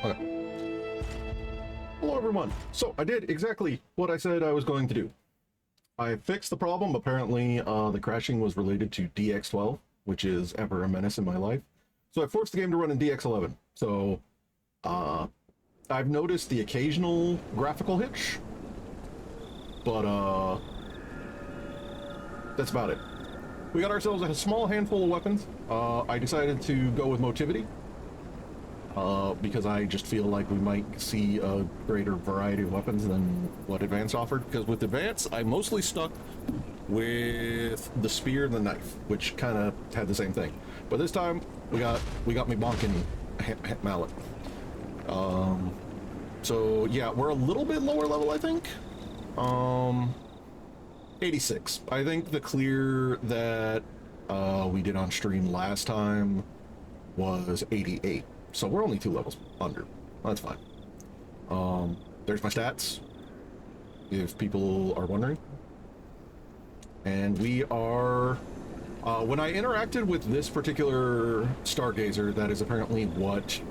Okay. Hello everyone. So I did exactly what I said I was going to do. I fixed the problem. Apparently the crashing was related to DX12, which is ever a menace in my life. So I forced the game to run in DX11. So I've noticed the occasional graphical hitch, but that's about it. We got ourselves a small handful of weapons. I decided to go with motivity. Because I just feel like we might see a greater variety of weapons than what Advance offered. Because with Advance, I mostly stuck with the spear and the knife, which kind of had the same thing. But this time, we got me bonking mallet. So yeah, we're a little bit lower level, I think. 86. I think the clear that we did on stream last time was 88. So we're only 2 levels under. That's fine. There's my stats, if people are wondering. And we are... when I interacted with this particular Stargazer, that is apparently what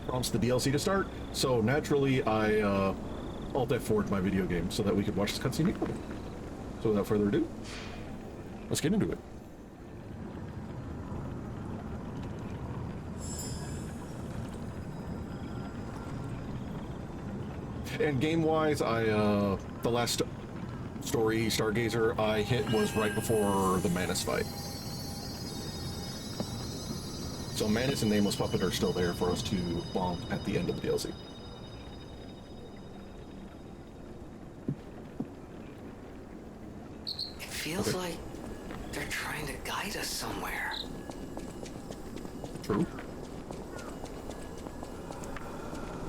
prompts the DLC to start. So naturally, I Alt F4'd my video game so that we could watch this cutscene here. So without further ado, let's get into it. And game-wise, the last story, Stargazer, I hit was right before the Manus fight. So Manus and Nameless Puppet are still there for us to bomb at the end of the DLC. It feels like they're trying to guide us somewhere. True.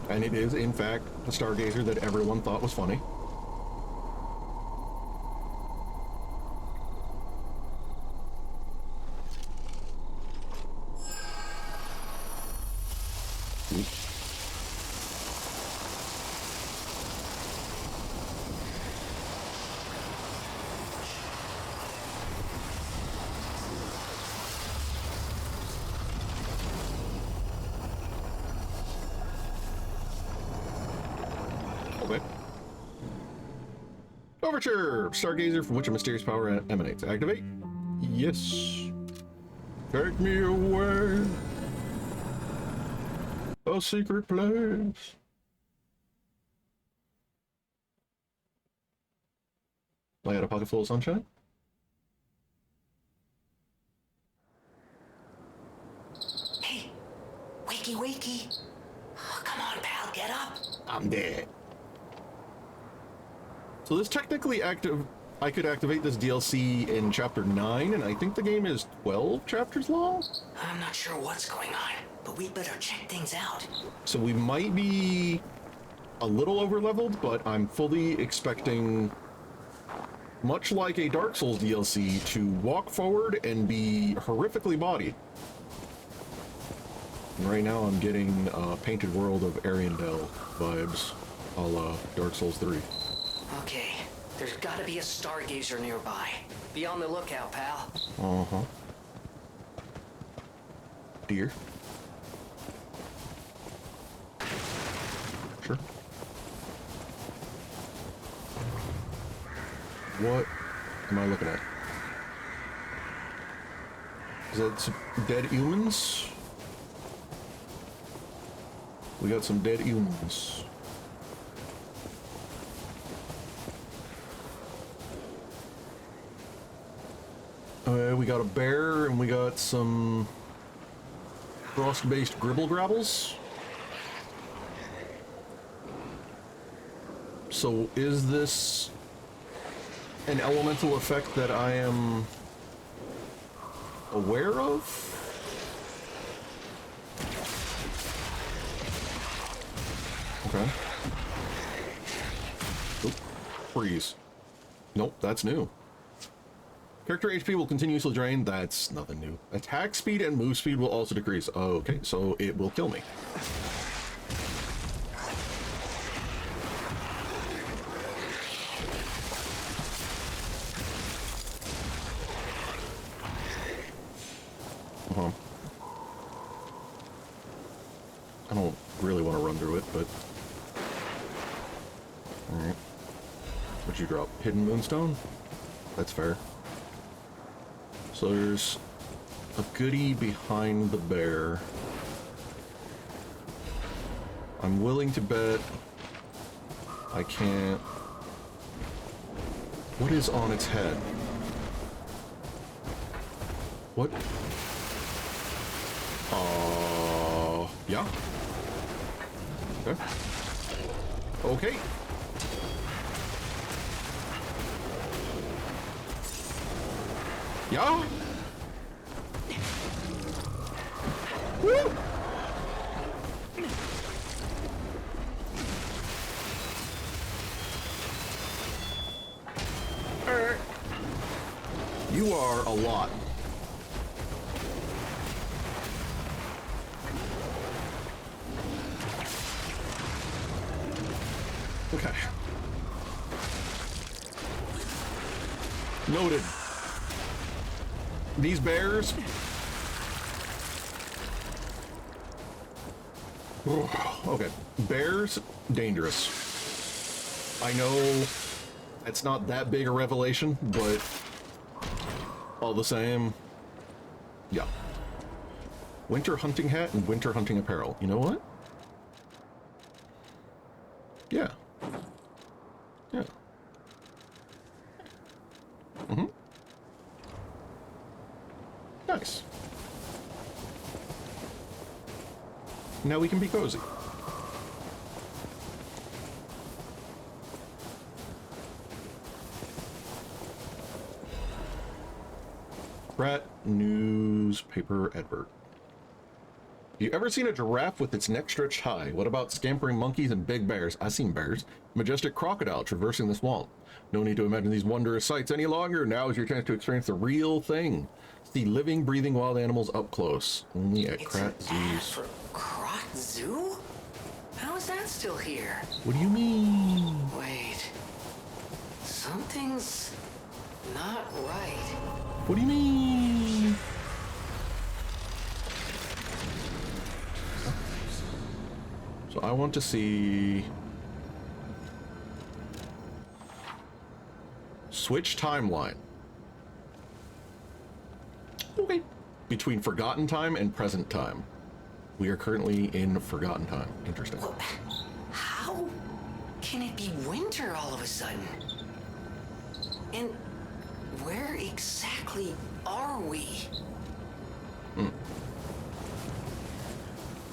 And it is, in fact, the Stargazer that everyone thought was funny. Overture! Stargazer from which a mysterious power emanates. Activate? Yes. Take me away. A secret place. I got a pocket full of sunshine. Hey, wakey wakey. Oh, come on, pal, get up. I'm dead. So this technically I could activate this DLC in Chapter 9, and I think the game is 12 chapters long? I'm not sure what's going on, but we better check things out. So we might be a little over-leveled, but I'm fully expecting, much like a Dark Souls DLC, to walk forward and be horrifically bodied. And right now I'm getting Painted World of Ariandel vibes, a la Dark Souls 3. Okay, there's gotta be a Stargazer nearby. Be on the lookout, pal. Uh-huh. Deer. Sure. What am I looking at? Is that some dead humans? We got some dead humans. We got a bear, and we got some frost-based gribble grabbles. So is this an elemental effect that I am aware of? Okay. Oop. Freeze. Nope, that's new. Character HP will continuously drain. That's nothing new. Attack speed and move speed will also decrease. Okay, so it will kill me. I don't really want to run conduit, but... Alright. What'd you drop? Hidden moonstone? That's fair. So there's a goodie behind the bear. I'm willing to bet I can't... What is on its head? What? Yeah. Okay. Okay. Yeah. Woo! You are a lot. Okay. Noted. These bears... Okay. Bears, dangerous. I know it's not that big a revelation, but all the same, yeah. Winter hunting hat and winter hunting apparel. You know what? Yeah. Yeah. Mm-hmm. Nice. Now we can be cozy. Rat newspaper advert. You ever seen a giraffe with its neck stretched high? What about scampering monkeys and big bears? I've seen bears. Majestic crocodile traversing the swamp. No need to imagine these wondrous sights any longer. Now is your chance to experience the real thing. See living, breathing wild animals up close. Only at Krat zoos. For Krat Zoo? How is that still here? What do you mean? Wait. Something's not right. What do you mean? So I want to see... Switch timeline. Okay. Between forgotten time and present time. We are currently in forgotten time. Interesting. Well, how can it be winter all of a sudden? And where exactly are we?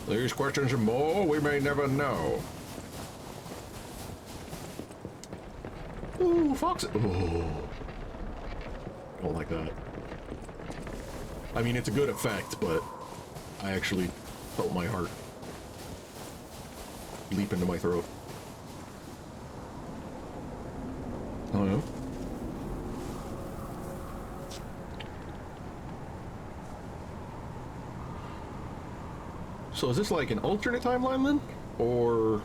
These questions and more we may never know. Ooh, fox. Oh. Don't like that. I mean, it's a good effect, but I actually felt my heart leap into my throat. Oh, no? So is this like an alternate timeline then? Or...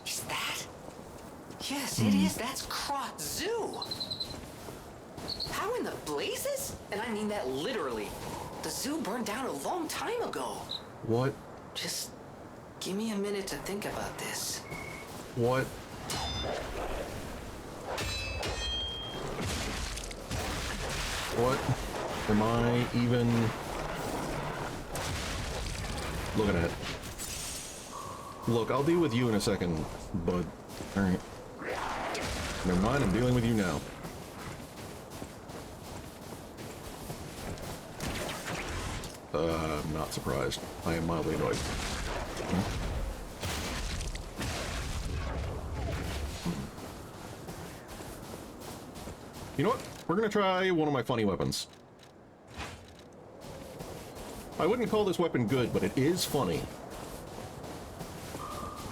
Is that? Yes, it is. That's Krat Zoo. How in the blazes? And I mean that literally. The zoo burned down a long time ago. What? Just give me a minute to think about this. What? What am I even looking at? Look, I'll deal with you in a second, bud. Alright. Never mind, I'm dealing with you now. I'm not surprised. I am mildly annoyed. You know what? We're gonna try one of my funny weapons. I wouldn't call this weapon good, but it is funny.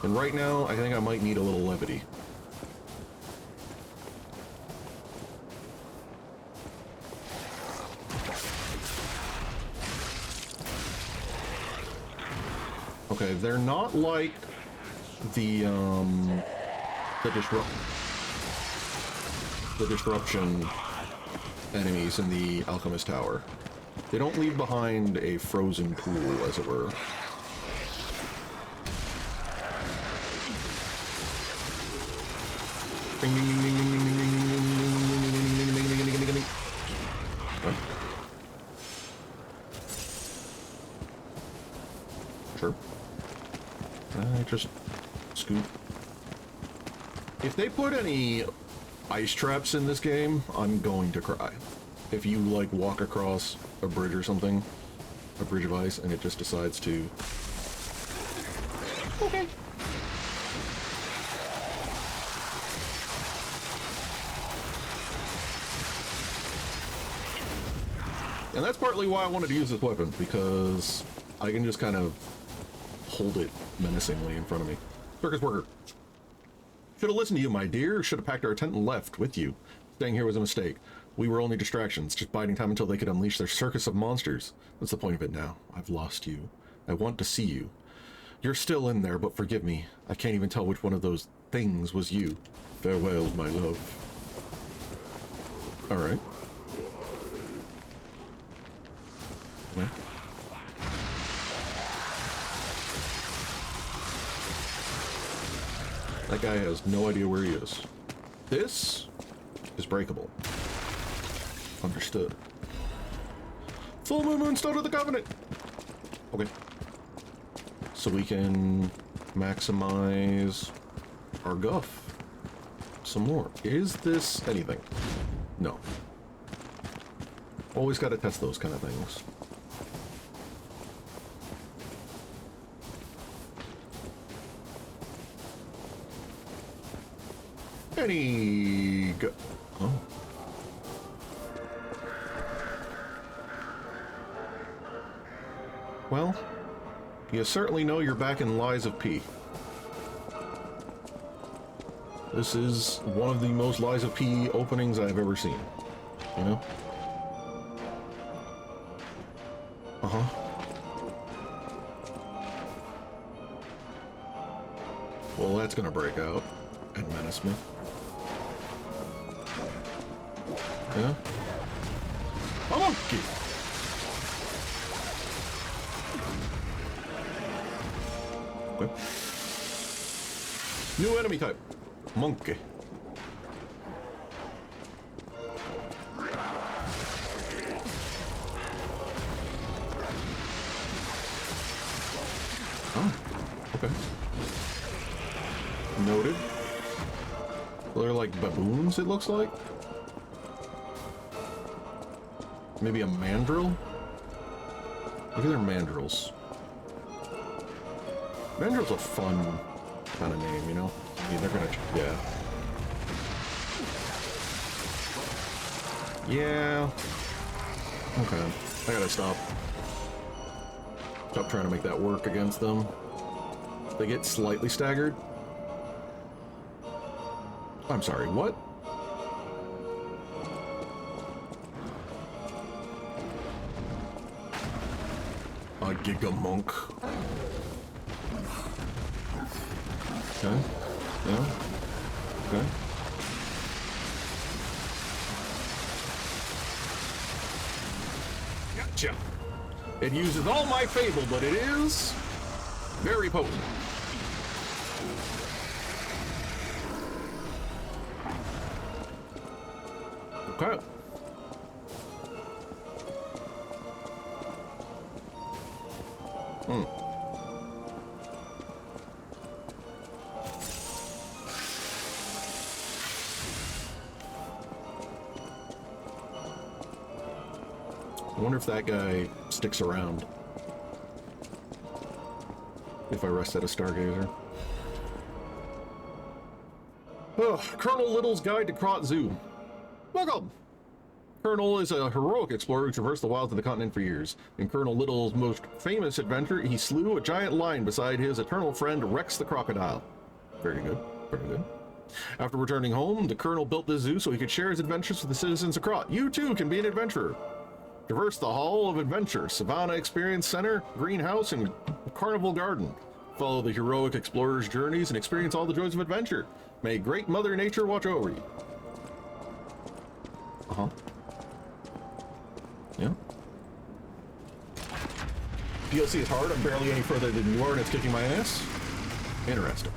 And right now, I think I might need a little levity. Okay, they're not like the disruption enemies in the Alchemist Tower. They don't leave behind a frozen pool, as it were. Ding, ding, ding, ding, ding, ding, ding, ding, ding, ding, ding, ding, ding, ding, ding, ding. Huh? Sure. Just scoot. If they put any ice traps in this game, I'm going to cry. If you, like, walk across a bridge or something, a bridge of ice, and it just decides to... Okay. And that's partly why I wanted to use this weapon, because I can just kind of hold it menacingly in front of me. Circus worker. Should have listened to you, my dear. Should have packed our tent and left with you. Staying here was a mistake. We were only distractions, just biding time until they could unleash their circus of monsters. What's the point of it now? I've lost you. I want to see you. You're still in there, but forgive me. I can't even tell which one of those things was you. Farewell, my love. Alright. Okay. That guy has no idea where he is. This is breakable. Understood. Full moon stone of the covenant! Okay. So we can maximize our guff some more. Is this anything? No. Always gotta test those kind of things. Any go? Oh. Well, you certainly know you're back in Lies of P. This is one of the most Lies of P openings I've ever seen. You know? Uh-huh. Well, that's gonna break out and menace me. Yeah? A monkey! Okay. New enemy type. Monkey. Oh, okay. Noted. They're like baboons, it looks like. Maybe a mandrill? Look at their mandrills. Mandrill's a fun kind of name, you know? I mean, they're gonna... yeah. Yeah. Okay. I gotta stop. Stop trying to make that work against them. They get slightly staggered. I'm sorry, what? A gigamonk. Okay. Yeah. Okay. Gotcha. It uses all my fable, but it is very potent. Okay. I wonder if that guy sticks around. If I rest at a Stargazer. Oh, Colonel Little's Guide to Krot Zoo. Welcome! Colonel is a heroic explorer who traversed the wilds of the continent for years. In Colonel Little's most famous adventure, he slew a giant lion beside his eternal friend Rex the crocodile. Very good, very good. After returning home, the Colonel built this zoo so he could share his adventures with the citizens of Krot. You too can be an adventurer. Traverse the Hall of Adventure, Savannah Experience Center, Greenhouse, and Carnival Garden. Follow the heroic explorer's journeys and experience all the joys of adventure. May great Mother Nature watch over you. Uh-huh. Yeah. DLC is hard. I'm barely any further than you are, and it's kicking my ass. Interesting.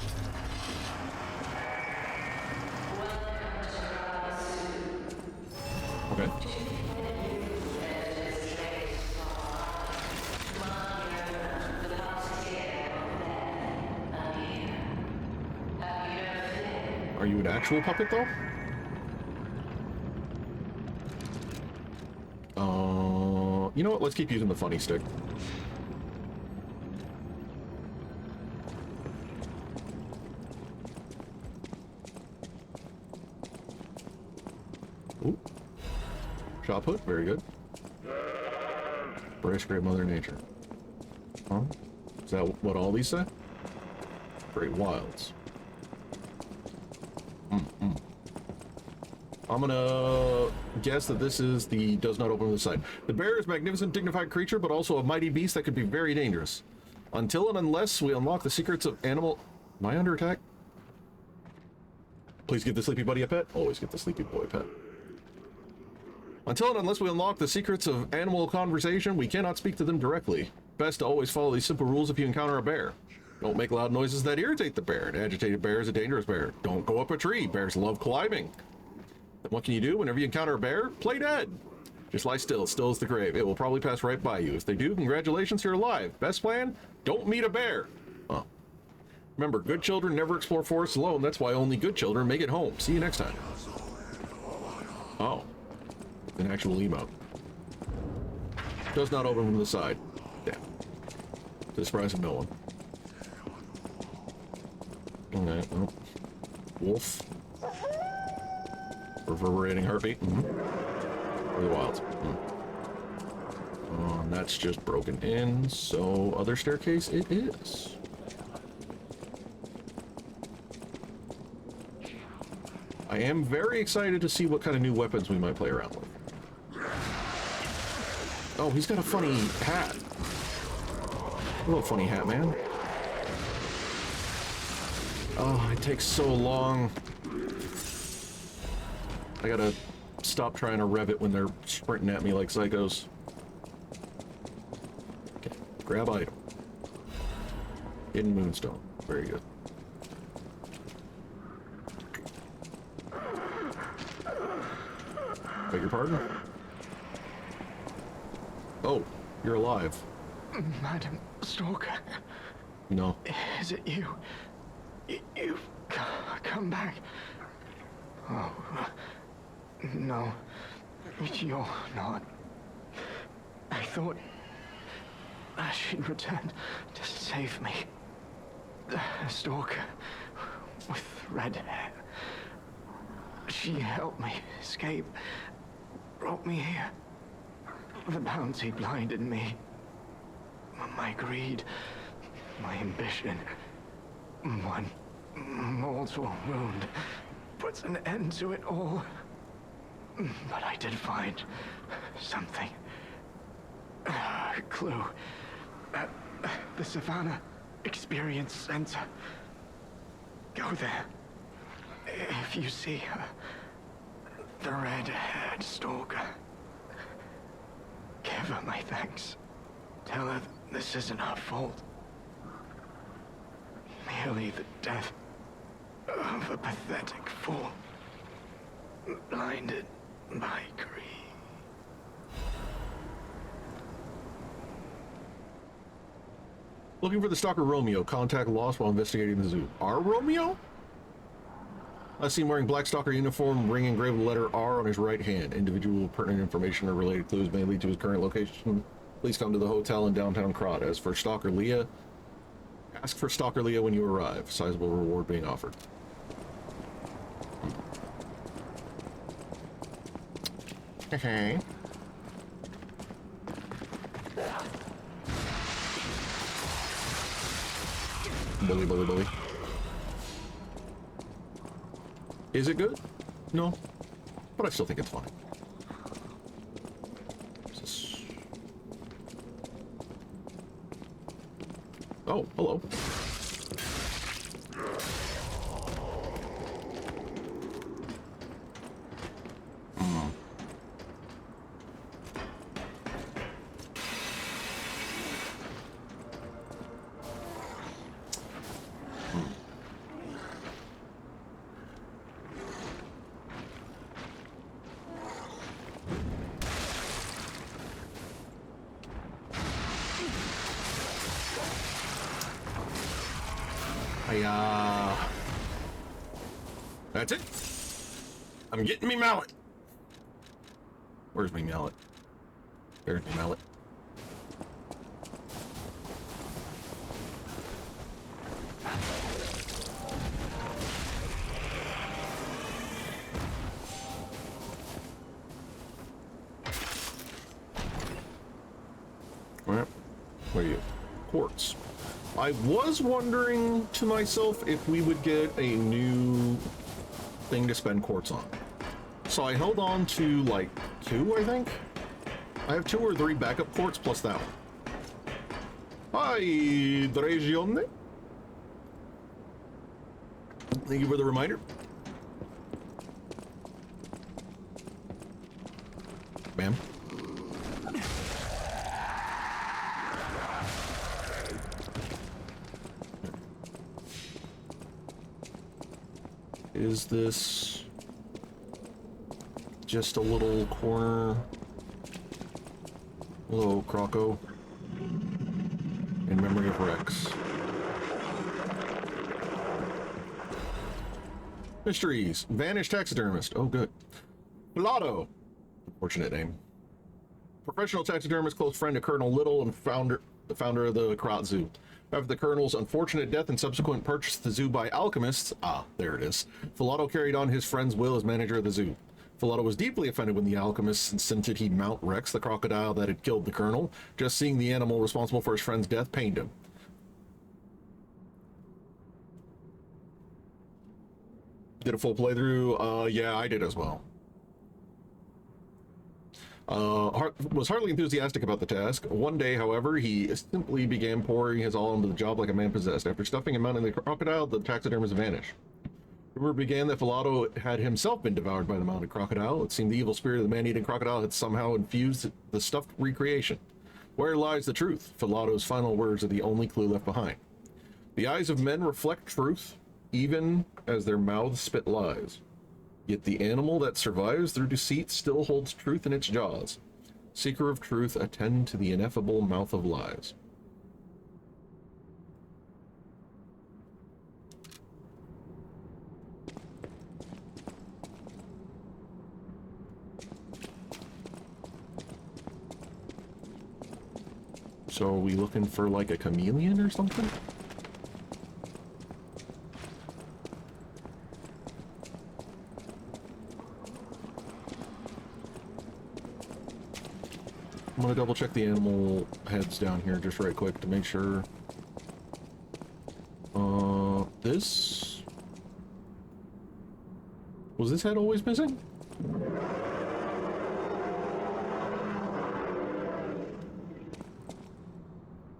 Are you an actual puppet, though? You know what? Let's keep using the funny stick. Ooh. Shot put, very good. Brace great Mother Nature. Huh? Is that what all these say? Great wilds. I'm gonna guess that this is the does not open to the side. The bear is a magnificent, dignified creature, but also a mighty beast that could be very dangerous. Until and unless we unlock the secrets of animal... Am I under attack? Please give the sleepy buddy a pet. Always get the sleepy boy a pet. Until and unless we unlock the secrets of animal conversation, we cannot speak to them directly. Best to always follow these simple rules if you encounter a bear. Don't make loud noises that irritate the bear. An agitated bear is a dangerous bear. Don't go up a tree. Bears love climbing. Then what can you do whenever you encounter a bear? Play dead. Just lie still. Still as the grave. It will probably pass right by you. If they do, congratulations, you're alive. Best plan? Don't meet a bear. Oh. Remember, good children never explore forests alone. That's why only good children make it home. See you next time. Oh. An actual emote. Does not open from the side. Damn. To the surprise of no one. Okay, well. Wolf. Reverberating heartbeat. Or the wilds. And that's just broken in, so other staircase it is. I am very excited to see what kind of new weapons we might play around with. Oh, he's got a funny hat. Hello, funny hat man. Oh, it takes so long. I gotta stop trying to rev it when they're sprinting at me like psychos. Okay, grab item. Hidden moonstone. Very good. Beg your pardon? Oh, you're alive. Madam Stalker. No. Is it you? You've come back. Oh, no. You're not. I thought she'd return to save me. The Stalker with red hair. She helped me escape. Brought me here. The bounty blinded me. My greed, my ambition, one mortal wound puts an end to it all. But I did find something. A clue at the Savannah Experience Center. Go there. If you see her, the red-haired stalker, give her my thanks. Tell her this isn't her fault. Merely the death of a pathetic fool, blinded by greed. Looking for the stalker Romeo. Contact lost while investigating the zoo. Our Romeo? I see him wearing black stalker uniform, ring engraved with the letter R on his right hand. Individual pertinent information or related clues may lead to his current location. Please come to the hotel in downtown Crot. As for Stalker Leah, ask for Stalker Leah when you arrive. Sizable reward being offered. Okay. Bully, bully, bully. Is it good? No. But I still think it's fine. Oh, hello. That's it. I'm getting me mallet. Where's me mallet? There's me mallet. Alright. What are you? Quartz. I was wondering to myself if we would get a new thing to spend quartz on. So I held on to like 2, I think. I have 2 or 3 backup quartz plus that one. Hi, Dragione. Thank you for the reminder. Ma'am. Is this just a little corner? Hello, Croco. In memory of Rex. Mysteries. Vanished taxidermist. Oh, good. Lotto. Unfortunate name. Professional taxidermist, close friend to Colonel Little and the founder of the Krat Zoo. After the Colonel's unfortunate death and subsequent purchase of the zoo by alchemists, there it is, Filato carried on his friend's will as manager of the zoo. Filato was deeply offended when the alchemists insisted he mount Rex, the crocodile that had killed the Colonel. Just seeing the animal responsible for his friend's death pained him. Did a full playthrough? Yeah, I did as well. Was hardly enthusiastic about the task. One day, however, he simply began pouring his all into the job like a man possessed. After stuffing and mounting the crocodile, the taxidermist vanished. Rumor began that Filato had himself been devoured by the mounted crocodile. It seemed the evil spirit of the man-eating crocodile had somehow infused the stuffed recreation. Where lies the truth? Filato's final words are the only clue left behind. The eyes of men reflect truth, even as their mouths spit lies. Yet the animal that survives through deceit still holds truth in its jaws. Seeker of truth, attend to the ineffable mouth of lies. So are we looking for like a chameleon or something? I'm gonna double check the animal heads down here just right quick to make sure. This? Was this head always missing?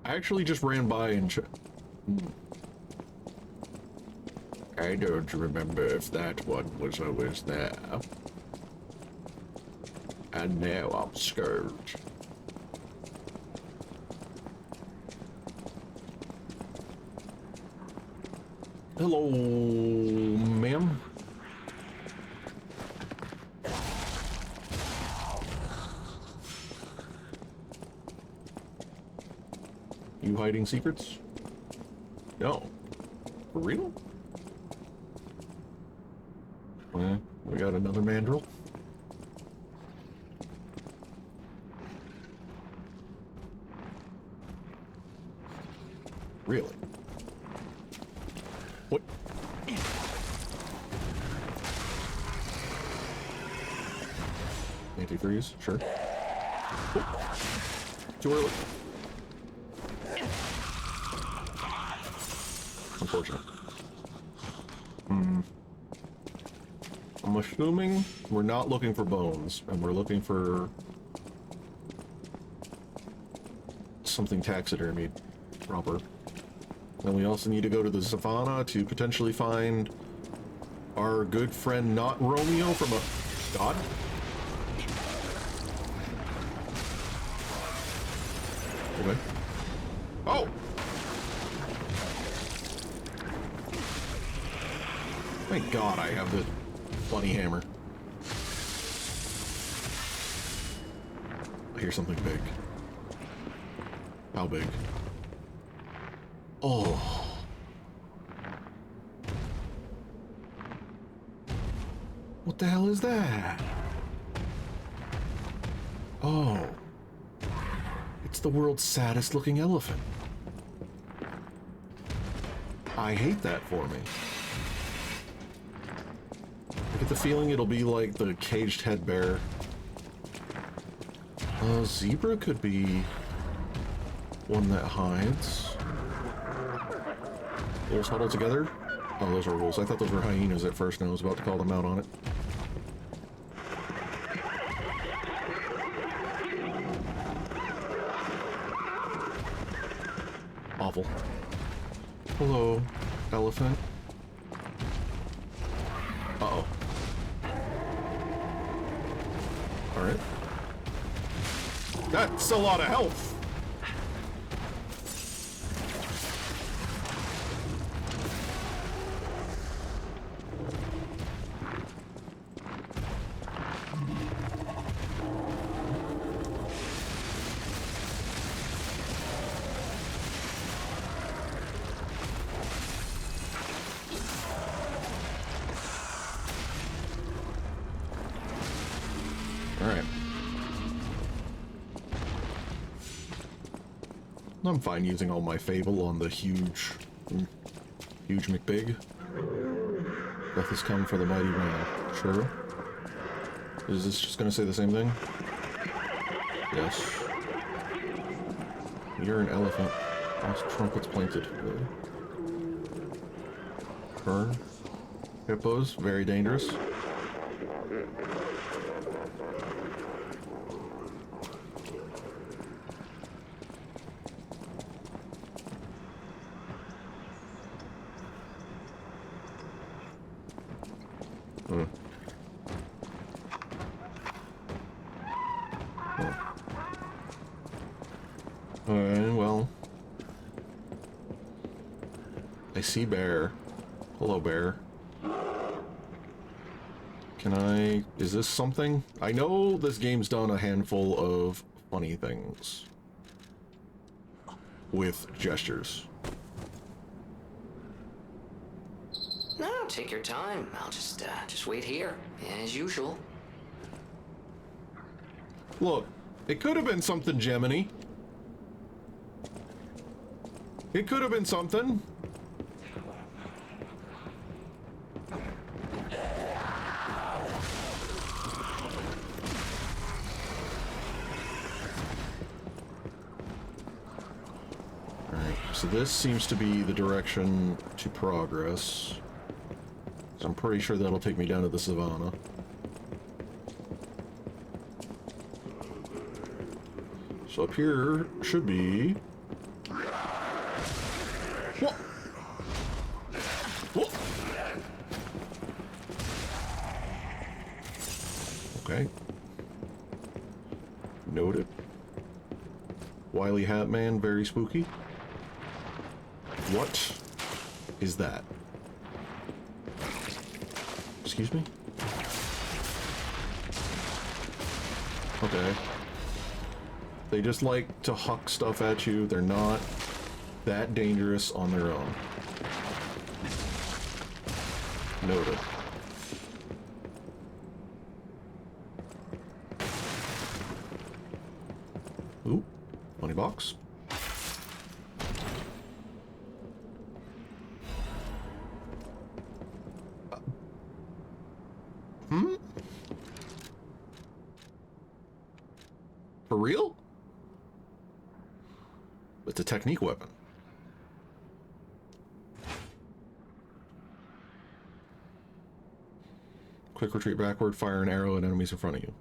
I actually just ran by and I don't remember if that one was always there. And now I'm scared. Hello, ma'am. You hiding secrets? No. For real? Well, we got another mandrill. Really? What? Antifreeze? Sure. Oh. Too early. Unfortunate. I'm assuming we're not looking for bones, and we're looking for something taxidermied proper. Then we also need to go to the savannah to potentially find our good friend not Romeo from a god. Okay. Oh! Thank God I have the bunny hammer. I hear something big. How big? Oh. What the hell is that? Oh. It's the world's saddest looking elephant. I hate that for me. I get the feeling it'll be like the caged head bear. Zebra could be one that hides. Wolves huddle together? Oh, those are wolves. I thought those were hyenas at first, and I was about to call them out on it. Awful. Hello, elephant. Uh-oh. Alright. That's a lot of health! I'm fine using all my fable on the huge McBig. Death has come for the mighty man. Sure. Is this just gonna say the same thing? Yes. You're an elephant. Lost trumpets planted. Fern. Hippos, very dangerous. Well, I see bear. Hello, bear. Can I... Is this something? I know this game's done a handful of funny things with gestures. No, take your time. I'll just wait here, as usual. Look, it could have been something, Gemini. It could have been something. Alright, so this seems to be the direction to progress. So I'm pretty sure that'll take me down to the savannah. So up here should be... Whoa! Whoa! Okay. Noted. Wily Hat Man, very spooky. What is that? Excuse me? Okay. They just like to huck stuff at you. They're not that dangerous on their own. Noted. Ooh, money box. For real? It's a technique weapon. Quick retreat backward, fire an arrow at enemies in front of you.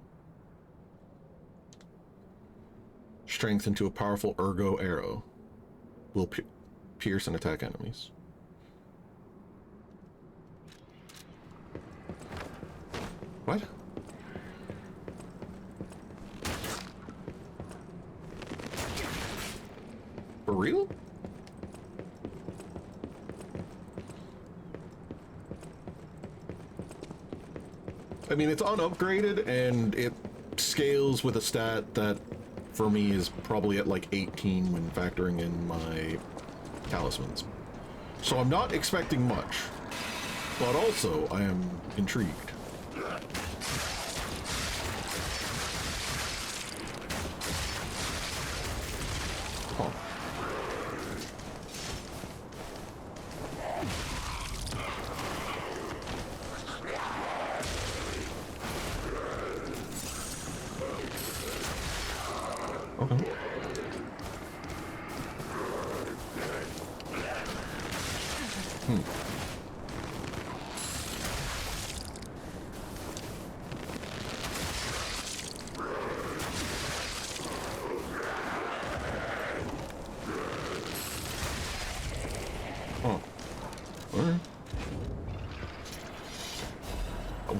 Strength into a powerful ergo arrow. Will pierce and attack enemies. What? For real? I mean, it's unupgraded, and it scales with a stat that, for me, is probably at like 18 when factoring in my talismans. So I'm not expecting much, but also I am intrigued. Huh. Okay. Huh. Alright.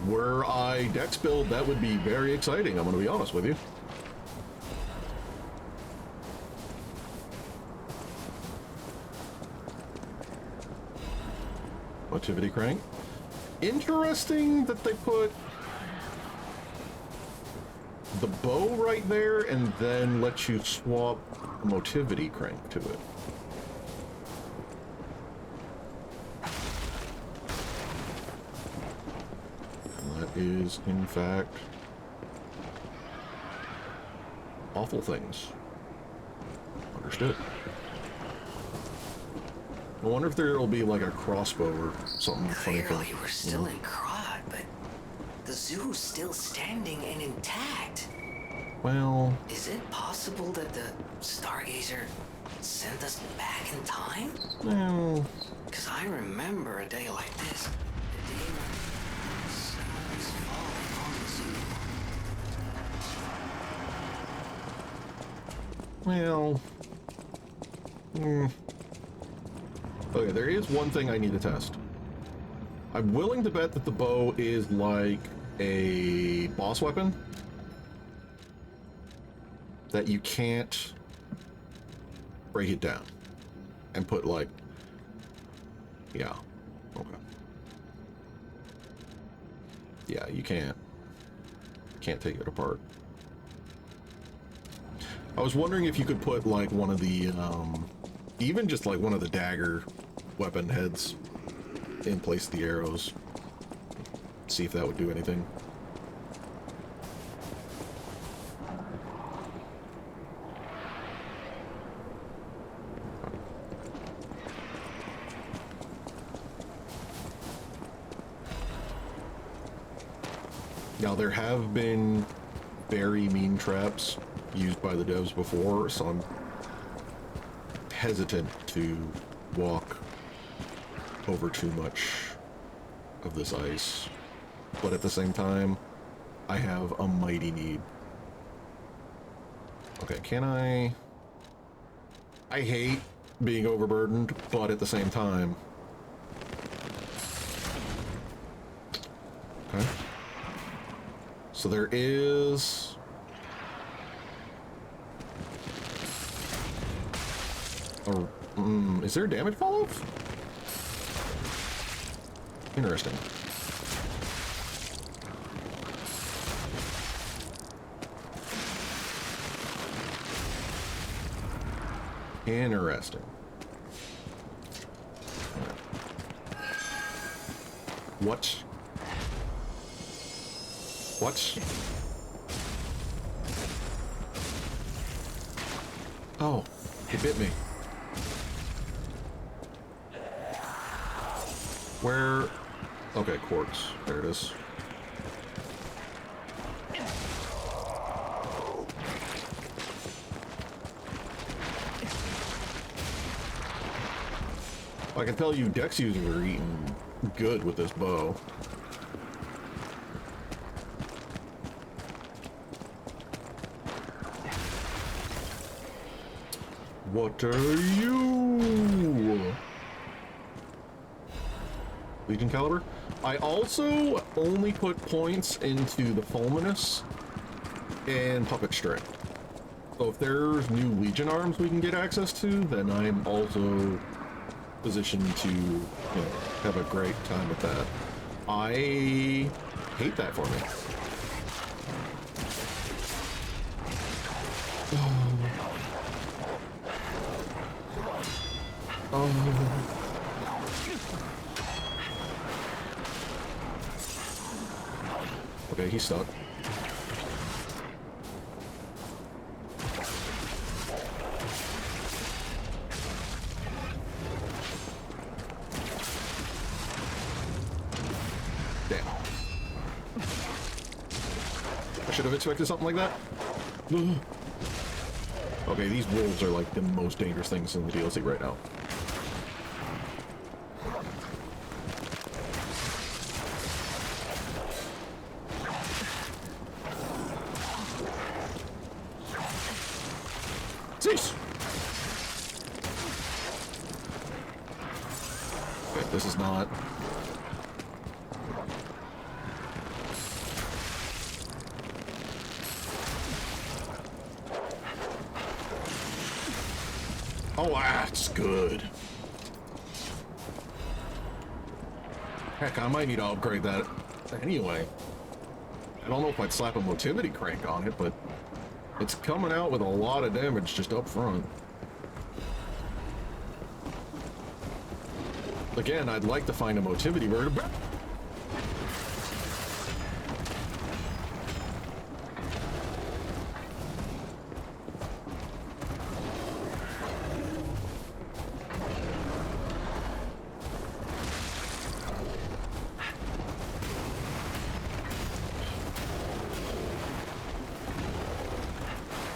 Were I dex build, that would be very exciting, I'm gonna be honest with you. Motivity crank. Interesting that they put the bow right there and then let you swap a motivity crank to it. That is, in fact, awful things. Understood. I wonder if there'll be like a crossbow or something funny. Clearly, we're still in Crot, but the zoo's still standing and intact. Well, Is it possible that the Stargazer sent us back in time? well, Because I remember a day like this. The day when the sun was falling on the zoo. well. Okay, there is one thing I need to test. I'm willing to bet that the bow is like a boss weapon that you can't break it down and put like, yeah, okay. Yeah, you can't take it apart. I was wondering if you could put like one of the, even just like one of the dagger weapon heads in place of the arrows. See if that would do anything. Now there have been very mean traps used by the devs before, so I'm hesitant to walk over too much of this ice, but at the same time I have a mighty need. Okay, can I hate being overburdened, but at the same time, okay, so there is is there damage follow-ups? Interesting. Interesting. What? What? Oh, it bit me. Where? Okay, quartz. There it is. I can tell you Dex users are eating good with this bow. What are you? Legion caliber? I also only put points into the Fulminous and Puppet String. So if there's new Legion arms we can get access to, then I'm also positioned to, you know, have a great time with that. I hate that for me. Okay, he's stuck. should have expected something like that. Okay, these wolves are like the most dangerous things in the DLC right now. Cease! Okay, this is not... Oh, that's good. Heck, I might need to upgrade that anyway. I don't know if I'd slap a motivity crank on it, but it's coming out with a lot of damage just up front. Again, I'd like to find a motivity vertebra.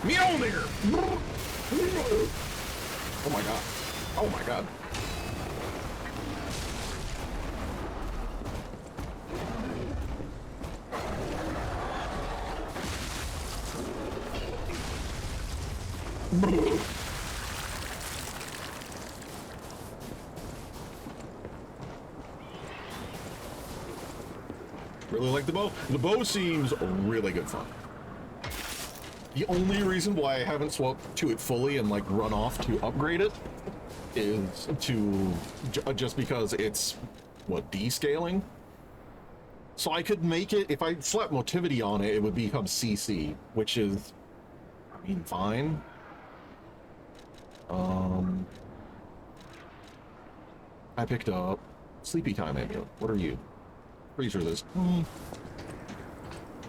Mjolnir! Oh my god. Oh my god. Really like the bow. The bow seems really good fun. The only reason why I haven't swapped to it fully and like run off to upgrade it is to just because it's what, descaling. So I could make it, if I slap motivity on it, it would become CC, which is, I mean, fine. I picked up Sleepy Time Amulet. What are you? Freezer this.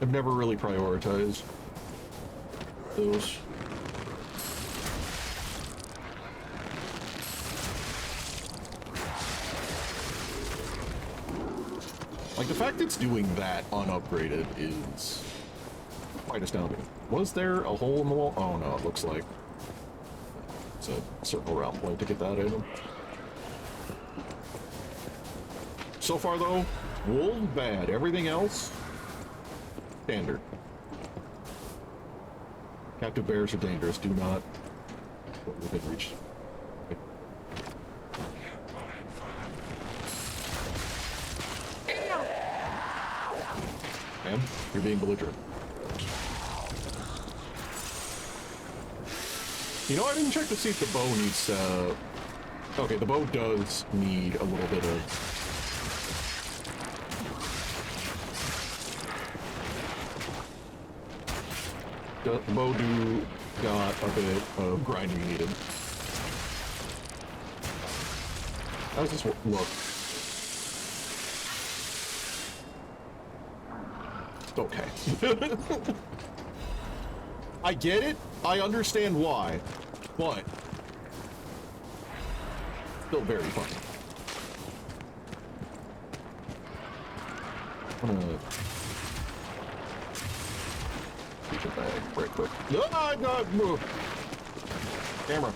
I've never really prioritized those. Like, the fact it's doing that unupgraded is quite astounding. Was there a hole in the wall? Oh no, it looks like it's a circle round point to get that item. So far though, wolf bad. Everything else, standard. Captive bears are dangerous. Do not go within reach. Okay. Ma'am, you're being belligerent. You know, I didn't check to see if the bow needs, okay, the bow does need a little bit of... The bow got a bit of grinding needed. How does this look? Okay. I get it. I understand why. But still very funny. I'm gonna reach it back right quick. No, move. Camera.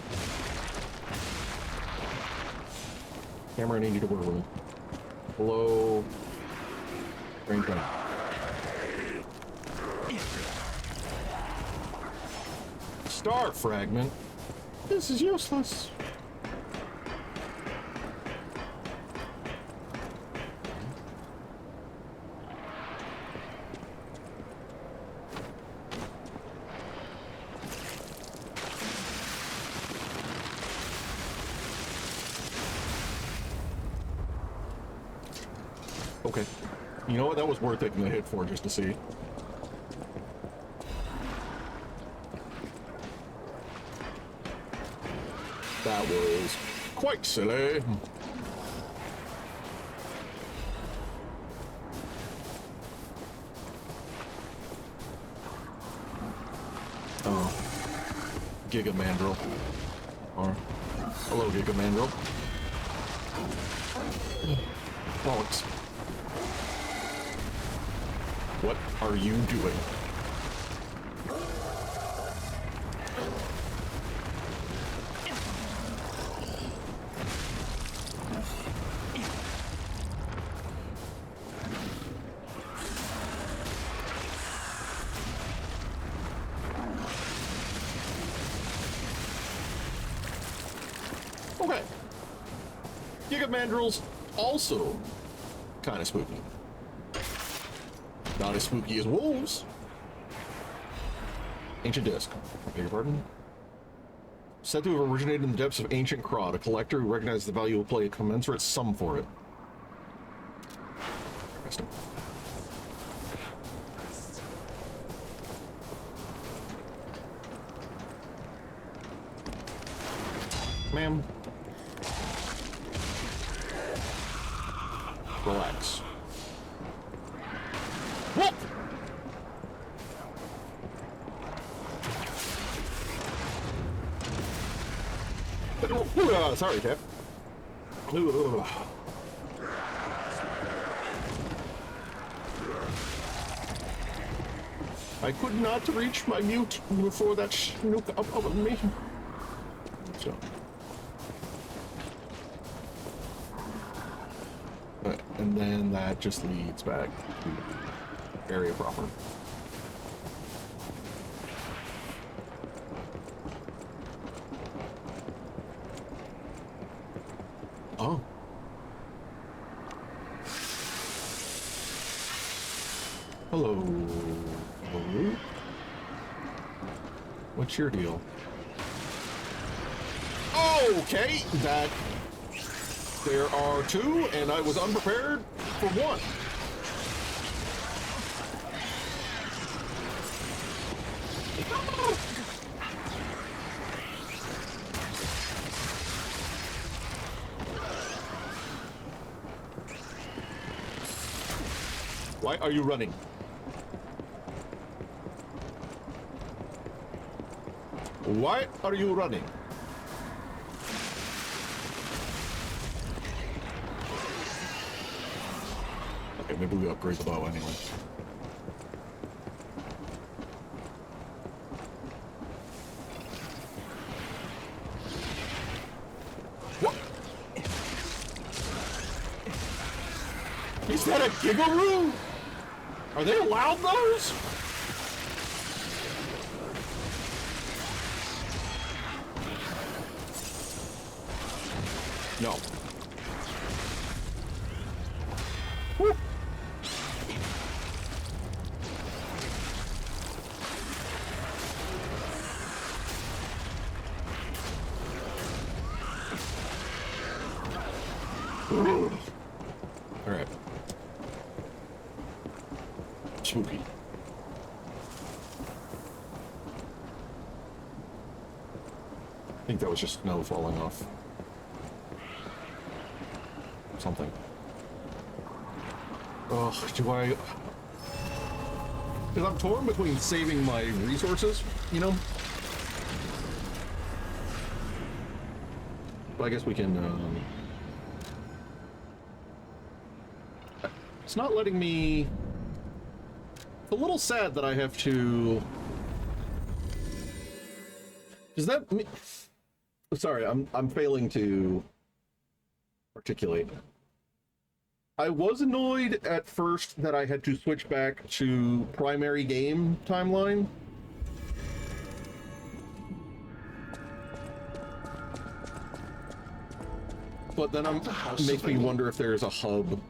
Camera, I need you to work with me. Below. Range gun. Star fragment. This is useless. Okay. You know what? That was worth taking the hit for, just to see. That was quite silly. Oh. Giga Mandrill. Or, hello, Giga Mandrill. Bollocks. What are you doing? Okay. Giga Mandrills also kind of spooky. Not as spooky as wolves. Ancient disc. Beg your pardon? Said to have originated in the depths of ancient Krod. A collector who recognizes the value will pay a commensurate sum for it. Interesting. Ma'am. Relax. What? Sorry, Jeff. I could not reach my mute before that snook up on me. So. And then that just leads back to area proper. Oh. Hello. Hello. What's your deal? Okay, that there are two, and I was unprepared for one. Why are you running? Why are you running? Okay, maybe we upgrade the bow anyway. What? Is that a gigaroo? Are they allowed those? No. Woo. All right. Spooky. I think that was just snow falling off. Something. Oh, do I... Because I'm torn between saving my resources, you know? But I guess we can, It's not letting me... It's a little sad that I have to... Does that mean... Sorry, I'm failing to articulate. I was annoyed at first that I had to switch back to primary game timeline. But then makes me wonder if there's a hub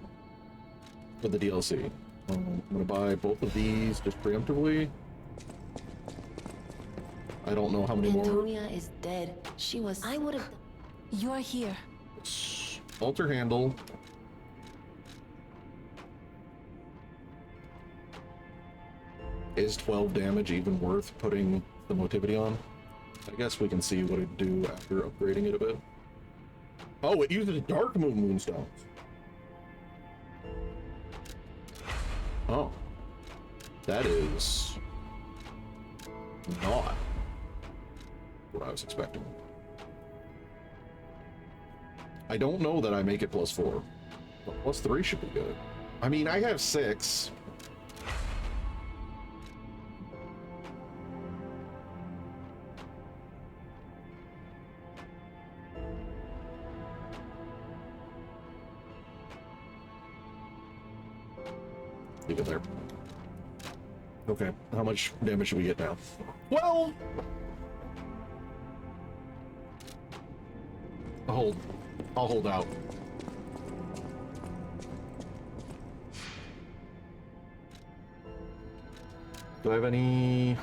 for the DLC. I'm gonna buy both of these just preemptively. I don't know how many more. Antonia is dead. She was... I would have... You are here. Alter handle. Is 12 damage even worth putting the motivity on? I guess we can see what it'd do after upgrading it a bit. Oh, it uses Dark Moon Moonstones. Oh. That is... not what I was expecting. I don't know that I make it +4, but +3 should be good. I mean, I have 6. Leave it there. Okay, how much damage should we get now? 12! I'll hold out. Do I have any...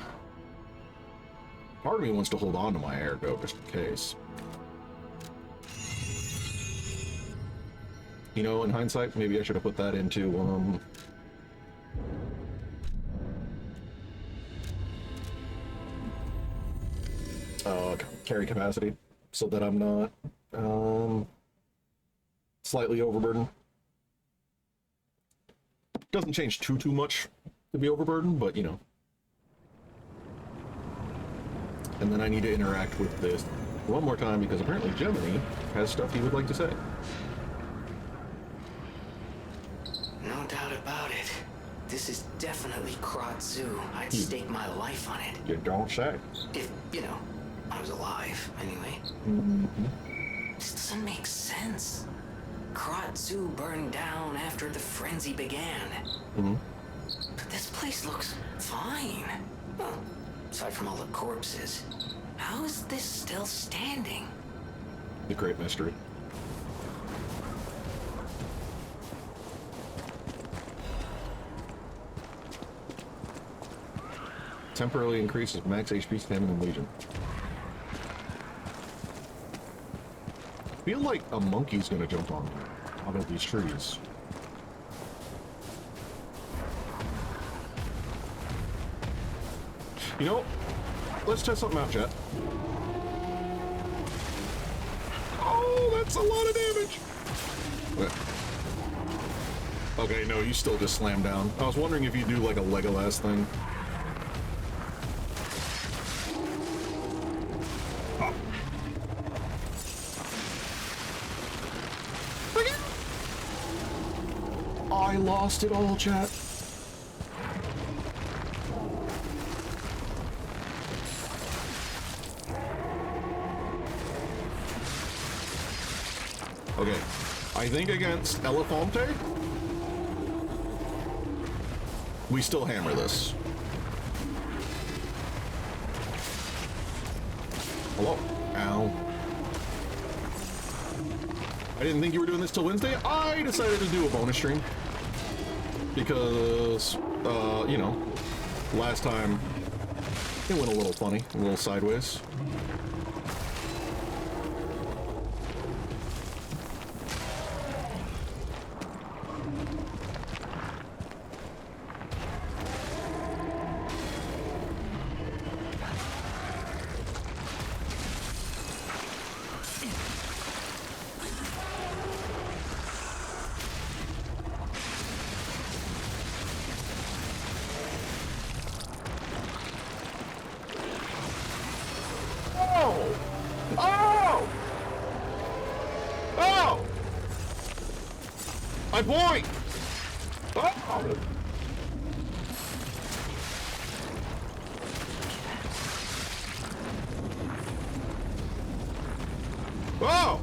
Part of me wants to hold on to my ergo just in case. You know, in hindsight, maybe I should have put that into, carry capacity, so that I'm not, slightly overburdened. Doesn't change too much to be overburdened, but, you know. And then I need to interact with this one more time, because apparently Gemini has stuff he would like to say. No doubt about it. This is definitely Crot Zoo. I'd stake my life on it. You don't say. If, you know, I was alive, anyway. This doesn't make sense. Crot Zoo burned down after the frenzy began. But this place looks fine. Well, aside from all the corpses. How is this still standing? The great mystery. Temporarily increases max HP, stamina, and legion. I feel like a monkey's gonna jump on me out of these trees. You know, let's test something out, chat. Oh, that's a lot of damage! Okay, no, you still just slam down. I was wondering if you do like a Legolas thing. I lost it all, chat. Okay, I think against Elefante, we still hammer this. Hello? Ow. I didn't think you were doing this till Wednesday. I decided to do a bonus stream. Because, you know, last time it went a little funny, a little sideways. Point! Oh! Oh!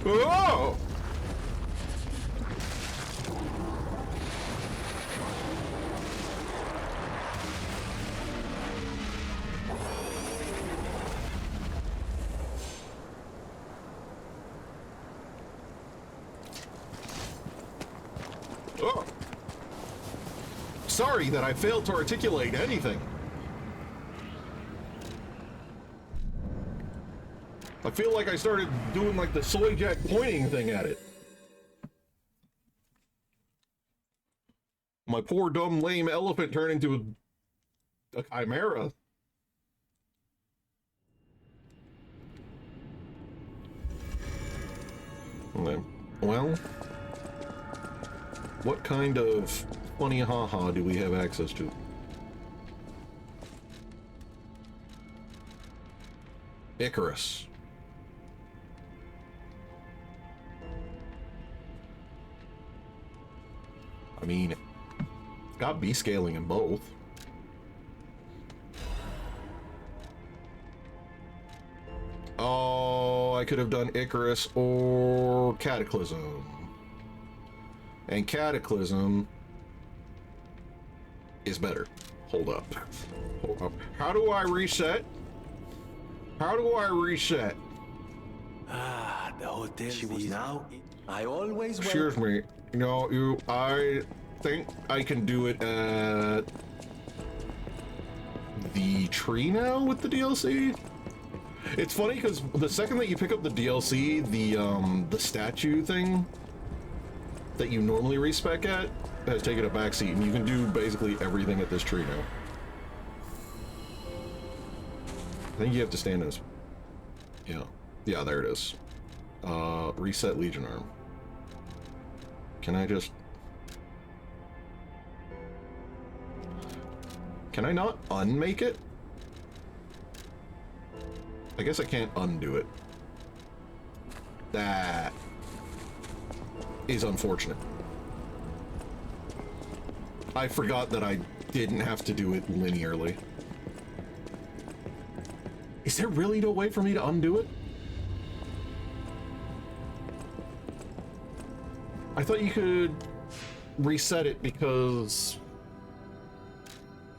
Oh! Oh! Sorry that I failed to articulate anything. I feel like I started doing like the soy jack pointing thing at it. My poor dumb lame elephant turned into a chimera. Okay. Well, what kind of funny haha do we have access to? Icarus. I mean, it's got B scaling in both. Oh, I could have done Icarus or Cataclysm. And Cataclysm is better. Hold up. Hold up. How do I reset? How do I reset? Ah, the hotel. She was now. I always. Excuse me. No, I think I can do it at the tree now with the DLC. It's funny because the second that you pick up the DLC, the statue thing that you normally respec at has taken a backseat, and you can do basically everything at this tree now. I think you have to stand as... Yeah, there it is. Reset Legion Arm. Can I just... Can I not unmake it? I guess I can't undo it. That is unfortunate. I forgot that I didn't have to do it linearly. Is there really no way for me to undo it? I thought you could reset it because...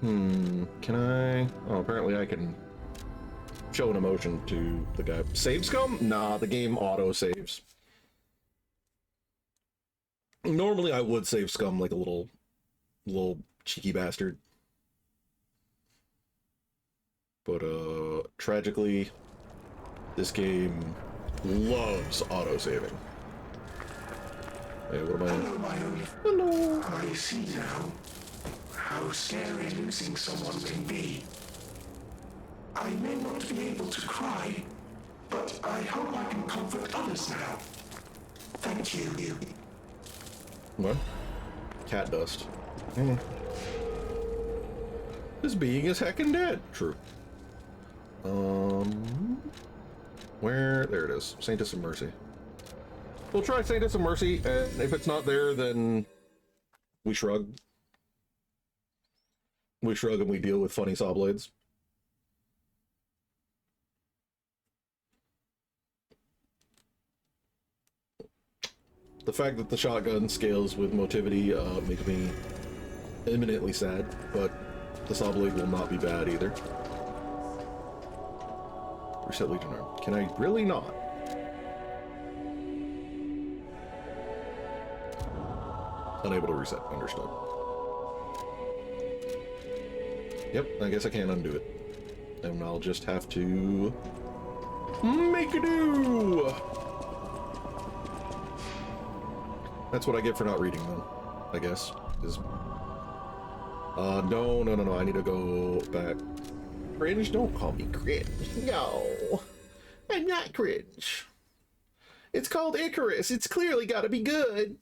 can I? Oh, apparently I can show an emotion to the guy. Save scum? Nah, the game auto saves. Normally I would save scum like a little cheeky bastard. But tragically, this game loves auto saving. Hey, what am I? Hello, my only. Hello. I see now how scary losing someone can be. I may not be able to cry, but I hope I can comfort others now. Thank you. What? Cat dust. This being is heckin' dead. True. Where? There it is. Saintess of Mercy. We'll try Saintess of Mercy, and if it's not there, then we shrug. We shrug and we deal with funny saw blades. The fact that the shotgun scales with motivity makes me imminently sad, but the saw blade will not be bad either. Reset Legion Arm. Can I really not? Unable to reset. Understood. Yep, I guess I can't undo it. And I'll just have to make a do! That's what I get for not reading them, I guess. Is no, I need to go back. Cringe? Don't call me cringe. No, I'm not cringe. It's called Icarus. It's clearly gotta be good.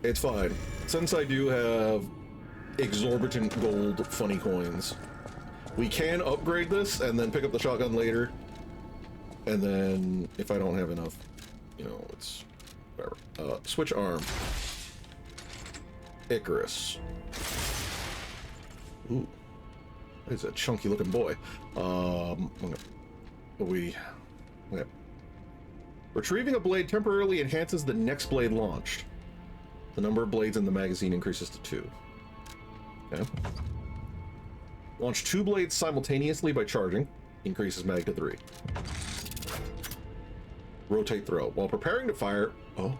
It's fine. Since I do have exorbitant gold funny coins, we can upgrade this and then pick up the shotgun later. And then if I don't have enough, you know, it's whatever. Switch arm. Icarus. Ooh. He's a chunky looking boy. Okay. Retrieving a blade temporarily enhances the next blade launched. The number of blades in the magazine increases to 2. Okay. Launch 2 blades simultaneously by charging. Increases mag to 3. Rotate throw. While preparing to fire... Oh.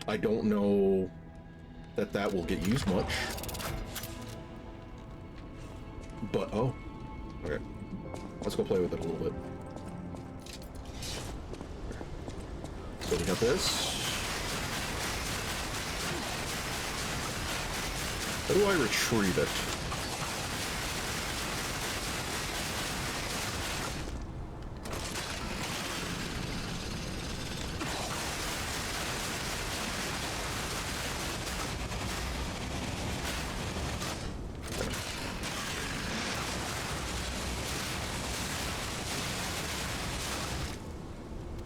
I don't know that will get used much. But, oh. Okay. Let's go play with it a little bit. Setting up this. How do I retrieve it?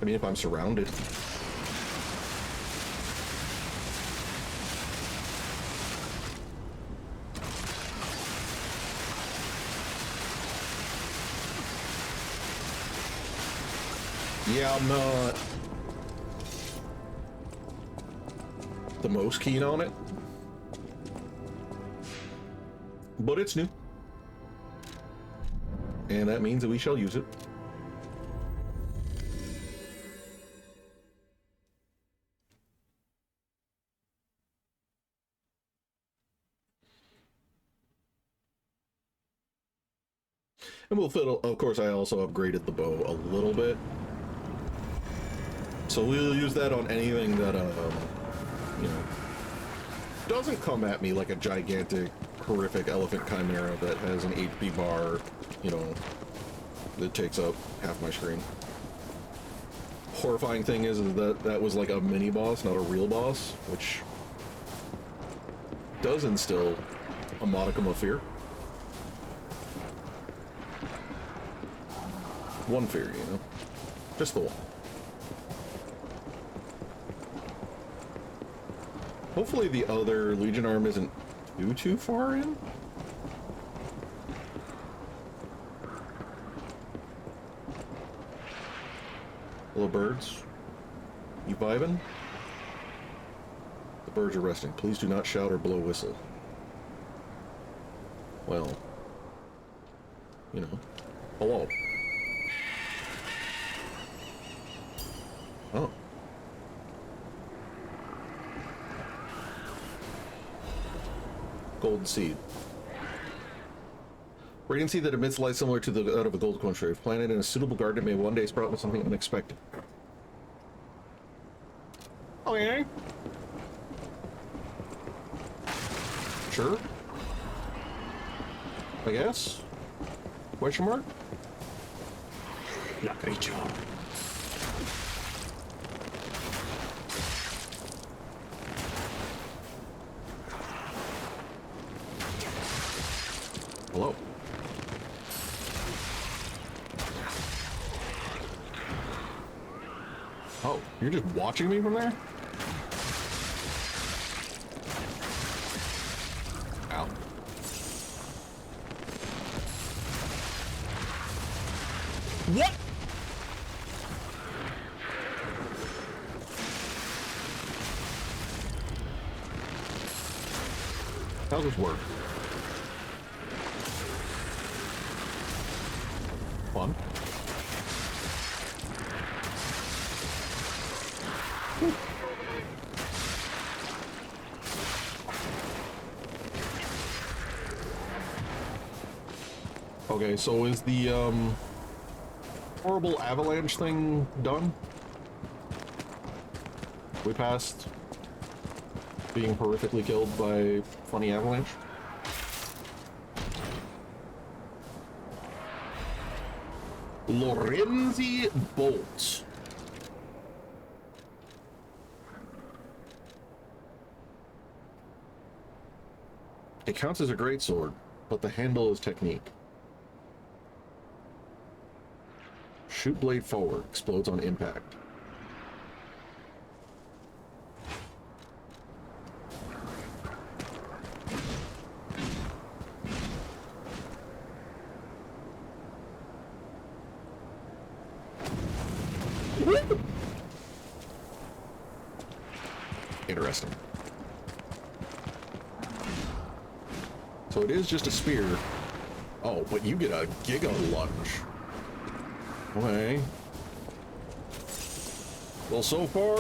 I mean, if I'm surrounded. Yeah, I'm not the most keen on it, but it's new, and that means that we shall use it. And we'll fiddle. Of course, I also upgraded the bow a little bit, so we'll use that on anything that you know, doesn't come at me like a gigantic, horrific elephant chimera that has an HP bar, you know, that takes up half my screen. Horrifying thing is that that was like a mini boss, not a real boss, which does instill a modicum of fear. One fear, you know, just the one. Hopefully the other Legion arm isn't too far in. Hello, birds. You vibing? The birds are resting. Please do not shout or blow whistle. Well, you know. Hello. Oh. Golden seed. Radiant seed that emits light similar to the out of a gold coin tree. If planted in a suitable garden, it may one day sprout with something unexpected. Okay. Sure. I guess. Question mark? La creature. Hello. Oh, you're just watching me from there? Ow. What? How's this work? Fun. Okay, so is the horrible avalanche thing done? We passed being horrifically killed by funny avalanche? Lorenzi Bolt. It counts as a great sword, but the handle is technique. Shoot blade forward, explodes on impact. Interesting. So it is just a spear. Oh, but you get a giga lunge. Okay. Well, so far,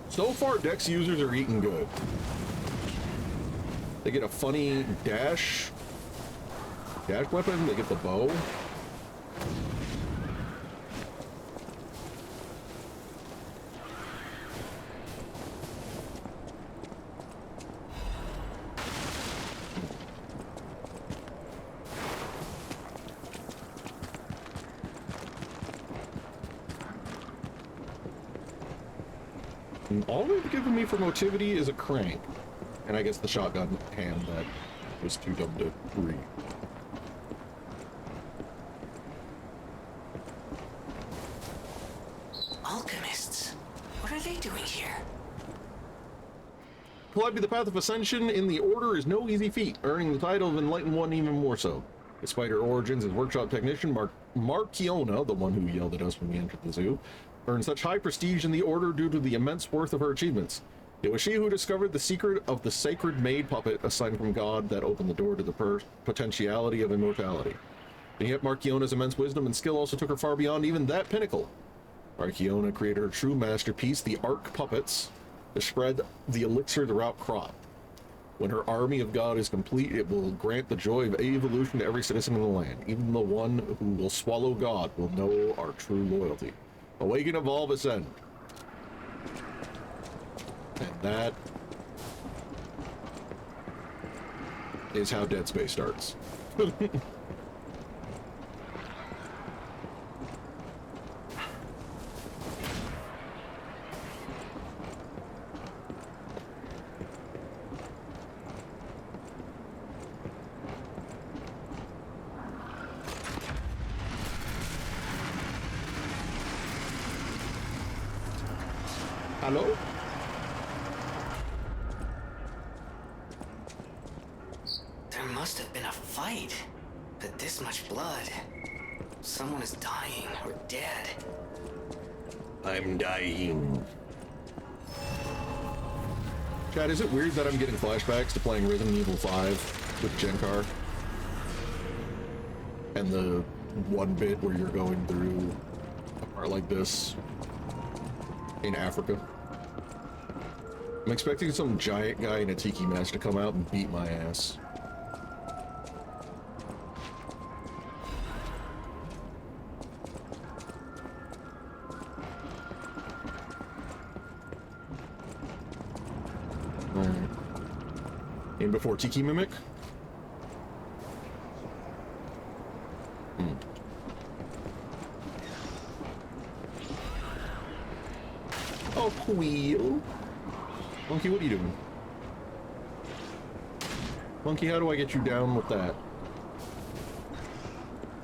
so far, Dex users are eating good. They get a funny dash weapon, they get the bow. And all they've given me for motivity is a crank. And I guess the shotgun hand that was too dumb to read. Alchemists? What are they doing here? Applied to the path of ascension in the order is no easy feat, earning the title of Enlightened One even more so. Despite her origins as workshop technician, Markiona, the one who yelled at us when we entered the zoo, earned such high prestige in the order due to the immense worth of her achievements. It was she who discovered the secret of the sacred maid puppet, a sign from God that opened the door to the potentiality of immortality. And yet Markiona's immense wisdom and skill also took her far beyond even that pinnacle. Markiona created her true masterpiece, the Arc Puppets, to spread the elixir throughout Krot. When her army of God is complete, it will grant the joy of evolution to every citizen in the land. Even the one who will swallow God will know our true loyalty. Awaken, evolve, ascend. And that is how Dead Space starts. Hello? There must have been a fight. But this much blood. Someone is dying or dead. I'm dying. Chad, is it weird that I'm getting flashbacks to playing Resident Evil 5 with Genkar? And the one bit where you're going through a part like this in Africa? I'm expecting some giant guy in a tiki mask to come out and beat my ass. Alright. Aim before Tiki Mimic? Oh, wheel. Monkey, what are you doing? Monkey, how do I get you down with that?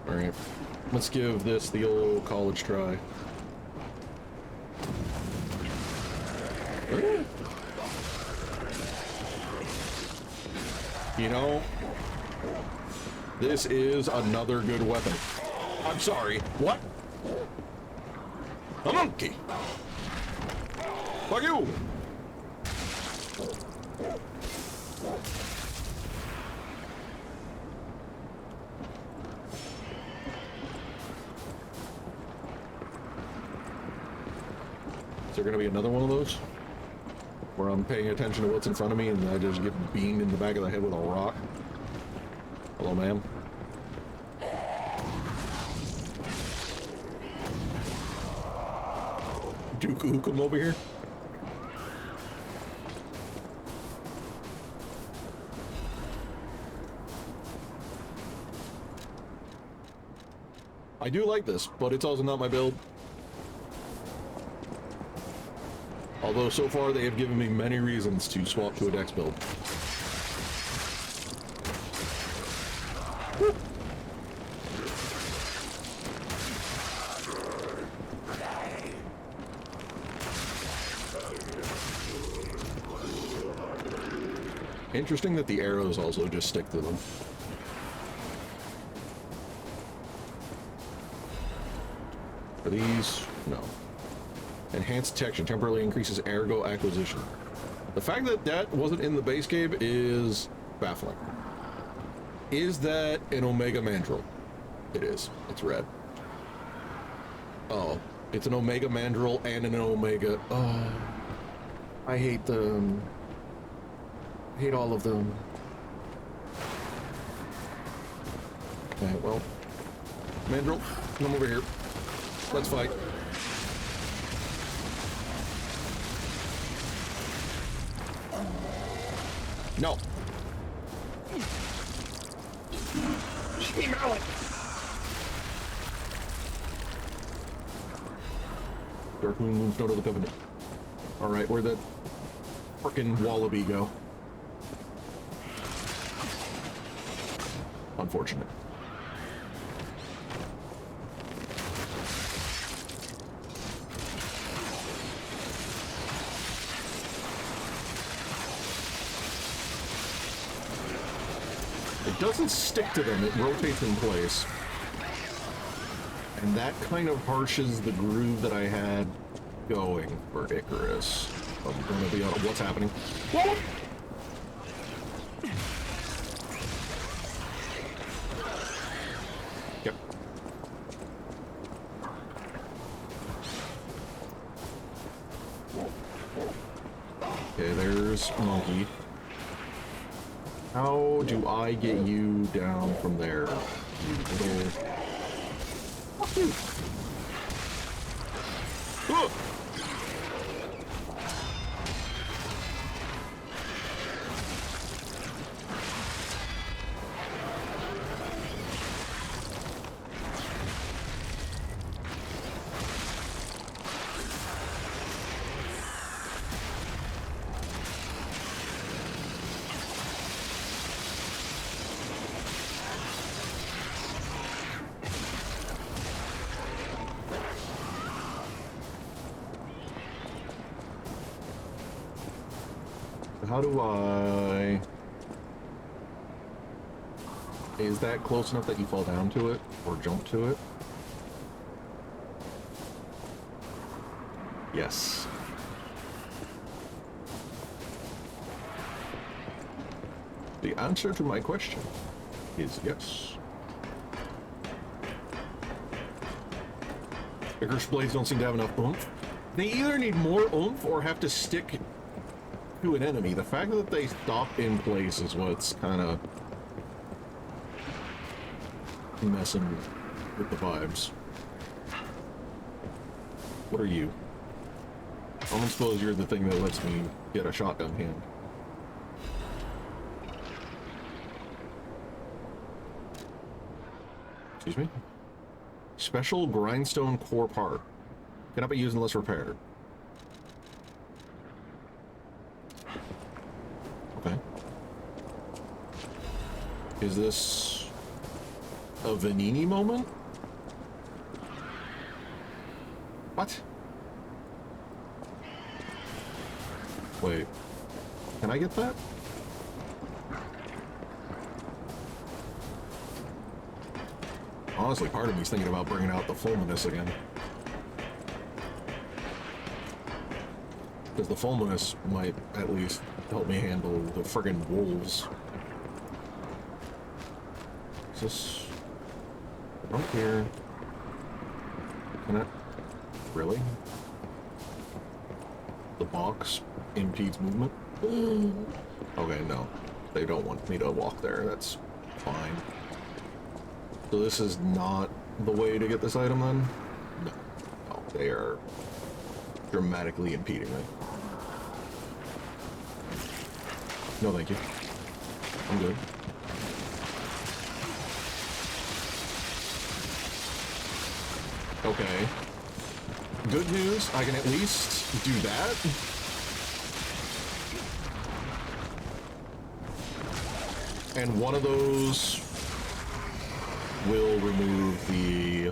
Alright. Let's give this the old college try. You know, this is another good weapon. I'm sorry, what? A monkey! Fuck you! Is there gonna be another one of those? Where I'm paying attention to what's in front of me and I just get beamed in the back of the head with a rock? Hello, ma'am. Dooku, come over here. I do like this, but it's also not my build. Although so far they have given me many reasons to swap to a Dex build. Woo. Interesting that the arrows also just stick to them. Are these? No. Enhanced detection temporarily increases ergo acquisition. The fact that that wasn't in the base game is baffling. Is that an Omega Mandrill? It is. It's red. Oh, it's an Omega Mandrill and an Omega. Oh, I hate them. I hate all of them. Okay, well, Mandrill, come over here. Let's fight. No. Mallet. Dark Moon moves Note of the Covenant. Alright, where'd that frickin' wallaby go? Unfortunate. It doesn't stick to them, it rotates in place. And that kind of harshes the groove that I had going for Icarus. I'm gonna be on what's happening. Yep. Okay, there's Monkey. How do I get you down from there? You little... Fuck you! Ugh! How do I... Is that close enough that you fall down to it? Or jump to it? Yes. The answer to my question is yes. Icarus blades don't seem to have enough oomph. They either need more oomph or have to stick to an enemy. The fact that they stop in place is what's kind of messing with the vibes. What are you? I don't suppose you're the thing that lets me get a shotgun hand. Excuse me? Special grindstone core part. Cannot be used unless repaired. Okay. Is this a Vanini moment? What? Wait. Can I get that? Honestly, part of me's thinking about bringing out the Fulminous again. Because the Fulminous might at least help me handle the friggin' wolves. Is this... right here? Can I... really? The box impedes movement? Okay, no. They don't want me to walk there. That's fine. So this is not the way to get this item then? No. No, they are dramatically impeding me. No, thank you. I'm good. Okay. Good news, I can at least do that. And one of those will remove the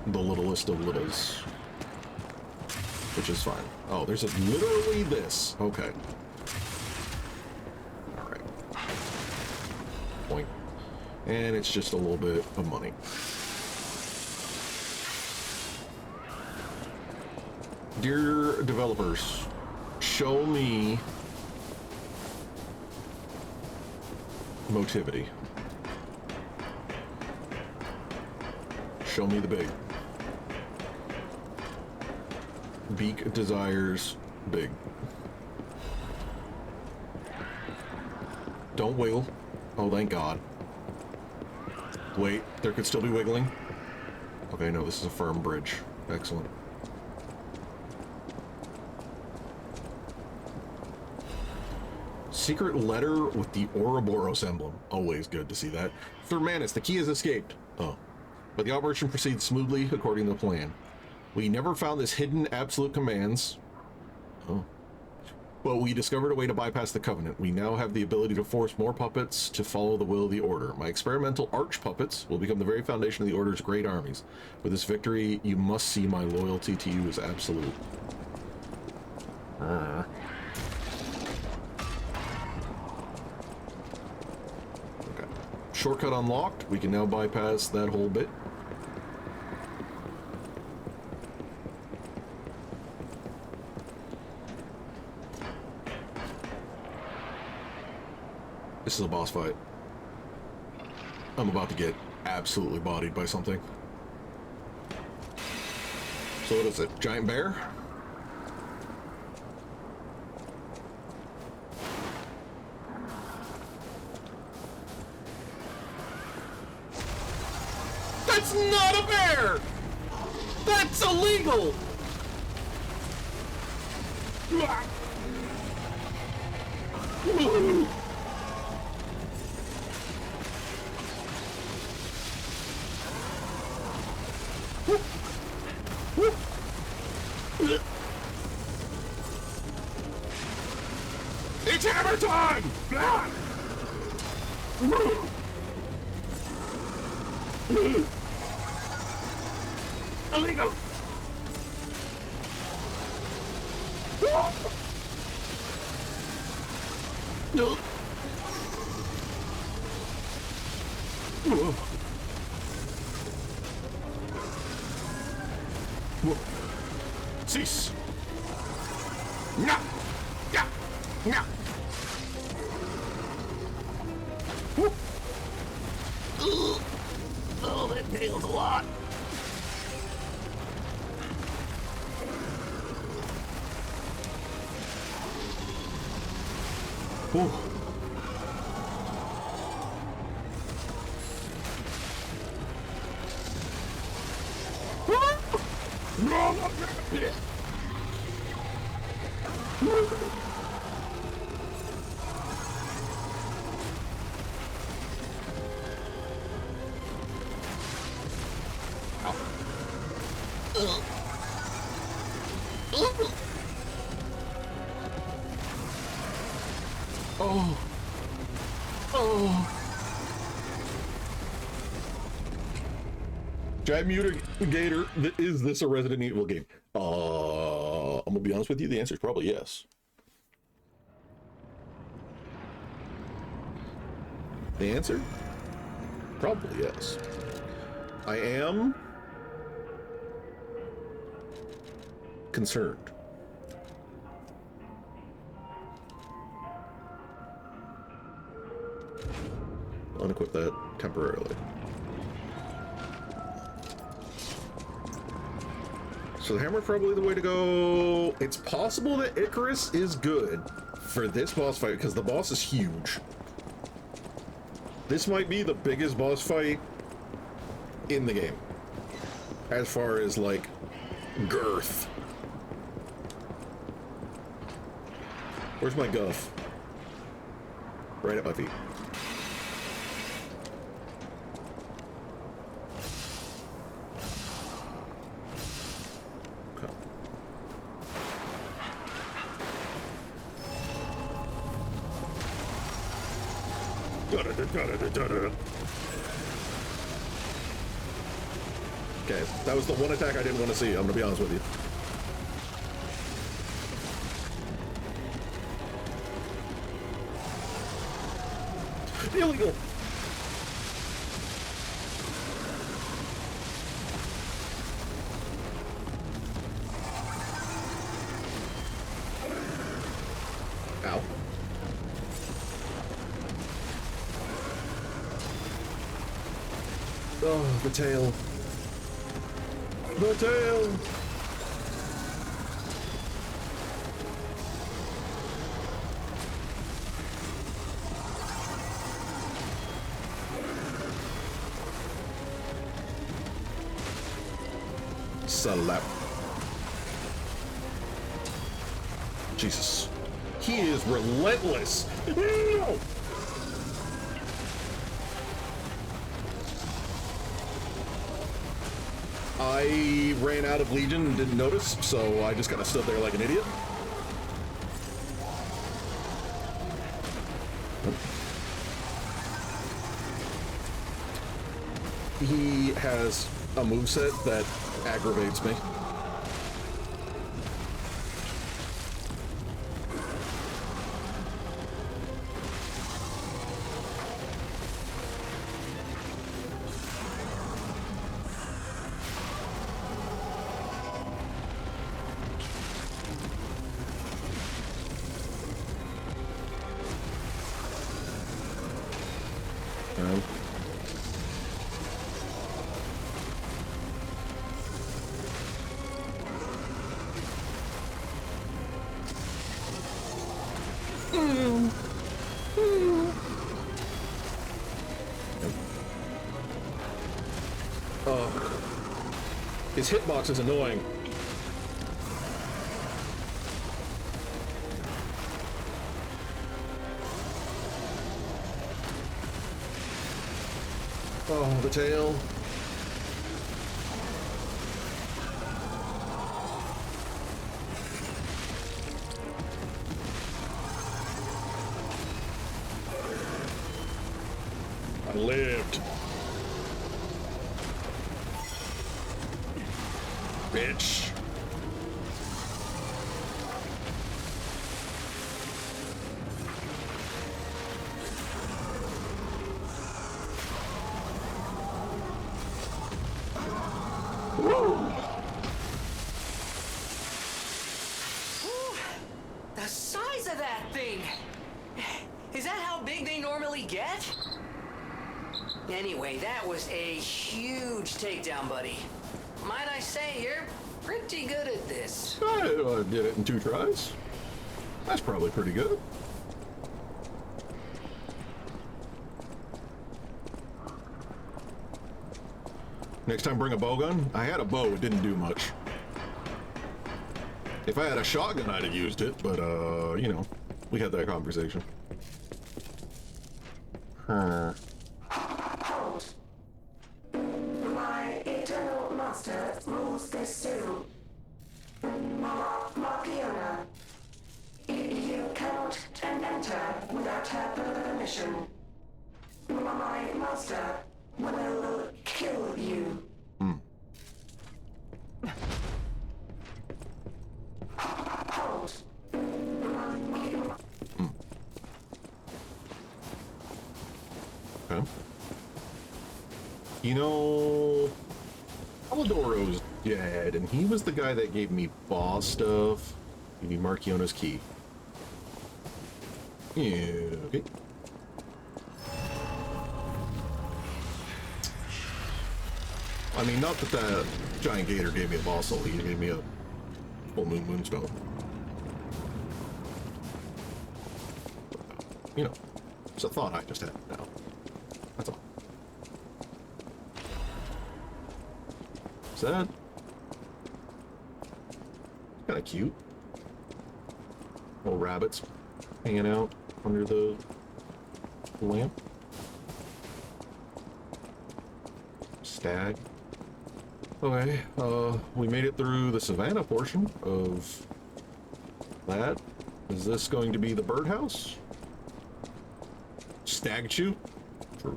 littlest of littles. Which is fine. Oh, there's literally this. Okay. Alright. Point. And it's just a little bit of money. Dear developers, show me motivity. Show me the big. Beak desires big. Don't wiggle. Oh, thank God. Wait, there could still be wiggling. Okay, no, this is a firm bridge. Excellent. Secret letter with the Ouroboros emblem. Always good to see that. Thurmanus, the key has escaped. Oh. But the operation proceeds smoothly according to the plan. We never found this hidden absolute commands. Oh. But we discovered a way to bypass the Covenant. We now have the ability to force more puppets to follow the will of the Order. My experimental arch puppets will become the very foundation of the Order's great armies. With this victory, you must see my loyalty to you is absolute. Okay. Shortcut unlocked. We can now bypass that whole bit. This is a boss fight. I'm about to get absolutely bodied by something. So what is it? Giant bear? That's not a bear! That's illegal! It's hammer time! Illegal! No. Cease. No. Yeah. No. Oh, that nails a lot. Ooh. Oh. Oh. Giant mutigator, is this a Resident Evil game? I'm gonna be honest with you, the answer is probably yes. The answer? Probably yes. I am concerned. Unequip that temporarily. So the hammer probably the way to go. It's possible that Icarus is good for this boss fight because the boss is huge. This might be the biggest boss fight in the game as far as like girth. Where's my guff? Right at my feet. Okay, that was the one attack I didn't want to see, I'm gonna be honest with you. Illegal! Ow. Oh, the tail. The tail! Slap. Jesus. He is relentless. No! I ran out of Legion and didn't notice, so I just kind of stood there like an idiot. he has a moveset that aggravates me. His hitbox is annoying. Oh, the tail. I lived. Bitch. Whoa. The size of that thing! Is that how big they normally get? Anyway, that was a huge takedown, buddy. Might I say, you're pretty good at this. I did it in 2 tries. That's probably pretty good. Next time, bring a bow gun. I had a bow, it didn't do much. If I had a shotgun, I'd have used it, but, you know, we had that conversation. Hold. My eternal master rules this zoo. Markiona. You cannot enter without her permission. My master will kill you. Hold. Okay. You know, Alidoro's dead, and he was the guy that gave me boss stuff. Give me Markiona's key. Yeah, okay. I mean, not that that giant gator gave me a boss soul, he gave me a full moonstone. You know, it's a thought I just had now. That's all. Is that kind of cute? Little rabbits hanging out under the lamp. Stag. Okay, we made it through the savannah portion of that. Is this going to be the birdhouse? Stag shoot? True.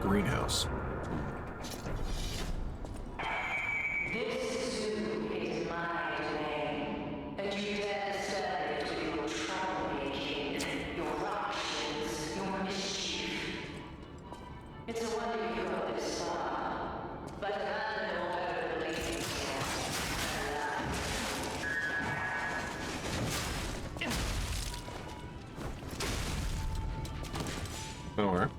Greenhouse. This zoo is my domain, and you dare disturb it with your troublemaking, your ructions, your mischief. It's a wonder you got this far, but abandon all hope and leave Alright.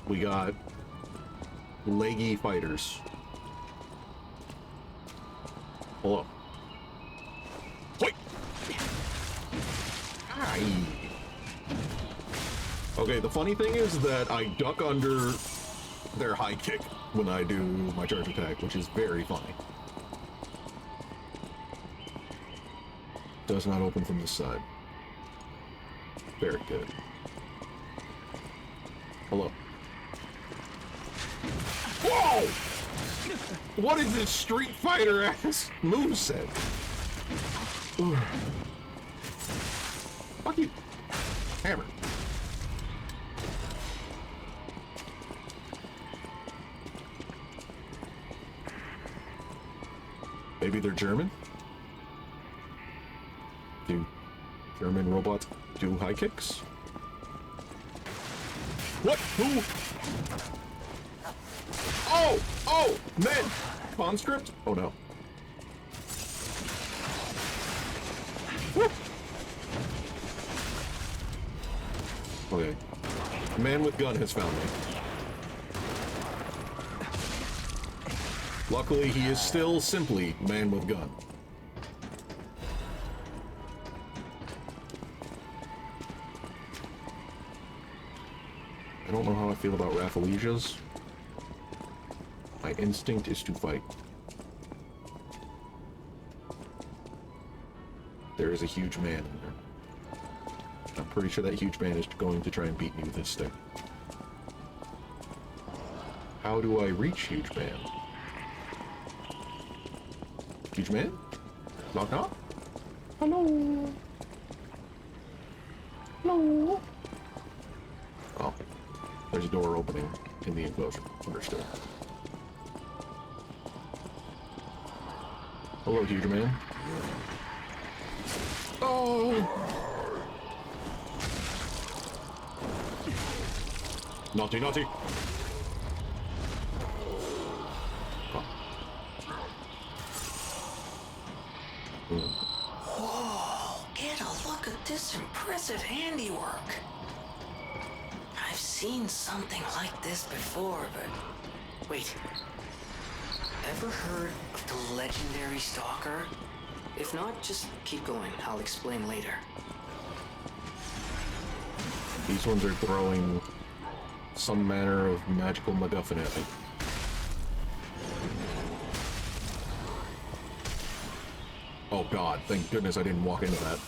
We got leggy fighters. Hello. Wait. Aye. Okay, the funny thing is that I duck under their high kick when I do my charge attack, which is very funny. Does not open from this side. Very good. Hello. Whoa! What is this Street Fighter ass moveset? Ugh. Fuck you. Hammer. Maybe they're German? Do German robots do high kicks? What? Who? Oh! Oh! Man! Conscript? Oh no. Whoop. Okay. Man with gun has found me. Luckily, he is still simply man with gun. I don't know how I feel about Raffalesias. My instinct is to fight. There is a huge man in there. I'm pretty sure that huge man is going to try and beat me with his stick. How do I reach huge man? Huge man? Knock knock? Hello? Hello? Oh. There's a door opening in the enclosure. Understood. Hello, huge man. Oh! Naughty, naughty! Whoa, get a look at this impressive handiwork. I've seen something like this before, but... Wait. Ever heard of the legendary stalker? If not, just keep going. I'll explain later. These ones are throwing some manner of magical MacGuffin at me. Oh god, thank goodness I didn't walk into that.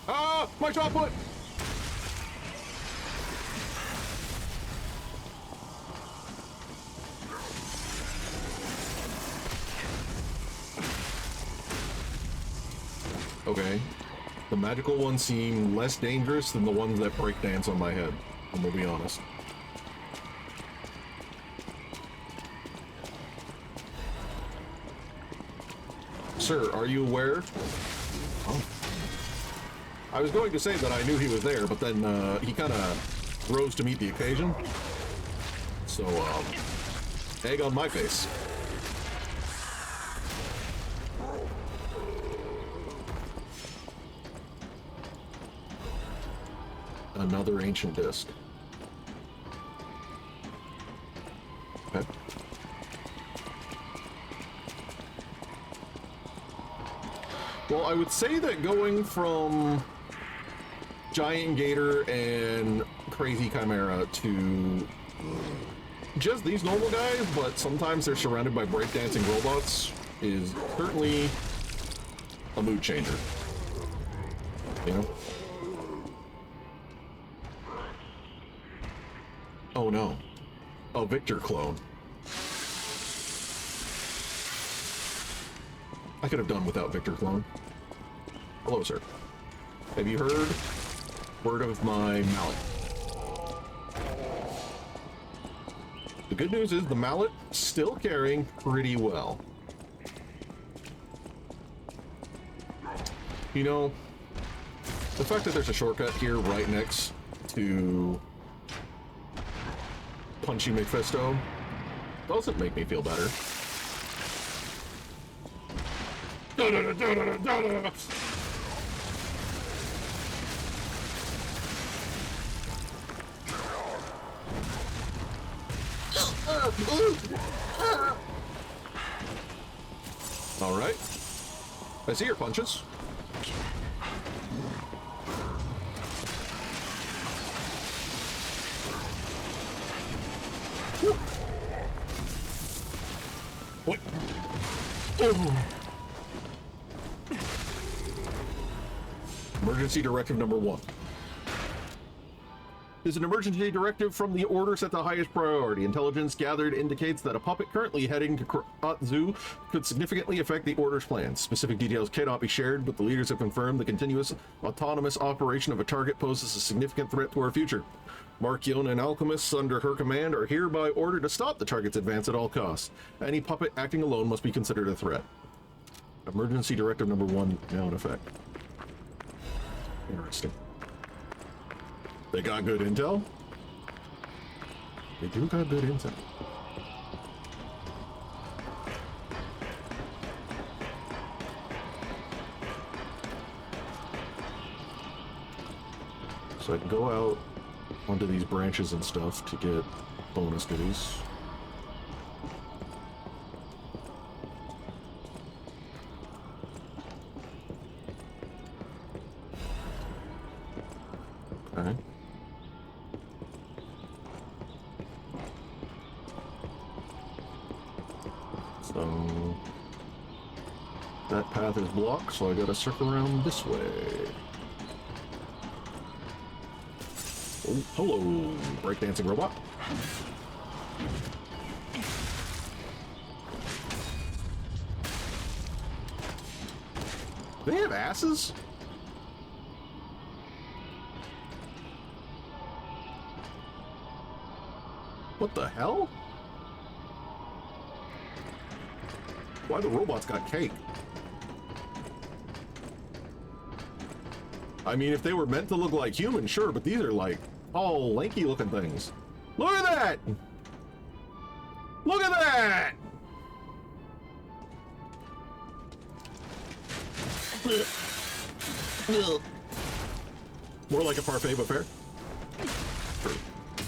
Ah! My shot put! Okay. The magical ones seem less dangerous than the ones that breakdance on my head. I'm gonna be honest. Sir, are you aware? Oh. I was going to say that I knew he was there, but then he kind of rose to meet the occasion. So, egg on my face. Another ancient disc. Okay. Well, I would say that going from Giant Gator and Crazy Chimera to just these normal guys, but sometimes they're surrounded by breakdancing robots, is certainly a mood changer. You know? Oh no. A Victor clone. I could have done without Victor clone. Hello, sir. Have you heard word of my mallet? The good news is the mallet still carrying pretty well. You know, the fact that there's a shortcut here right next to Punchy Mephisto doesn't make me feel better. All right. I see your punches. What? Oh. Emergency directive number 1. is an emergency directive from the order set the highest priority. Intelligence gathered indicates that a puppet currently heading to Krat Zoo could significantly affect the order's plans. Specific details cannot be shared, but the leaders have confirmed the continuous autonomous operation of a target poses a significant threat to our future. Markion and alchemists under her command are hereby ordered to stop the target's advance at all costs. Any puppet acting alone must be considered a threat. Emergency directive number 1 now in effect. Interesting. They got good intel? They do got good intel. So I can go out onto these branches and stuff to get bonus goodies. Okay. So that path is blocked, so I gotta circle around this way. Oh, hello, breakdancing robot. They have asses? What the hell? Why the robots got cake? I mean, if they were meant to look like humans, sure, but these are like all lanky looking things. Look at that! Look at that! More like a parfait, but fair.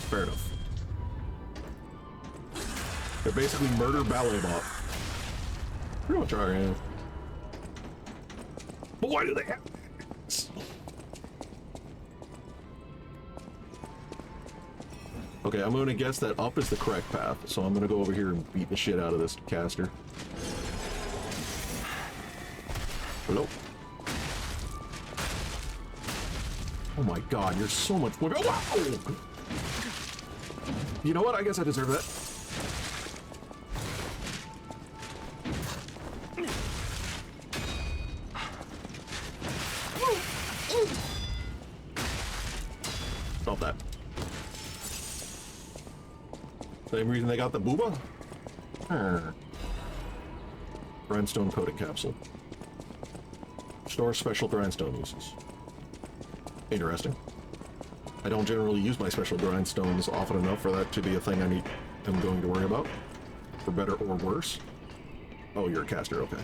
Fair enough. They're basically murder ballet bot. Pretty much are, yeah. But why do they have this? Okay, I'm gonna guess that up is the correct path, so I'm gonna go over here and beat the shit out of this caster. Hello? Oh my god, you're so much more. Oh, wow. You know what? I guess I deserve that. Stop that. Same reason they got the booba? Grindstone coating capsule. Store special grindstone uses. Interesting. I don't generally use my special grindstones often enough for that to be a thing I'm going to worry about. For better or worse. Oh, you're a caster, okay.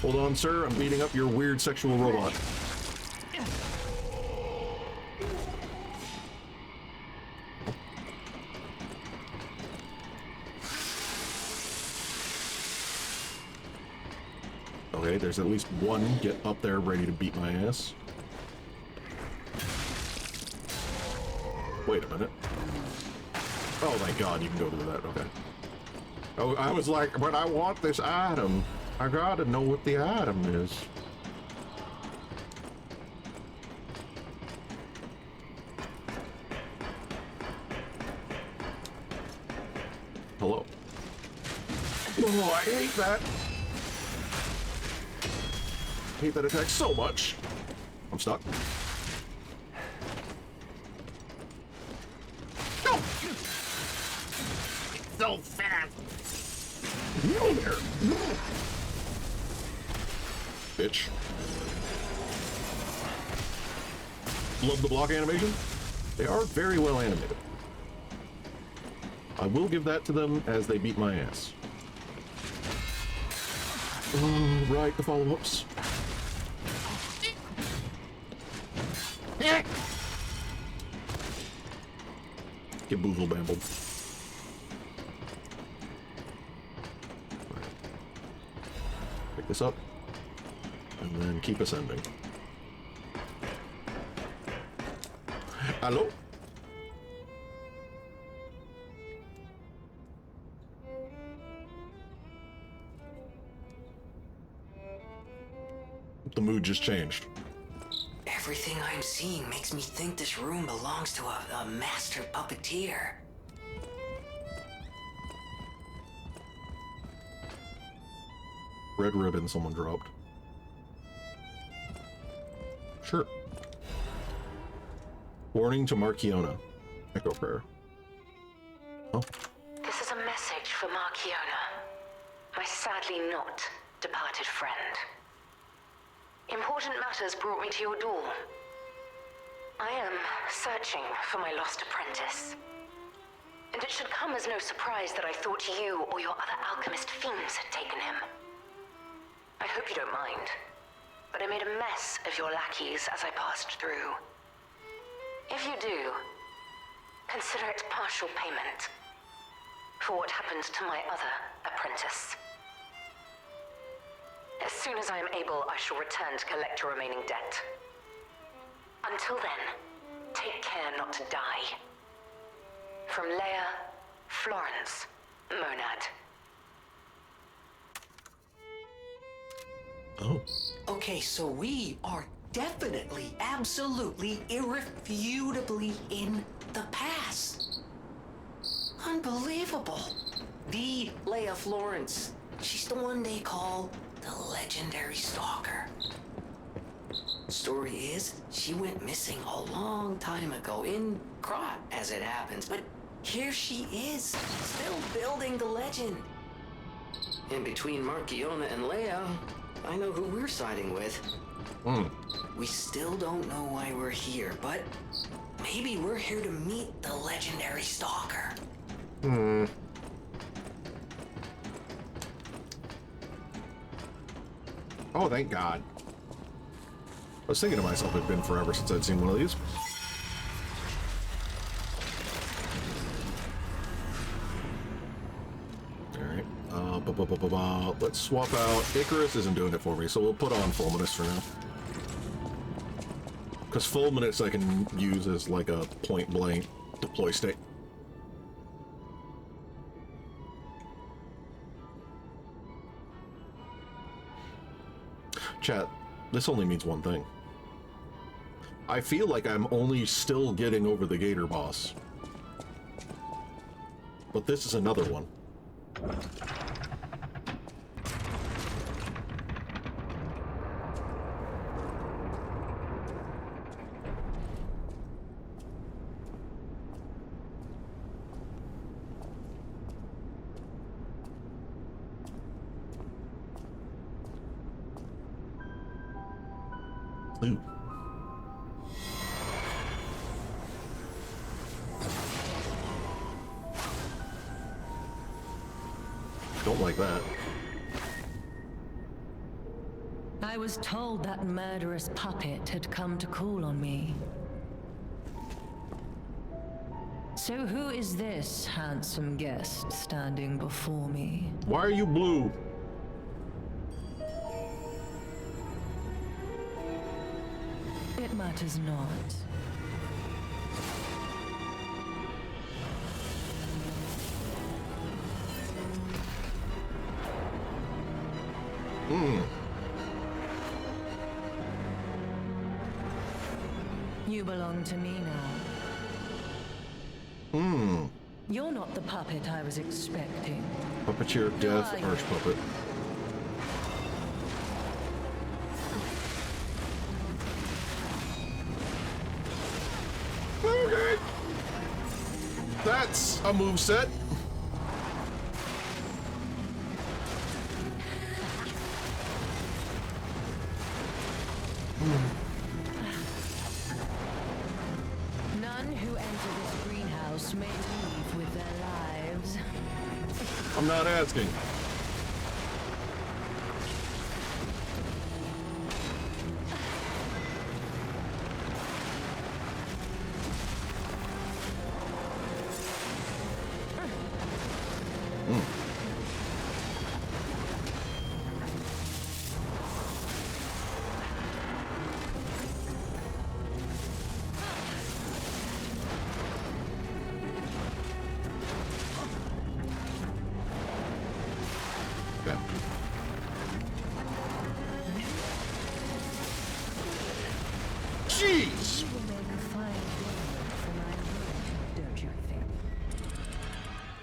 Hold on, sir. I'm beating up your weird sexual robot. Okay, there's at least one get up there ready to beat my ass. Wait a minute. Oh my god, you can go to that, okay. Oh, I was like, but I want this item. I gotta know what the item is. Hello. Oh, I hate that. I hate that attack so much. I'm stuck. No! So fast. No there. Bitch. Love the block animation. They are very well animated. I will give that to them as they beat my ass. Oh, right, the follow-ups. Get boozle bambled. Pick this up. And then keep ascending. Hello? What The mood just changed. Everything I'm seeing makes me think this room belongs to a master puppeteer. Red ribbon someone dropped. Sure. Warning to Marciona. Echo prayer. Oh. This is a message for Marciona, my sadly not departed friend. Important matters brought me to your door. I am searching for my lost apprentice. And it should come as no surprise that I thought you or your other alchemist fiends had taken him. I hope you don't mind, but I made a mess of your lackeys as I passed through. If you do, consider it partial payment for what happened to my other apprentice. As soon as I am able, I shall return to collect your remaining debt. Until then, take care not to die. From Leia, Florence, Monad. Oh. Okay, so we are definitely, absolutely, irrefutably in the past. Unbelievable. The Leia Florence. She's the one they call the legendary stalker. Story is, she went missing a long time ago, in Krot, as it happens, but here she is, still building the legend. And between Marciona and Leia, I know who we're siding with. We still don't know why we're here, but maybe we're here to meet the legendary stalker. Oh, thank God. I was thinking to myself, it'd been forever since I'd seen one of these. Alright, let's swap out. Icarus isn't doing it for me, so we'll put on Fulminus for now. Because Fulminus I can use as like a point-blank deploy state. Chat, this only means one thing. I feel like I'm only still getting over the Gator boss. But this is another one. Ooh. Don't like that. I was told that murderous puppet had come to call on me. So who is this handsome guest standing before me? Why are you blue? It matters not. You belong to me now. You're not the puppet I was expecting. Puppeteer of Death, Why? Arch Puppet. Okay. That's a moveset. None who enter this greenhouse may leave with their lives. I'm not asking.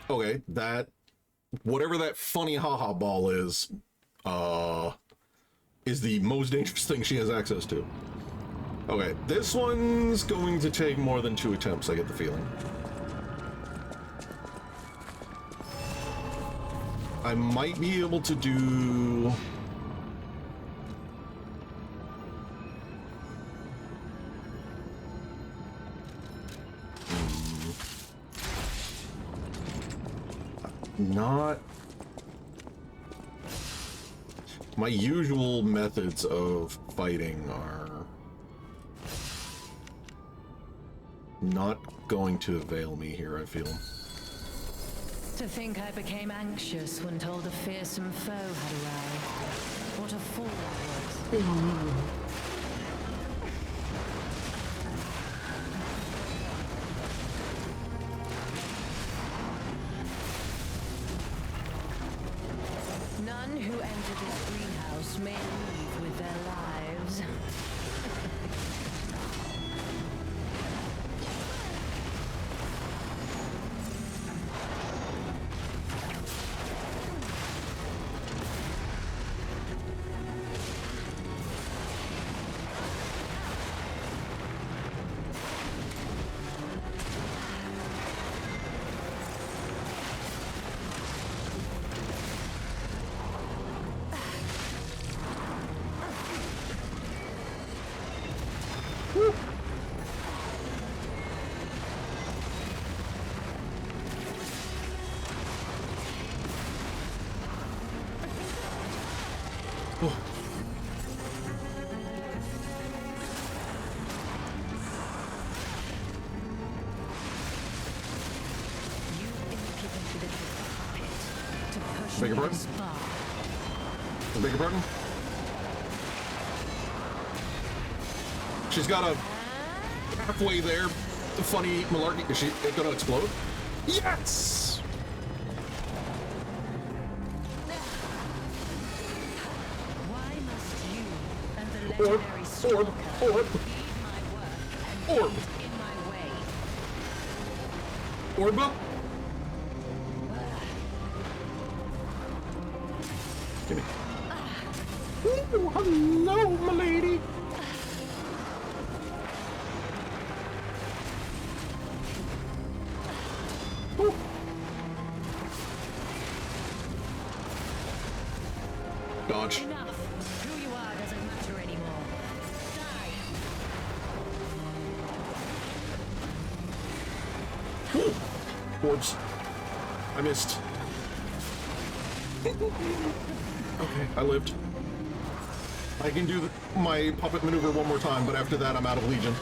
Okay, that whatever that funny haha ball is the most dangerous thing she has access to. Okay, this one's going to take more than 2 attempts, I get the feeling. I might be able to do... Not... My usual methods of fighting are not going to avail me here, I feel. To think I became anxious when told a fearsome foe had arrived. What a fool I was. None who enter this greenhouse may leave with their lives. Beg your pardon? Beg your pardon? She's got a halfway there funny malarkey. Is she gonna explode? Yes! Why must you and the legendary Orb! stalker heed my work and Orb! get in my way? Orba? Give me. Ooh, hello, my lady. Ooh. Dodge. Enough. Who you are doesn't matter anymore. Die. Ooh. Orbs. I missed. Okay, I lived. I can do my puppet maneuver one more time, but after that I'm out of Legion.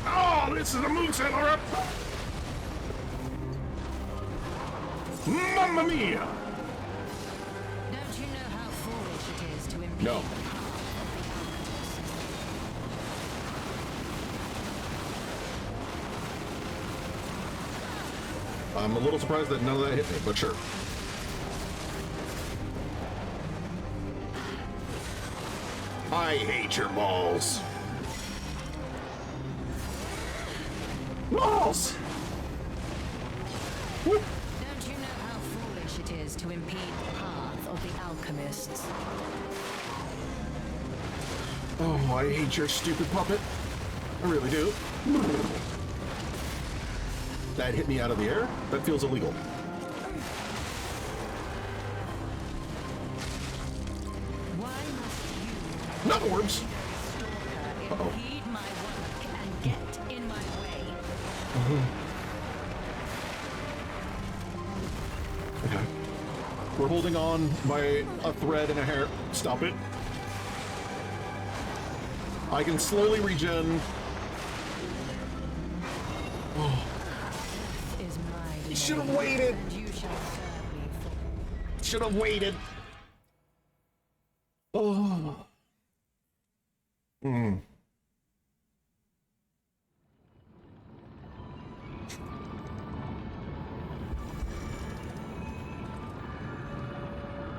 Oh, this is a moveset, alright? Mamma mia! Don't you know how foolish it is to impede No. the path of the I'm a little surprised that none of that hit me, but sure. I hate your balls. Balls! Woo. Don't you know how foolish it is to impede the path of the alchemists? Oh, I hate your stupid puppet. I really do. That hit me out of the air? That feels illegal. Why must you, Not orbs! stalker, impede my work and get in my way? Okay. We're holding on by a thread and a hair. Stop it. I can slowly regen. Is my You should have domain, waited. and you shall serve me for Should have waited. Oh.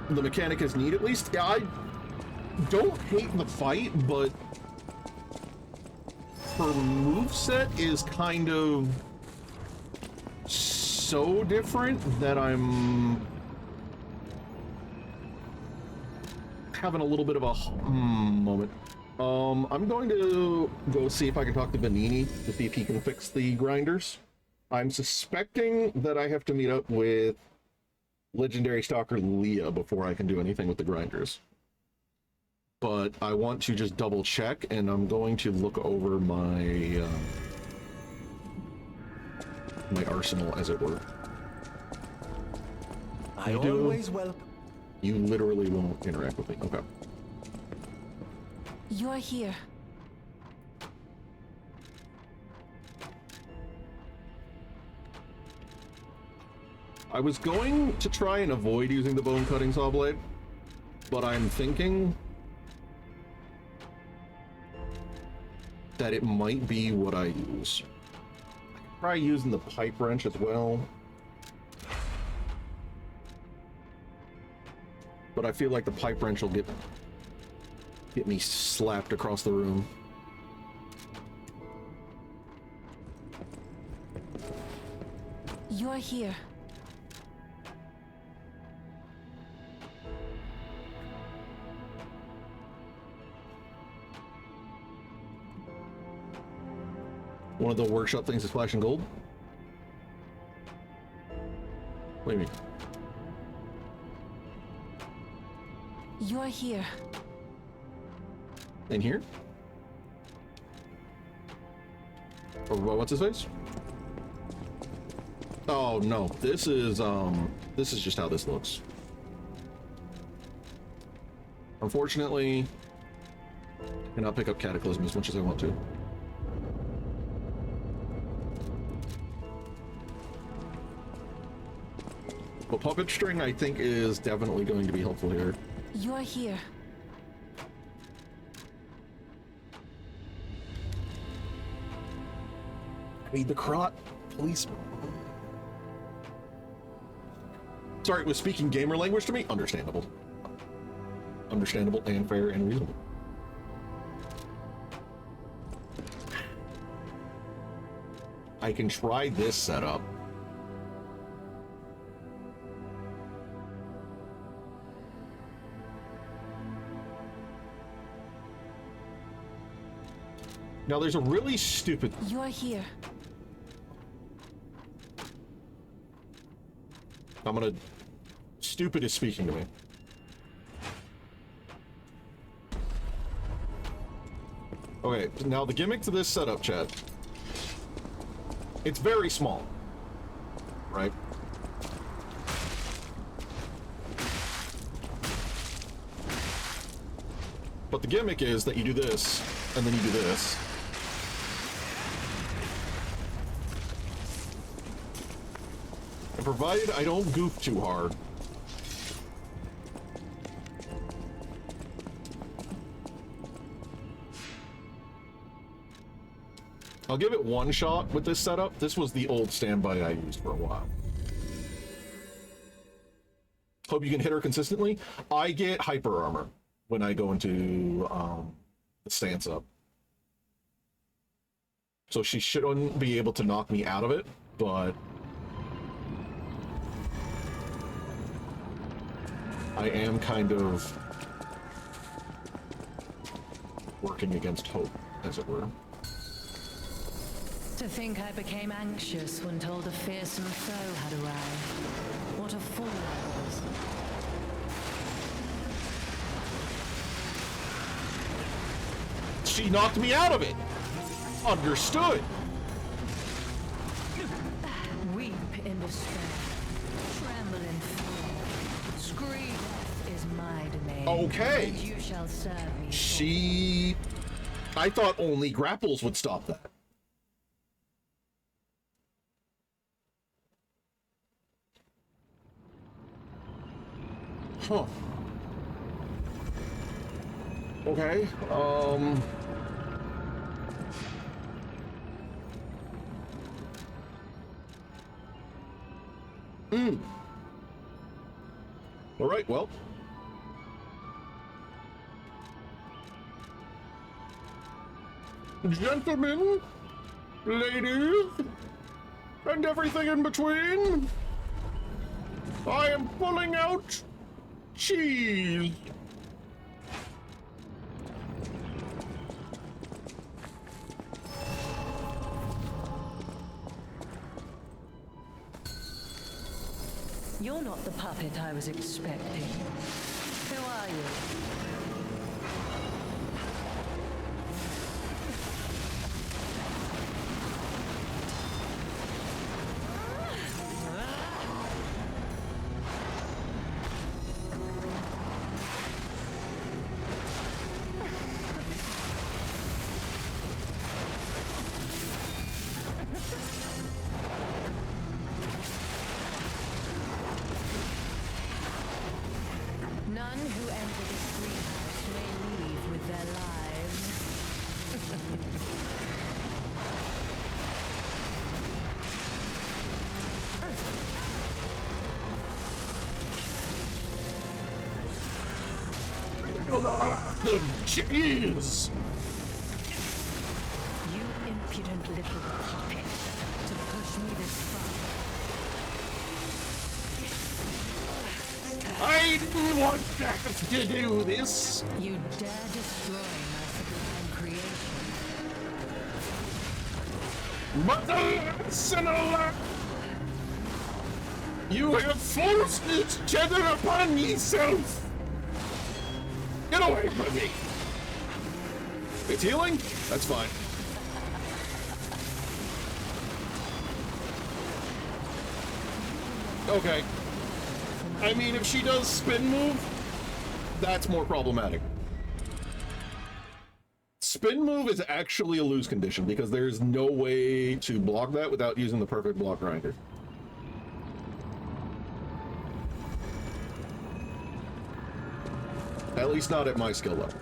The mechanic is neat, at least. Yeah, I don't hate the fight, but her moveset is kind of so different that I'm having a little bit of a moment. I'm going to go see if I can talk to Benini to see if he can fix the grinders. I'm suspecting that I have to meet up with Legendary Stalker Leah before I can do anything with the grinders. But I want to just double check, and I'm going to look over my my arsenal, as it were. I always welcome. You literally won't interact with me. Okay. You're here. I was going to try and avoid using the bone cutting saw blade, but I'm thinking that it might be what I use. I could try using the pipe wrench as well, but I feel like the pipe wrench will get me slapped across the room. You're here. One of the workshop things is flashing gold? What do you mean? You're here. In here? Or what's his face? Oh no, this is just how this looks. Unfortunately, I cannot pick up Cataclysm as much as I want to. But puppet string, I think, is definitely going to be helpful here. You're here. I need the crot, please. Sorry, it was speaking gamer language to me? Understandable. Understandable and fair and reasonable. I can try this setup. Now there's a really stupid... You're here. I'm gonna... Stupid is speaking to me. Okay, now the gimmick to this setup, chat. It's very small. Right? But the gimmick is that you do this, and then you do this. And provided I don't goof too hard, I'll give it one shot with this setup. This was the old standby I used for a while. Hope you can hit her consistently. I get hyper armor when I go into the stance up. So she shouldn't be able to knock me out of it, but I am kind of working against hope, as it were. To think I became anxious when told a fearsome foe had arrived. What a fool I was. She knocked me out of it! Understood! Weep in despair. Tremble in fear. Scream, death is my domain. Okay. And you shall serve me. She... I thought only grapples would stop that. Huh. Okay, All right, well. Gentlemen, ladies, and everything in between, I am pulling out cheese. You're not the puppet I was expecting. Who are you? None who enter this greenhouse may leave with their lives. The cheese! You impudent little puppet to push me this far. I didn't want Jack to do this! You dare destroy my sublime creation. Mother, sinner! You have forced each cheddar upon yourself! Get away from me! It's healing? That's fine. Okay. I mean, if she does spin move, that's more problematic. Spin move is actually a lose condition because there's no way to block that without using the perfect block grinder. At least not at my skill level.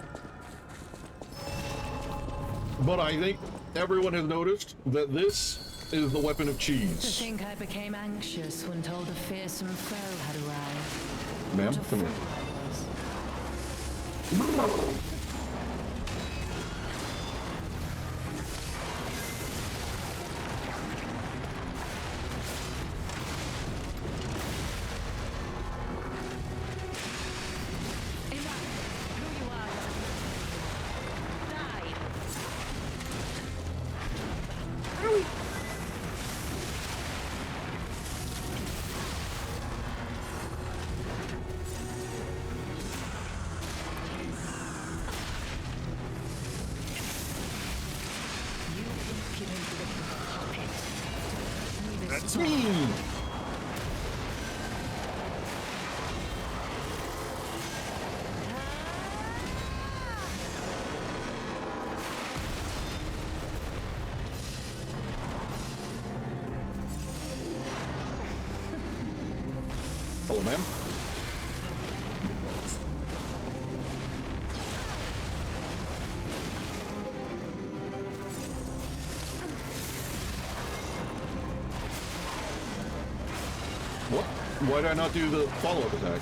But I think everyone has noticed that this is the weapon of To cheese. think I became anxious when told a fearsome foe had arrived. Ma'am, What a come here. fool I was. Enough! Who you are? Die! You impudent little puppet. To push me this That's far. me! Hello, ma'am. What? Why did I not do the follow-up attack?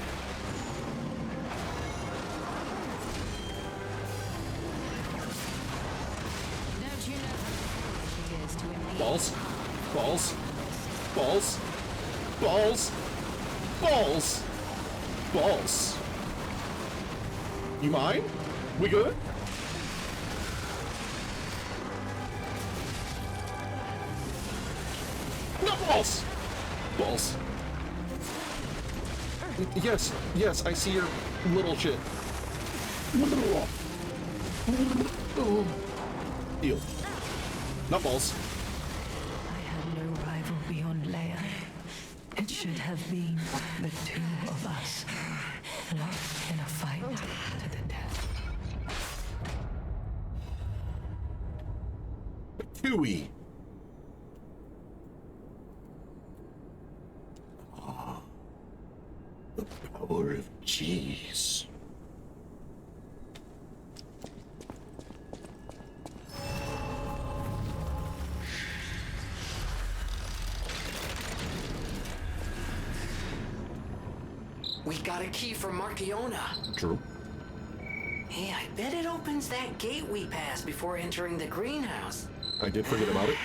Don't you know how foolish he is to impede Balls. Balls. Balls. Balls. Balls. Balls. You mind? We good? No balls! Balls. Yes, yes, I see your little shit. Deal. Not balls. I had no rival beyond Leia. It should have been the two of us, locked in a fight to the death. Chewy. The power of cheese. We got a key from Marciona. True. Hey, I bet it opens that gate we passed before entering the greenhouse. I did forget about it.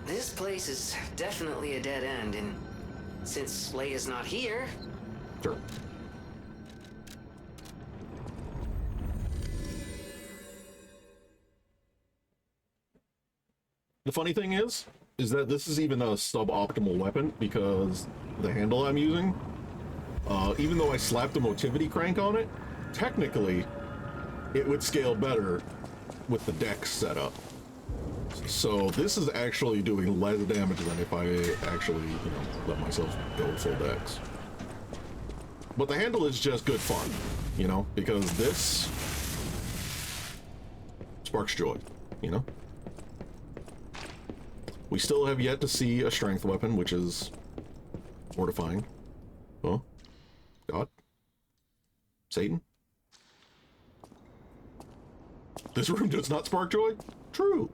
This place is definitely a dead end, and since Leia's not here, Sure. The funny thing is that this is even a suboptimal weapon because the handle I'm using, even though I slapped the motivity crank on it, technically it would scale better with the dex setup. So this is actually doing less damage than if I actually, let myself go full dex. But the handle is just good fun, because this sparks joy, We still have yet to see a strength weapon, which is mortifying. Oh, God. Satan? This room does not spark joy? True.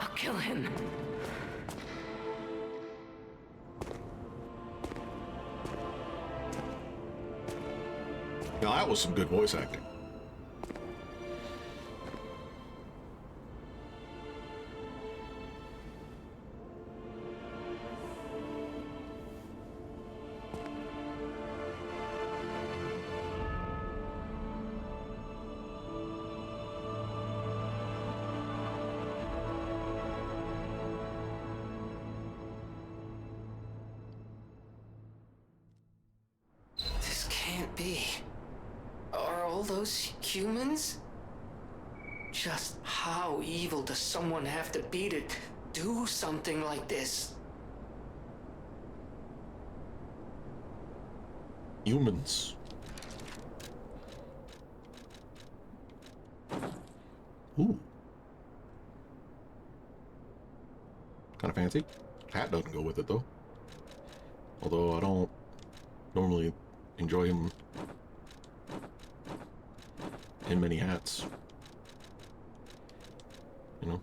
I'll kill him. Now that was some good voice acting. this can't be. Are all those humans? Just how evil does someone have to be to do something like this? Humans. Ooh. Kind of fancy. Hat doesn't go with it, though. Although I don't normally enjoy him in many hats. You know?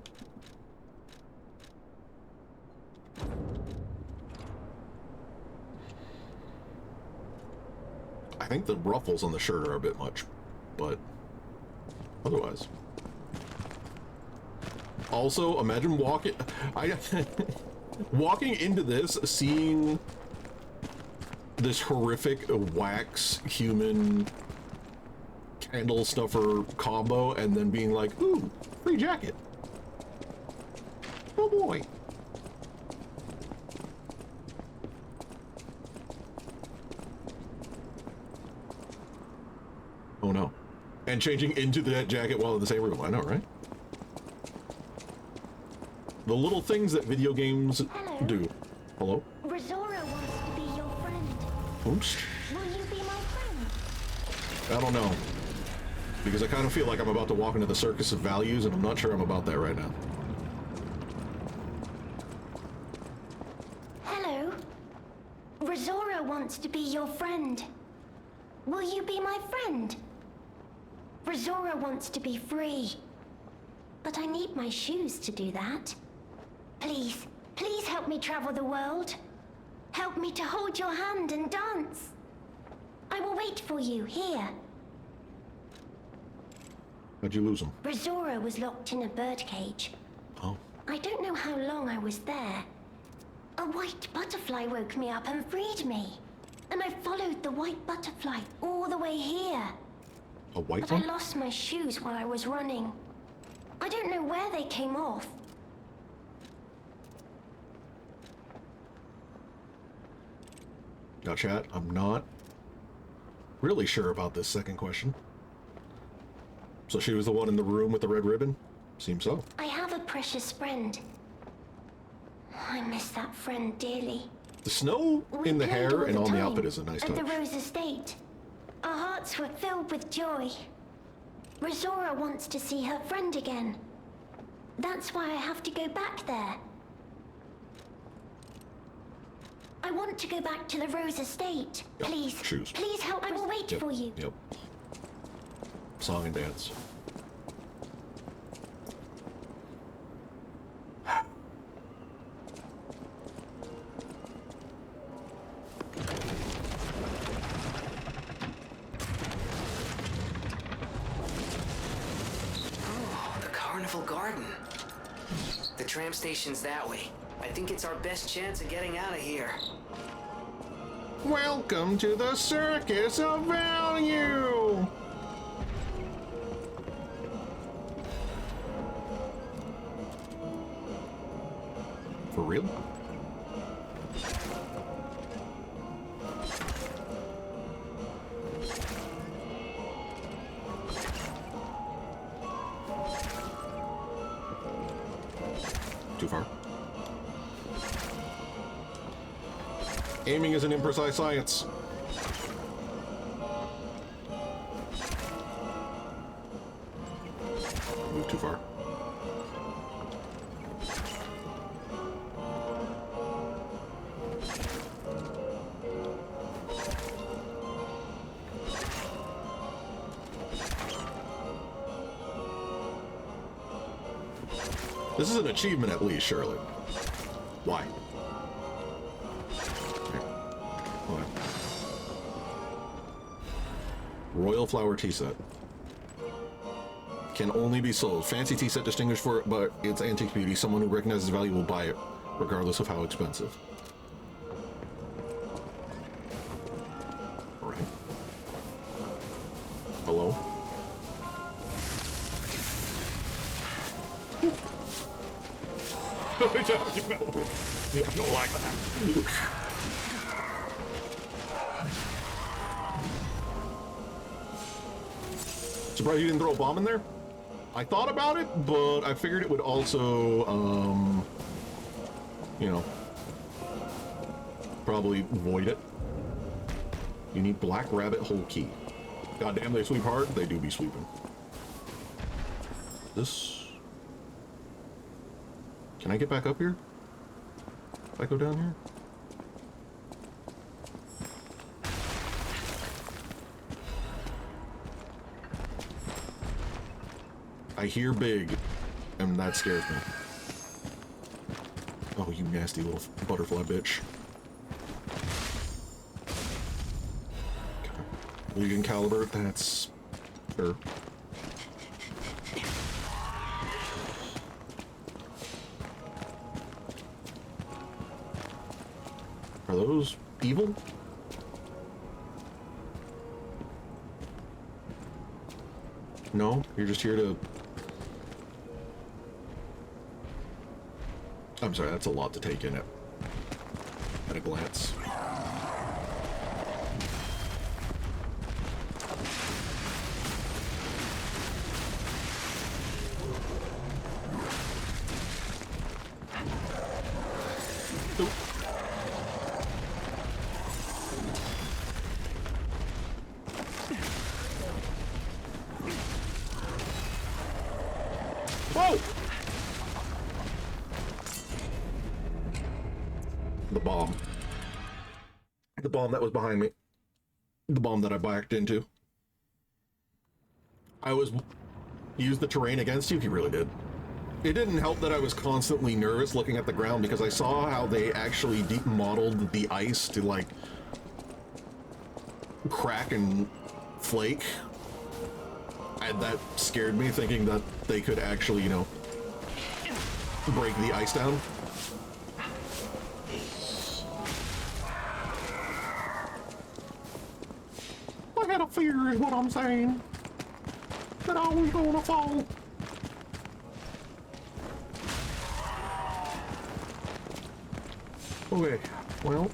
I think the ruffles on the shirt are a bit much, but otherwise. Also, imagine walking into this, seeing this horrific wax human candle snuffer combo, and then being like, ooh, free jacket. Oh boy. Oh no. And changing into that jacket while in the same room. I know, right? The little things that video games do. Hello? Rizora wants to be your friend. Oops. Will you be my friend? I don't know. Because I kind of feel like I'm about to walk into the circus of values, and I'm not sure I'm about that right now. Hello. Rizora wants to be your friend. Will you be my friend? Razora wants to be free. But I need my shoes to do that. Please, please help me travel the world. Help me to hold your hand and dance. I will wait for you here. How'd you lose him? Razora was locked in a birdcage. Oh. I don't know how long I was there. A white butterfly woke me up and freed me. And I followed the white butterfly all the way here. A white But one? I lost my shoes while I was running. I don't know where they came off. Now, chat, I'm not really sure about this second question. So she was the one in the room with the red ribbon? Seems so. I have a precious friend. I miss that friend dearly. The snow We in the played hair all and on the time outfit is a nice at touch. the Rose Estate. Our hearts were filled with joy. Razora wants to see her friend again. That's why I have to go back there. I want to go back to the Rose Estate. Yep, Please, shoes. please help. I will wait Yep, for you. Yep. Song and dance. Oh, the Carnival Garden. The tram station's that way. I think it's our best chance of getting out of here. Welcome to the Circus of Value! For real? Too far. Aiming is an imprecise science. Move too far. This is an achievement at least, surely. Why? Why? Royal Flower Tea Set. Can only be sold. Fancy tea set distinguished for it, but its antique beauty. Someone who recognizes value will buy it, regardless of how expensive. All right. Hello? You don't like that. Surprised you didn't throw a bomb in there? I thought about it, but I figured it would also, you know, probably void it. You need Black Rabbit Hole Key. Goddamn, they sweep hard. They do be sweeping. This... Can I get back up here? If I go down here? I hear big, and that scares me. Oh, you nasty little butterfly bitch. Okay. Legion caliber, that's... Sure. Are those evil? No? You're just here to... I'm sorry, that's a lot to take in at a glance. Oop. Whoa! The bomb. The bomb that was behind me. The bomb that I backed into. I was used the terrain against you. He really did. It didn't help that I was constantly nervous looking at the ground because I saw how they actually deep modeled the ice to like crack and flake, and that scared me, thinking that they could actually, you know, break the ice down. I had a fear is what I'm saying. That I was gonna fall. Okay, well.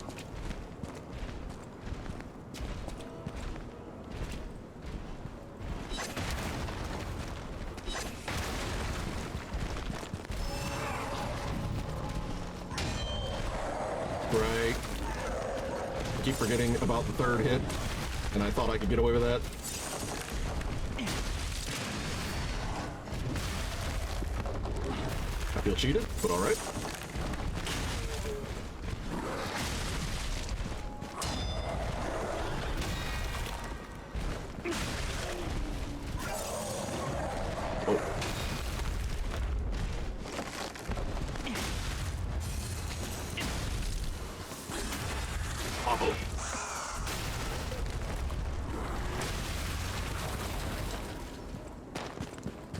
Right. I keep forgetting about the third hit, and I thought I could get away with that. I feel cheated, but alright.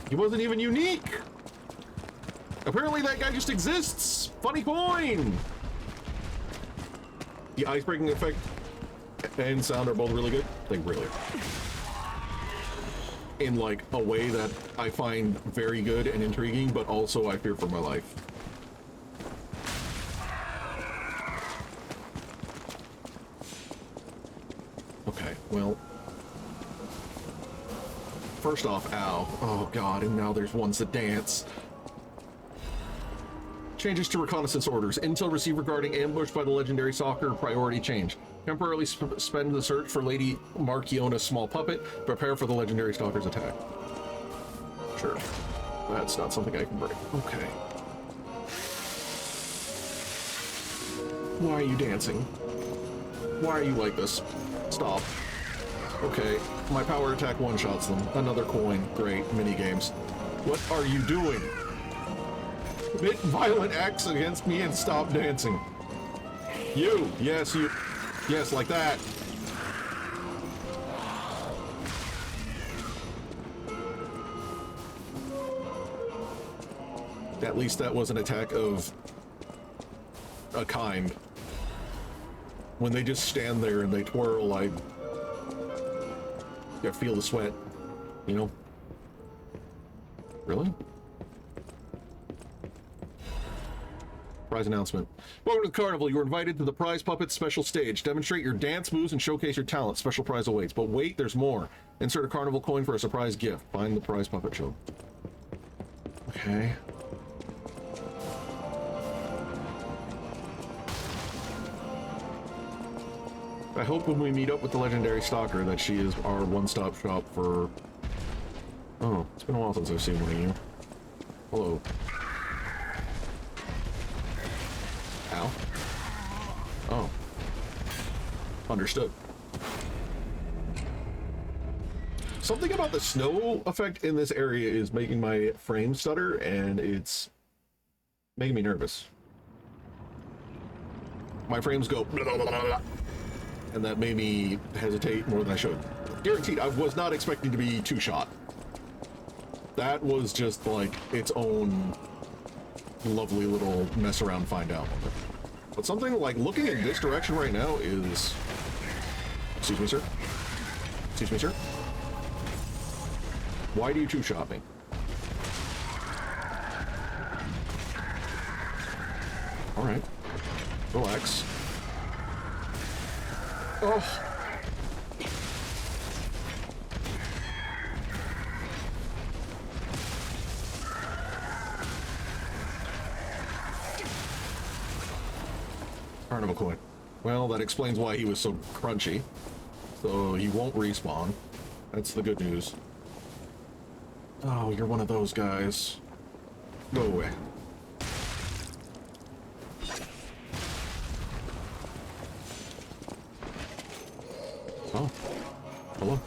He wasn't even unique! Apparently that guy just exists! Funny coin! The ice-breaking effect and sound are both really good. They really are. In like a way that I find very good and intriguing, but also I fear for my life. Okay, well. First off, ow. Oh god, and now there's ones that dance. Changes to reconnaissance orders. Intel received regarding ambush by the legendary stalker. Priority change. Temporarily suspend the search for Lady Marchiona's small puppet. Prepare for the legendary stalker's attack. Sure. That's not something I can break. Okay. Why are you dancing? Why are you like this? Stop. Okay, my power attack one-shots them. Another coin. Great. Mini-games. What are you doing? Commit violent acts against me and stop dancing. You! Yes, you. Yes, like that. At least that was an attack of a kind. When they just stand there and they twirl, I feel the sweat, you know? Really? Prize announcement. Welcome to the carnival. You are invited to the prize puppet special stage. Demonstrate your dance moves and showcase your talent. Special prize awaits. But wait, there's more. Insert a carnival coin for a surprise gift. Find the prize puppet show. Okay. I hope when we meet up with the legendary stalker that she is our one-stop shop for... Oh, it's been a while since I've seen one of you. Hello. Ow. Oh. Understood. Something about the snow effect in this area is making my frame stutter, and it's making me nervous. My frames go blah, blah, blah, blah, and that made me hesitate more than I should. Guaranteed, I was not expecting to be two-shot. That was just like its own lovely little mess around find out moment. But something like looking in this direction right now is... Excuse me, sir? Excuse me, sir? Why do you two-shot me? Alright. Relax. Oh! Carnival coin. Well, that explains why he was so crunchy. So he won't respawn. That's the good news. Oh, you're one of those guys. Go away. Oh. Hello.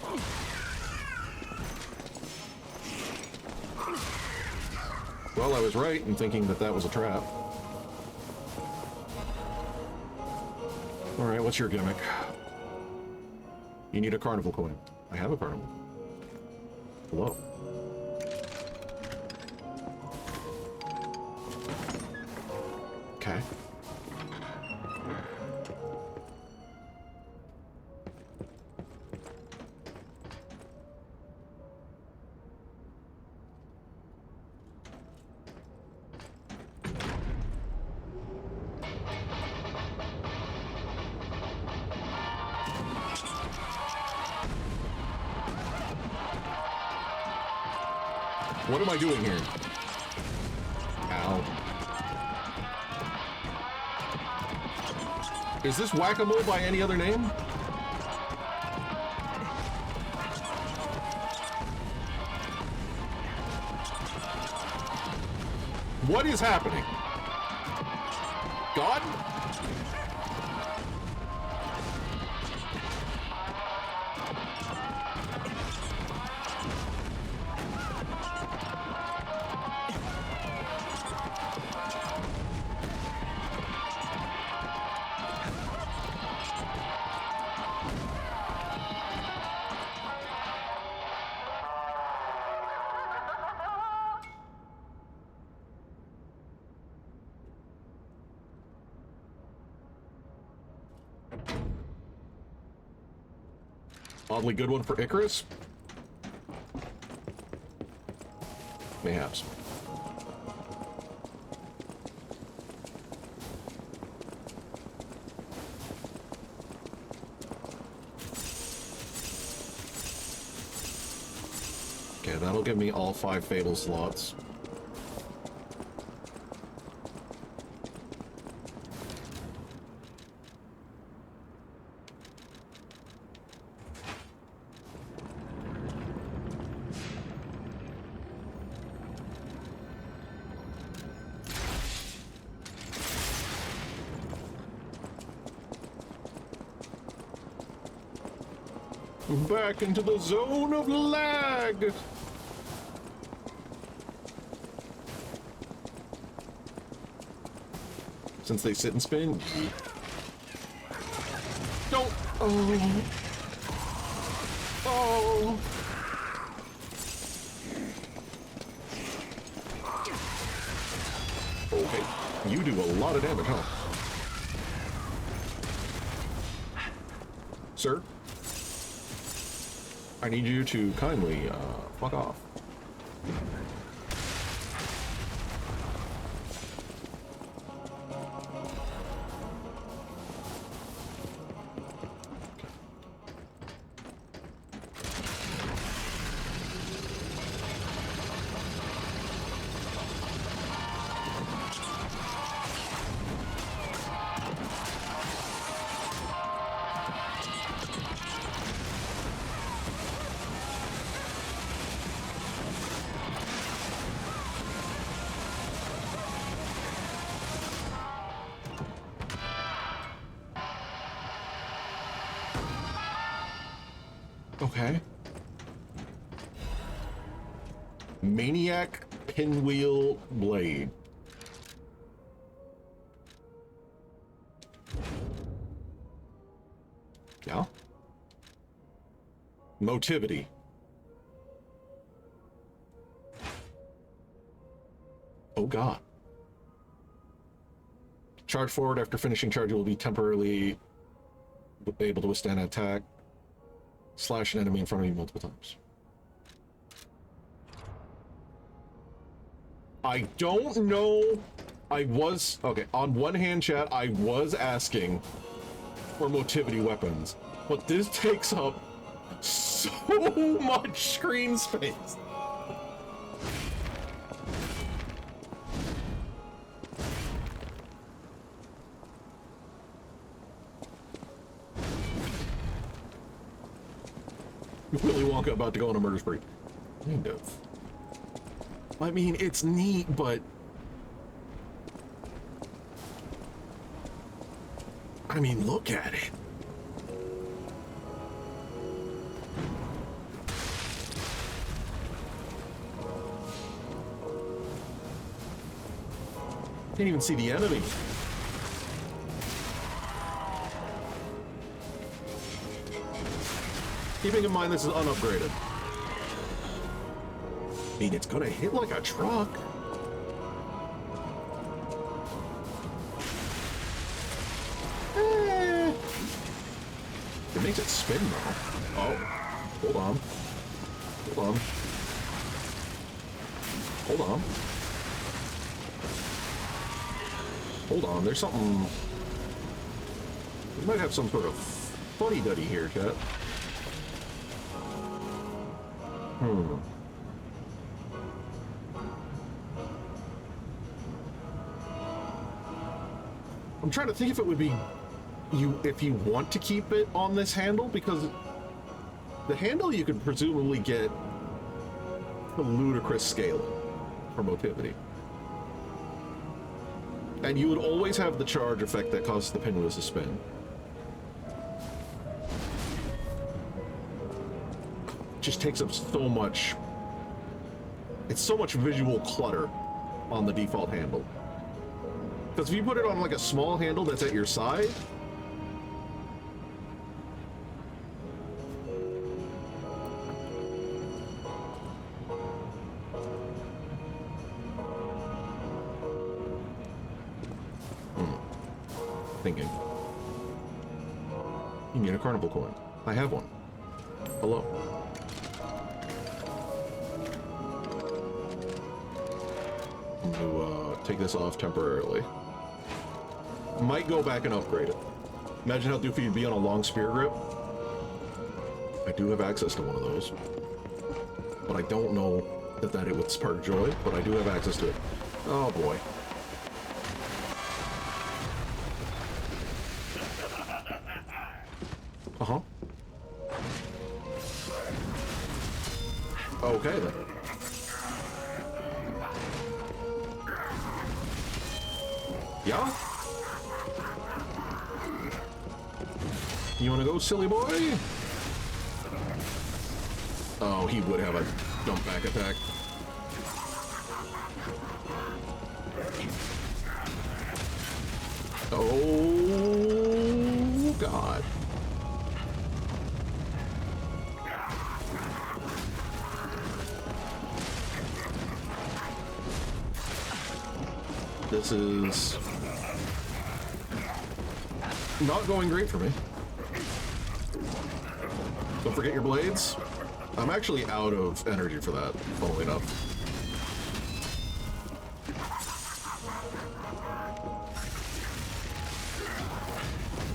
Well, I was right in thinking that that was a trap. Alright, what's your gimmick? You need a carnival coin. I have a carnival. Hello. Okay. What am I doing here? Ow. Is this whack-a-mole by any other name? What is happening? God? Oddly good one for Icarus? Mayhaps. Okay, that'll give me all 5 fatal slots. Back into the zone of lag! Since they sit and spin. Don't! Oh! Oh! Okay, you do a lot of damage, huh? Sir? I need you to kindly, fuck off. Okay. Maniac Pinwheel Blade. Yeah. Motivity. Oh god. Charge forward after finishing charge, you will be temporarily able to withstand an attack. Slash an enemy in front of you multiple times. I don't know. I was... Okay, on one hand, chat, I was asking for motivity weapons, but this takes up so much screen space. Willy Wonka about to go on a murder spree. Kind of. I mean, it's neat, but... I mean, look at it. Can't even see the enemy. Keeping in mind this is unupgraded. I mean, it's gonna hit like a truck. It makes it spin though. Oh, hold on. Hold on. Hold on. Hold on, there's something... We might have some sort of fuddy-duddy here, chat. I'm trying to think if it would be if you want to keep it on this handle, because the handle you could presumably get a ludicrous scaling for motivity. And you would always have the charge effect that causes the pinwheels to spin. Just takes up so much. It's so much visual clutter on the default handle. Because if you put it on like a small handle that's at your side, thinking. You need a carnival coin. I have one. Hello. I'm gonna take this off temporarily. Might go back and upgrade it. Imagine how doofy you'd be on a long spear grip. I do have access to one of those. But I don't know that it would spark joy, but I do have access to it. Oh boy. Uh-huh. Okay then. Yeah? You wanna go, silly boy? Oh, he would have a jump back attack. Oh, God. This is not going great for me. Don't forget your blades. I'm actually out of energy for that, funnily enough.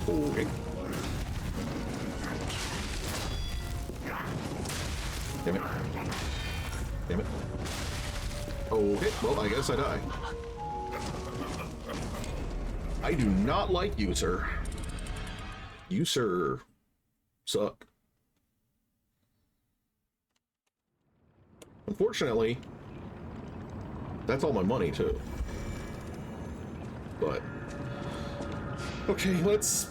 Okay. Damn it. Damn it. Okay, well, I guess I die. I do not like you, sir. You, sir, suck. Unfortunately, that's all my money, too. But... okay, let's...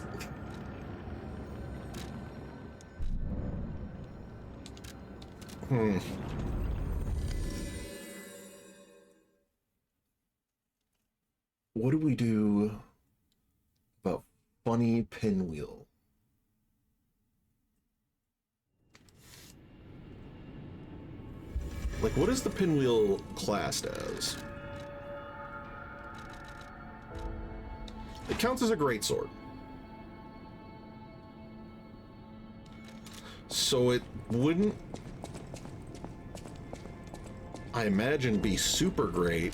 What do we do about funny pinwheel? Like, what is the pinwheel classed as? It counts as a greatsword. So it wouldn't, I imagine, be super great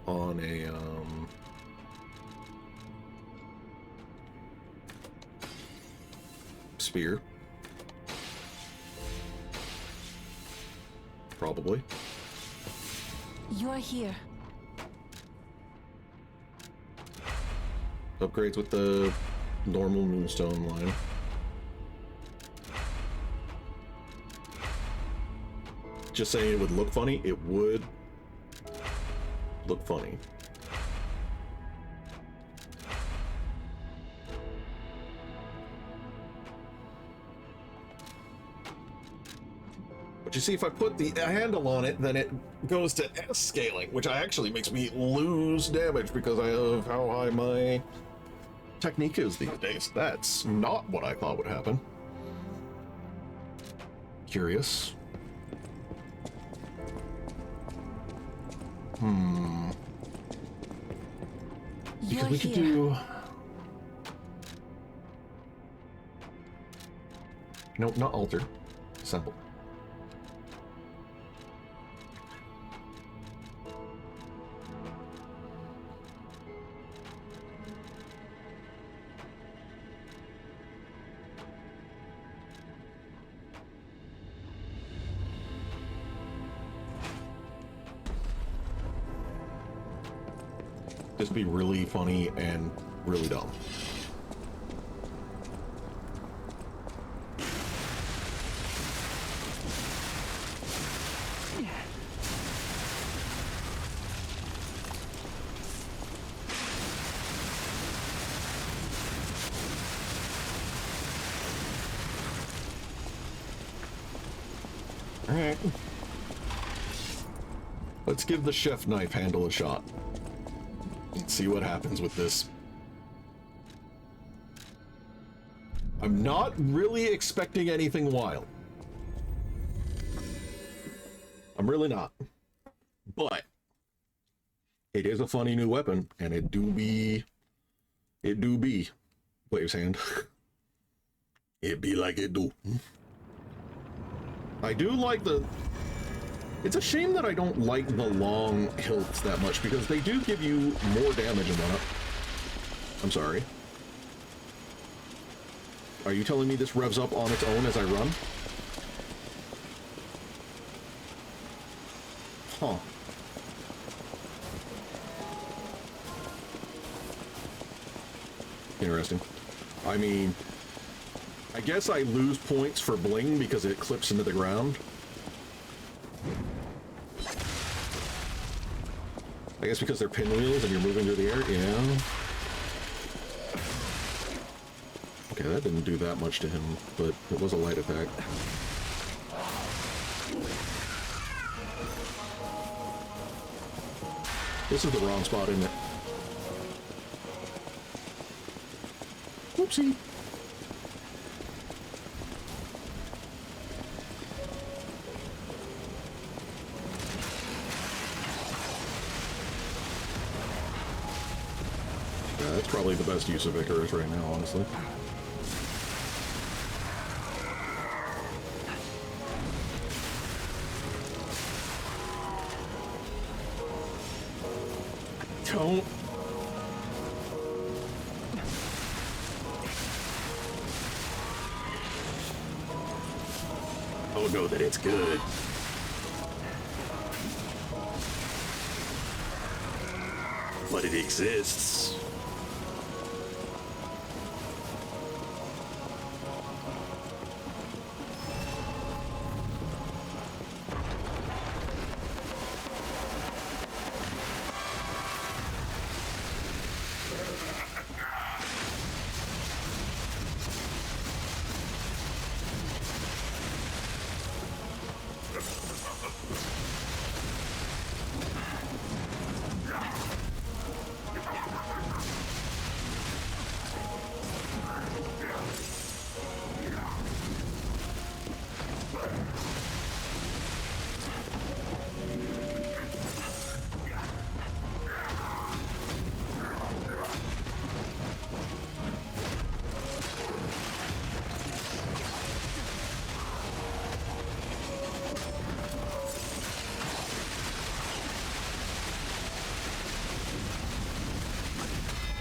on a, spear. Probably. You're here. Upgrades with the normal moonstone line. Just saying it would look funny. It would look funny. But you see, if I put the handle on it, then it goes to S scaling, which actually makes me lose damage because of how high my technique is these days. That's not what I thought would happen. Curious. Because we could do... Nope, not alter. Assemble. This would be really funny and really dumb. All right. Let's give the chef knife handle a shot. Let's see what happens with this. I'm not really expecting anything wild. I'm really not. But it is a funny new weapon, and it do be Wave's hand. It be like it do. I do like the... It's a shame that I don't like the long hilts that much, because they do give you more damage and whatnot. I'm sorry. Are you telling me this revs up on its own as I run? Huh. Interesting. I mean, I guess I lose points for bling because it clips into the ground. I guess because they're pinwheels and you're moving through the air, yeah. Okay, that didn't do that much to him, but it was a light attack. This is the wrong spot, isn't it? Whoopsie. Yeah, that's probably the best use of Icarus right now, honestly. Don't. Oh, know that it's good. But it exists.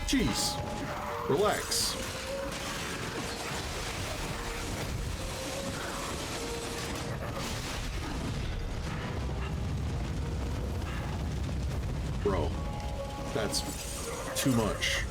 Jeez, relax. Bro, that's too much.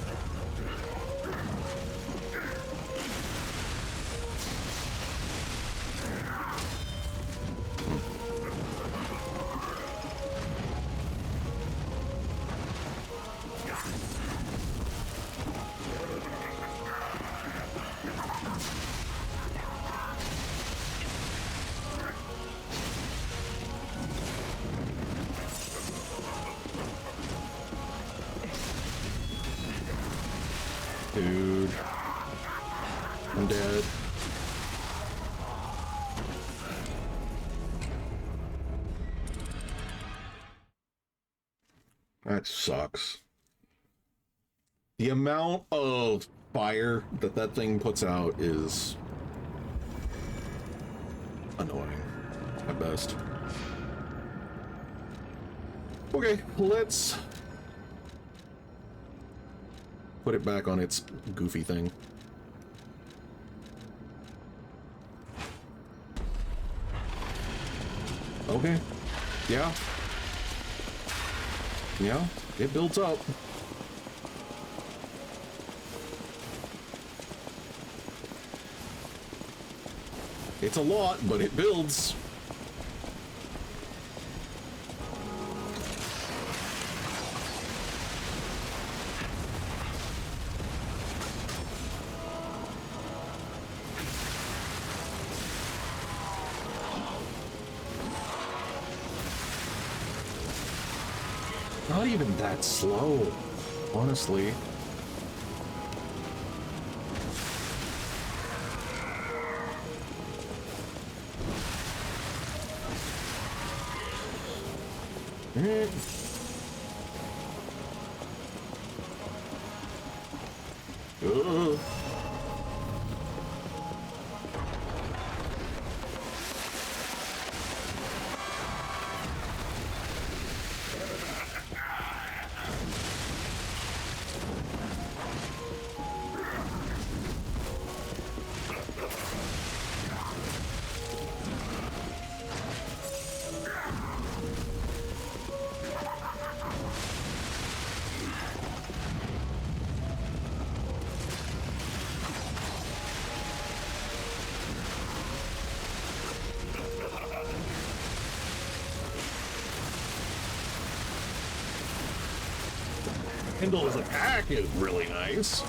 Dude. I'm dead. That sucks. The amount of fire that that thing puts out is annoying at best. Okay, let's put it back on its goofy thing. Okay. Yeah. Yeah, it builds up. It's a lot, but it builds. Not even that slow, honestly. Kindle's attack is really nice.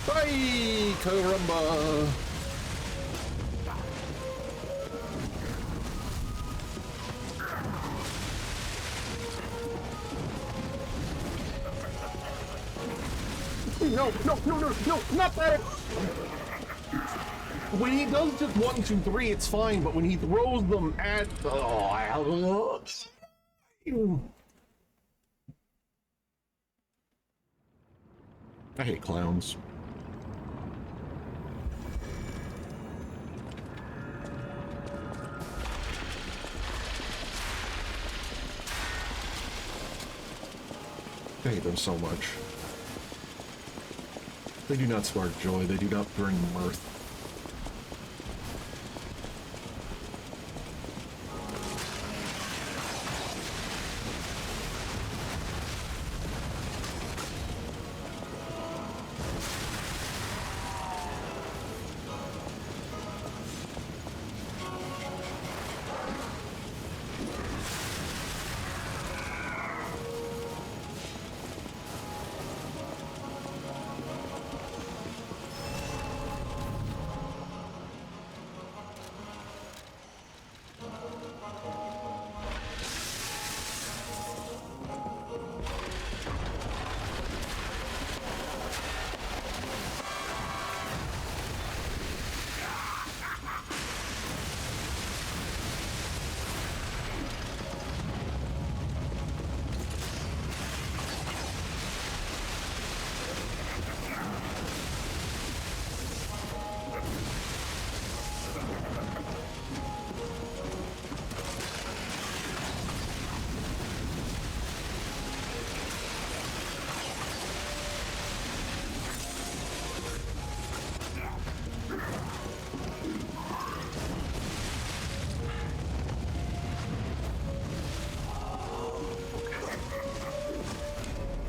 Bye, caramba. No, no, no, no, no, not that. When he does just 1, 2, 3, it's fine, but when he throws them at I hate clowns. I hate them so much. They do not spark joy, they do not bring mirth.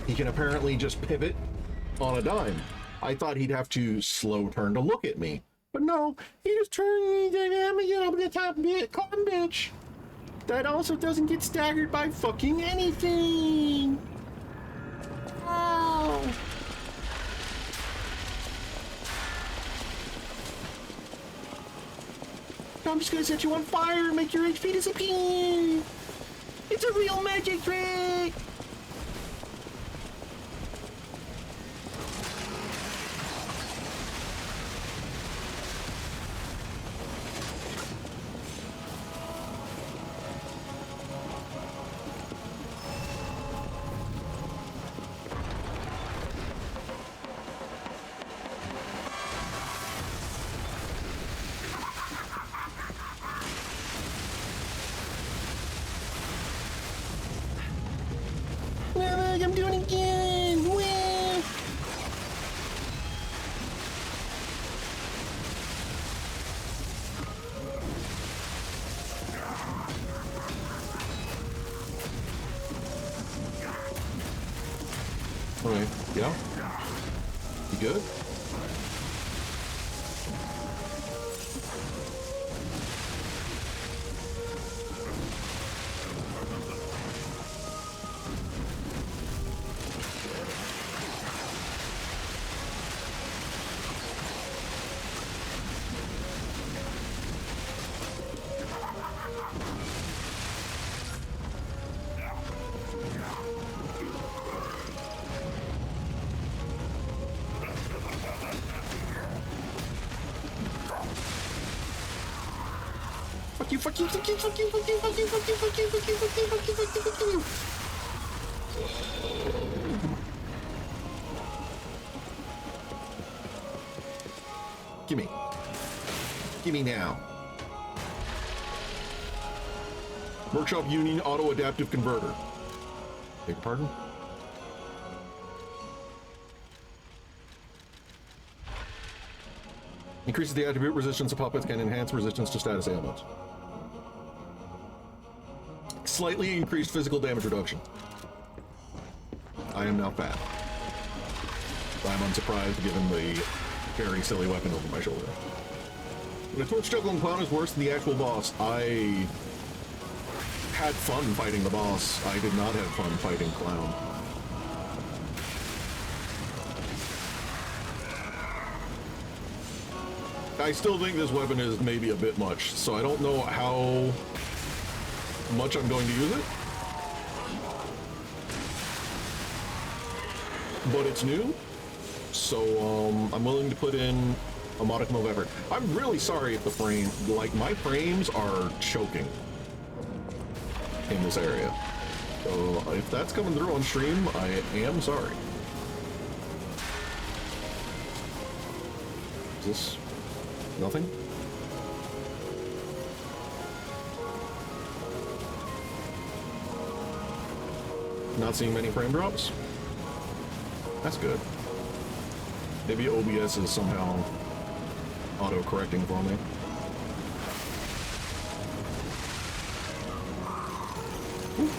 He can apparently just pivot on a dime. I thought he'd have to slow turn to look at me. But no, he just turns the top bit, con bitch. That also doesn't get staggered by fucking anything. Oh. I'm just gonna set you on fire and make your HP disappear. It's a real magic trick. Okay, yeah. You good? Fuck you, fuck you, fuck you, fuck you, fuck you, fuck you, fuck you, fuck you, fuck you, fuck you, fuck you, fuck you, fuck you. Gimme. Gimme now. Workshop Union Auto Adaptive Converter. Beg your pardon? Increases the attribute resistance of puppets, can enhance resistance to status ailments. Slightly increased physical damage reduction. I am now fat. I'm unsurprised given the very silly weapon over my shoulder. The torch juggling clown is worse than the actual boss. I had fun fighting the boss. I did not have fun fighting clown. I still think this weapon is maybe a bit much, so I don't know how much I'm going to use it. But it's new, so I'm willing to put in a modicum of effort. I'm really sorry if the frame, like my frames are choking in this area. So if that's coming through on stream, I am sorry. Is this nothing? Not seeing many frame drops? That's good. Maybe OBS is somehow auto-correcting for me. Ooh.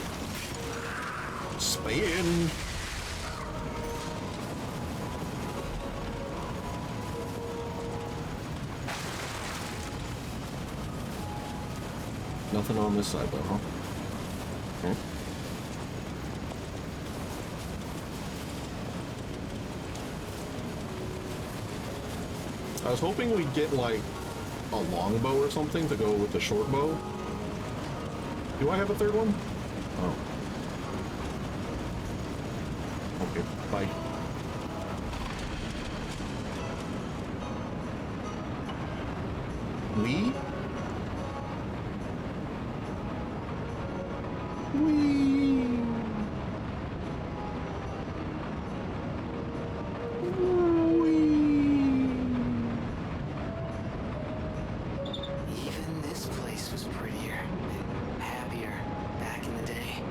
Spin! Nothing on this side though, huh? Okay. I was hoping we'd get like a longbow or something to go with the short bow. Do I have a third one? Oh. Okay, bye. We? Even this place was prettier, happier back in the day.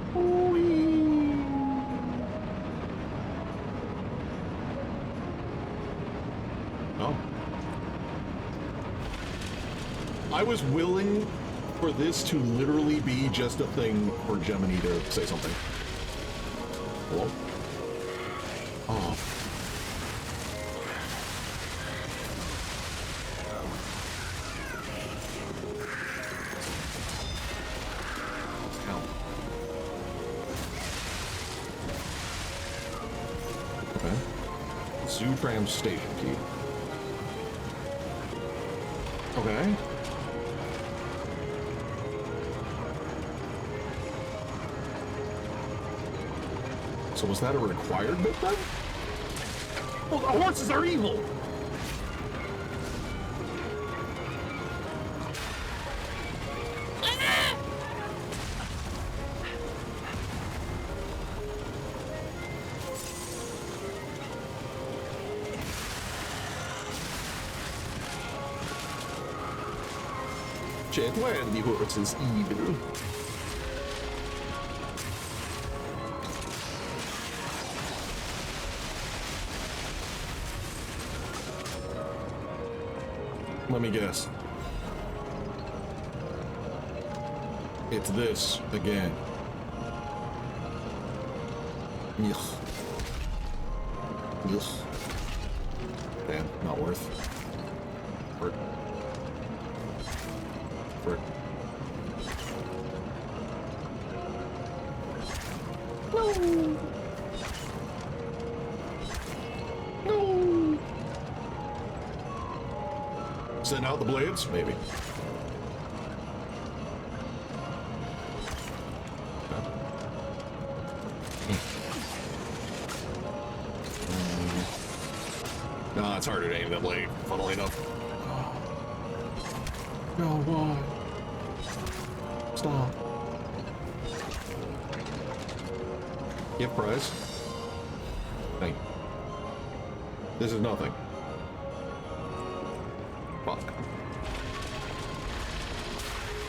Oh. I was willing for this to literally be just a thing for Gemini to say something. Hello? Oh. Hell. Okay. Zoo tram station key. Okay. So was that a required bit then? Well, the horses are evil! When the horse is evil. Let me guess. It's this again. Ugh. Ugh. Damn, not worth. Frick. Frick. No! No! Send out the blades? Maybe. No, it's harder to aim that blade, funnily enough. No, why? Stop. Gift prize. Hey. This is nothing. Fuck.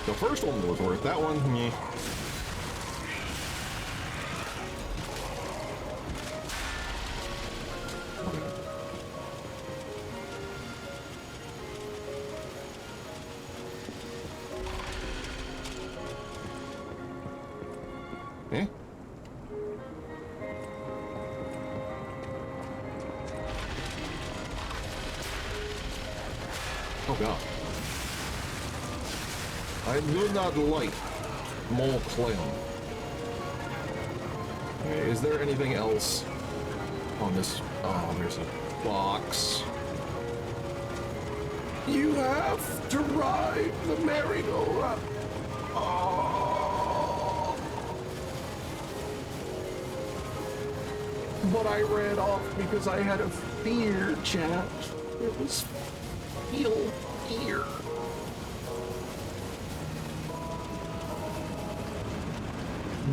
The first one was worth that one. Meh. Eh? Oh god. I do not like mole clam. Okay, is there anything else on this? Oh, there's a box. You have to ride the merry-go-round. Oh. But I ran off because I had a fear, chat. It was feel fear.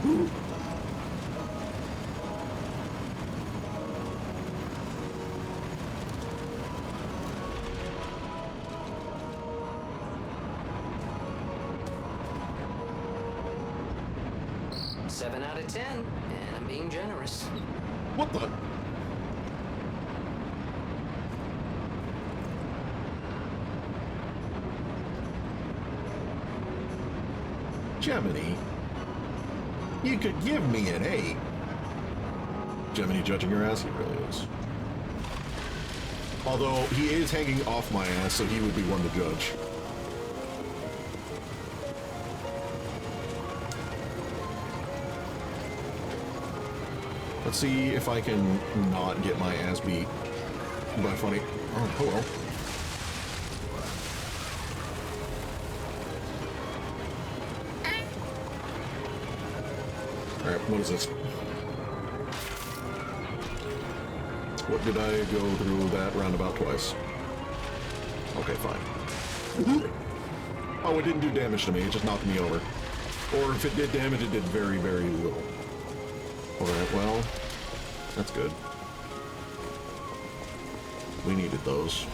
Ooh. Seven out of 10, and I'm being generous. What the? Gemini, you could give me an 8. Gemini judging your ass, he really is. Although he is hanging off my ass, so he would be one to judge. Let's see if I can not get my ass beat by funny. Oh, hello. Alright, what is this? What did I go through that roundabout twice? Okay, fine. Oh, it didn't do damage to me, it just knocked me over. Or if it did damage, it did very, very little. Alright, well, that's good. We needed those.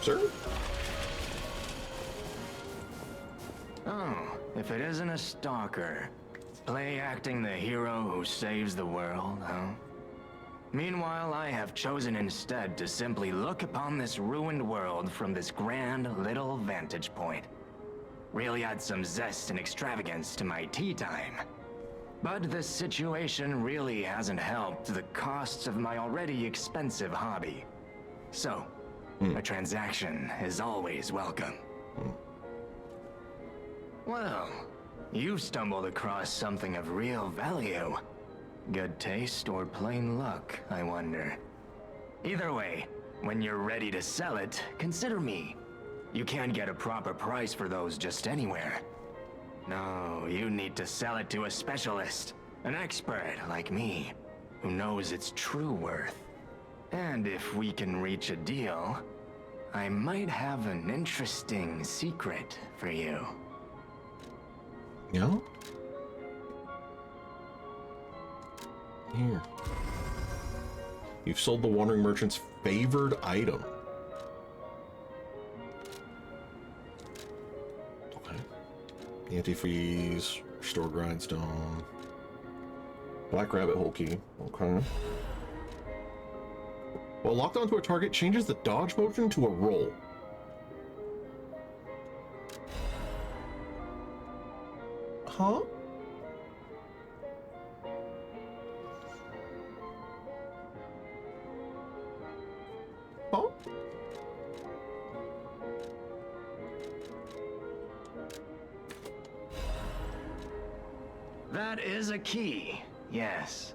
Sir? Oh, if it isn't a stalker. Play acting the hero who saves the world, huh? Meanwhile, I have chosen instead to simply look upon this ruined world from this grand little vantage point. Really add some zest and extravagance to my tea time. But this situation really hasn't helped the costs of my already expensive hobby. So, a transaction is always welcome. Well, you've stumbled across something of real value. Good taste or plain luck, I wonder. Either way, when you're ready to sell it, consider me. You can't get a proper price for those just anywhere. No, you need to sell it to a specialist, an expert like me, who knows its true worth. And if we can reach a deal, I might have an interesting secret for you. Yeah? Here. You've sold the Wandering Merchant's favored item. Okay. Antifreeze, restore grindstone. Black rabbit hole key. Okay. While locked onto a target, changes the dodge motion to a roll. Huh? Huh? That is a key, yes.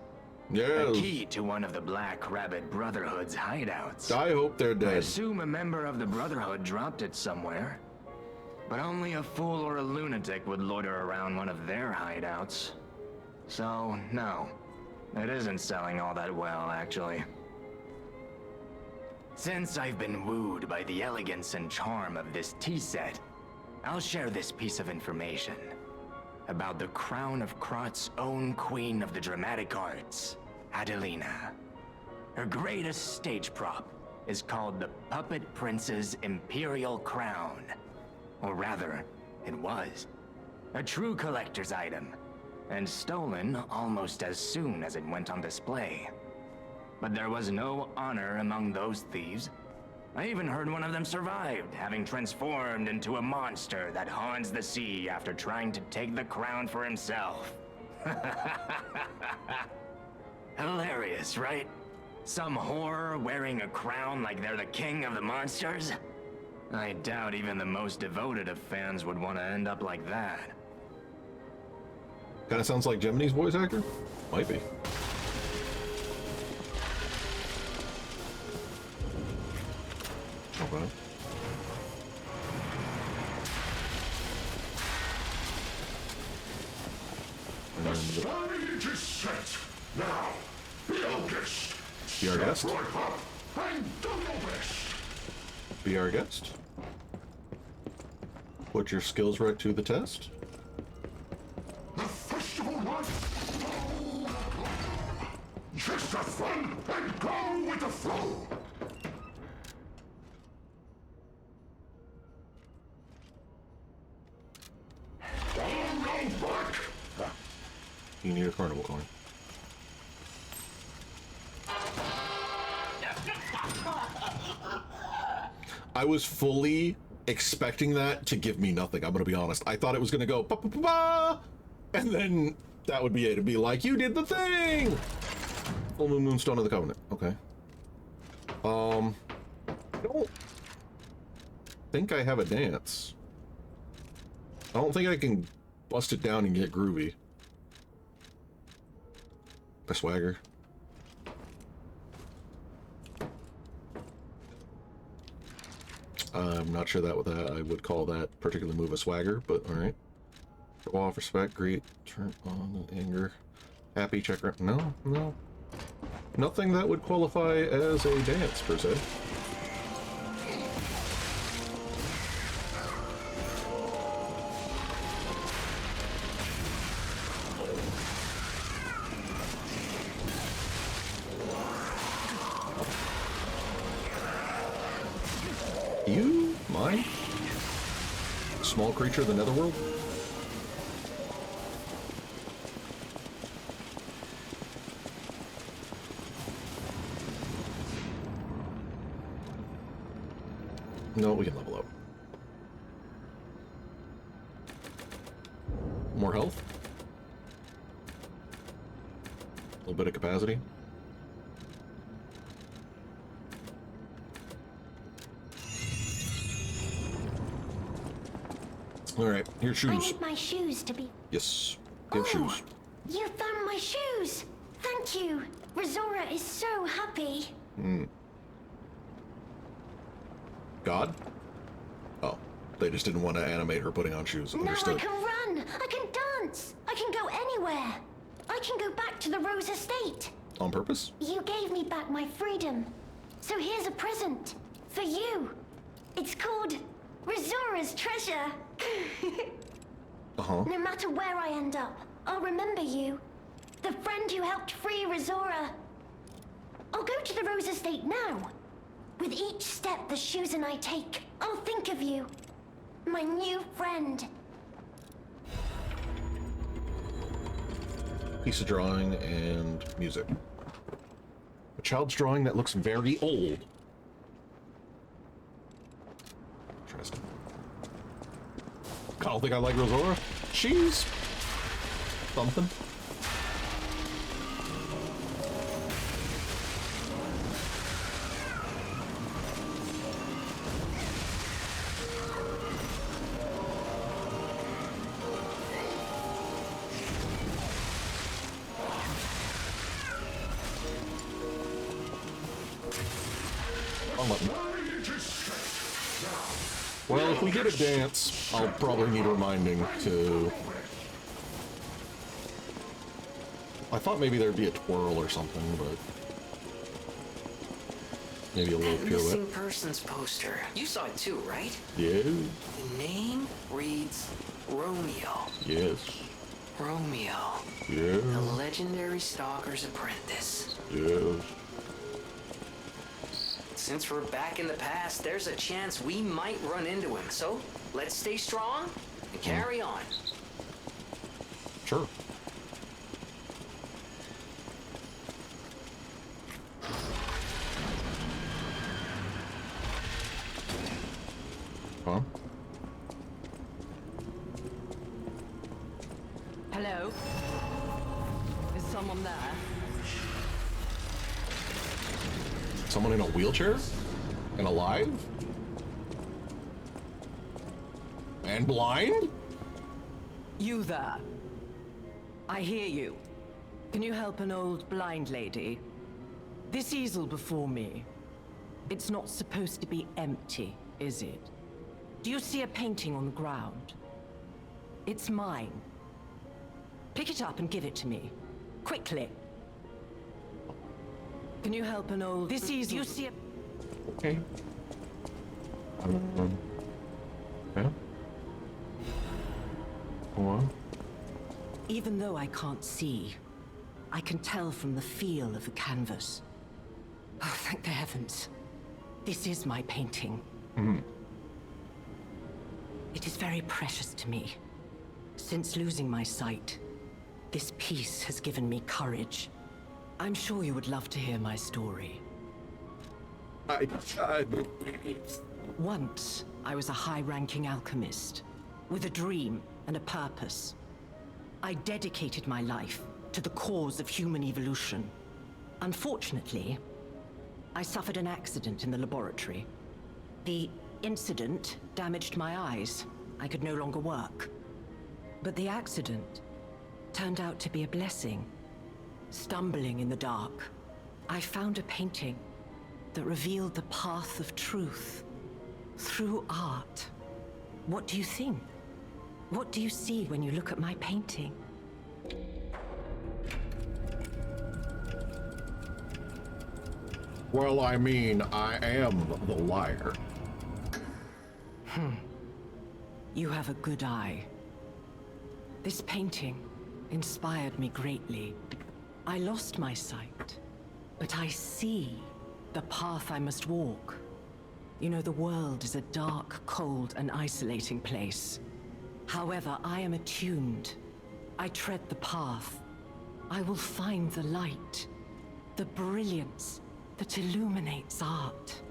A Yes. key to one of the Black Rabbit Brotherhood's hideouts. I hope they're I dead. assume a member of the Brotherhood dropped it somewhere. But only a fool or a lunatic would loiter around one of their hideouts. So, no. It isn't selling all that well, actually. Since I've been wooed by the elegance and charm of this tea set, I'll share this piece of information about the crown of Krot's own queen of the dramatic arts, Adelina. Her greatest stage prop is called the Puppet Prince's Imperial Crown. Or rather, it was. A true collector's item, and stolen almost as soon as it went on display. But there was no honor among those thieves. I even heard one of them survived, having transformed into a monster that haunts the sea after trying to take the crown for himself. Hilarious, right? Some whore wearing a crown like they're the king of the monsters? I doubt even the most devoted of fans would want to end up like that. Kind of sounds like Gemini's voice actor? Might be. Okay. The stage is set. Now, be our guest. Be our guest? Step right up and do your best. Be our guest. Put your skills right to the test. The festival life. Just have fun and go with the flow. All back. You need a carnival coin. I was fully expecting that to give me nothing. I'm gonna be honest. I thought it was gonna go ba ba ba ba, and then that would be it. It'd be like, you did the thing. Full Moonstone of the Covenant. Okay. I don't think I have a dance. I don't think I can bust it down and get groovy. A swagger. I'm not sure that I would call that particular move a swagger, but all right. Show off, respect, greet, turn on anger, happy, check. No, no, nothing that would qualify as a dance per se. You, mine? Small creature of the netherworld? No, we can level up. More health? A little bit of capacity? Alright, here's shoes. I need my shoes to be... Yes, give Oh, shoes. You found my shoes! Thank you! Rizora is so happy. God? Oh, they just didn't want to animate her putting on shoes. Now I Understood. can run! I can dance! I can go anywhere! I can go back to the Rose Estate! On purpose? You gave me back my freedom. So here's a present. For you. It's called Rizora's Treasure. Uh-huh. No matter where I end up, I'll remember you. The friend who helped free Rizora. I'll go to the Rose Estate now. With each step the shoes and I take, I'll think of you. My new friend. Piece of drawing and music. A child's drawing that looks very old. Interesting. I don't think I like Rizora. She's something. Well, if we get a dance, I'll probably need reminding to... I thought maybe there'd be a twirl or something, but... maybe a little That pirouette. missing persons poster. You saw it too, right? Yeah. The name reads Romeo. Yes. Romeo. Yeah. The legendary stalker's apprentice. Yes. Since we're back in the past, there's a chance we might run into him. So, let's stay strong and carry on. Sure. Huh? Hello? Is someone there? Someone in a wheelchair? And alive? And blind? You there? I hear you. Can you help an old blind lady? This easel before me. It's not supposed to be empty, is it? Do you see a painting on the ground? It's mine. Pick it up and give it to me. Quickly. Can you help an old... This easel... You see a... Okay. Yeah? What? Even though I can't see, I can tell from the feel of the canvas. Oh, thank the heavens. This is my painting. It is very precious to me. Since losing my sight, this piece has given me courage. I'm sure you would love to hear my story. Once, I was a high-ranking alchemist, with a dream and a purpose. I dedicated my life to the cause of human evolution. Unfortunately, I suffered an accident in the laboratory. The incident damaged my eyes. I could no longer work. But the accident turned out to be a blessing. Stumbling in the dark, I found a painting that revealed the path of truth through art. What do you think? What do you see when you look at my painting? Well, I mean, I am the liar. You have a good eye. This painting inspired me greatly. I lost my sight, but I see the path I must walk. You know, the world is a dark, cold, and isolating place. However, I am attuned. I tread the path. I will find the light, the brilliance that illuminates art.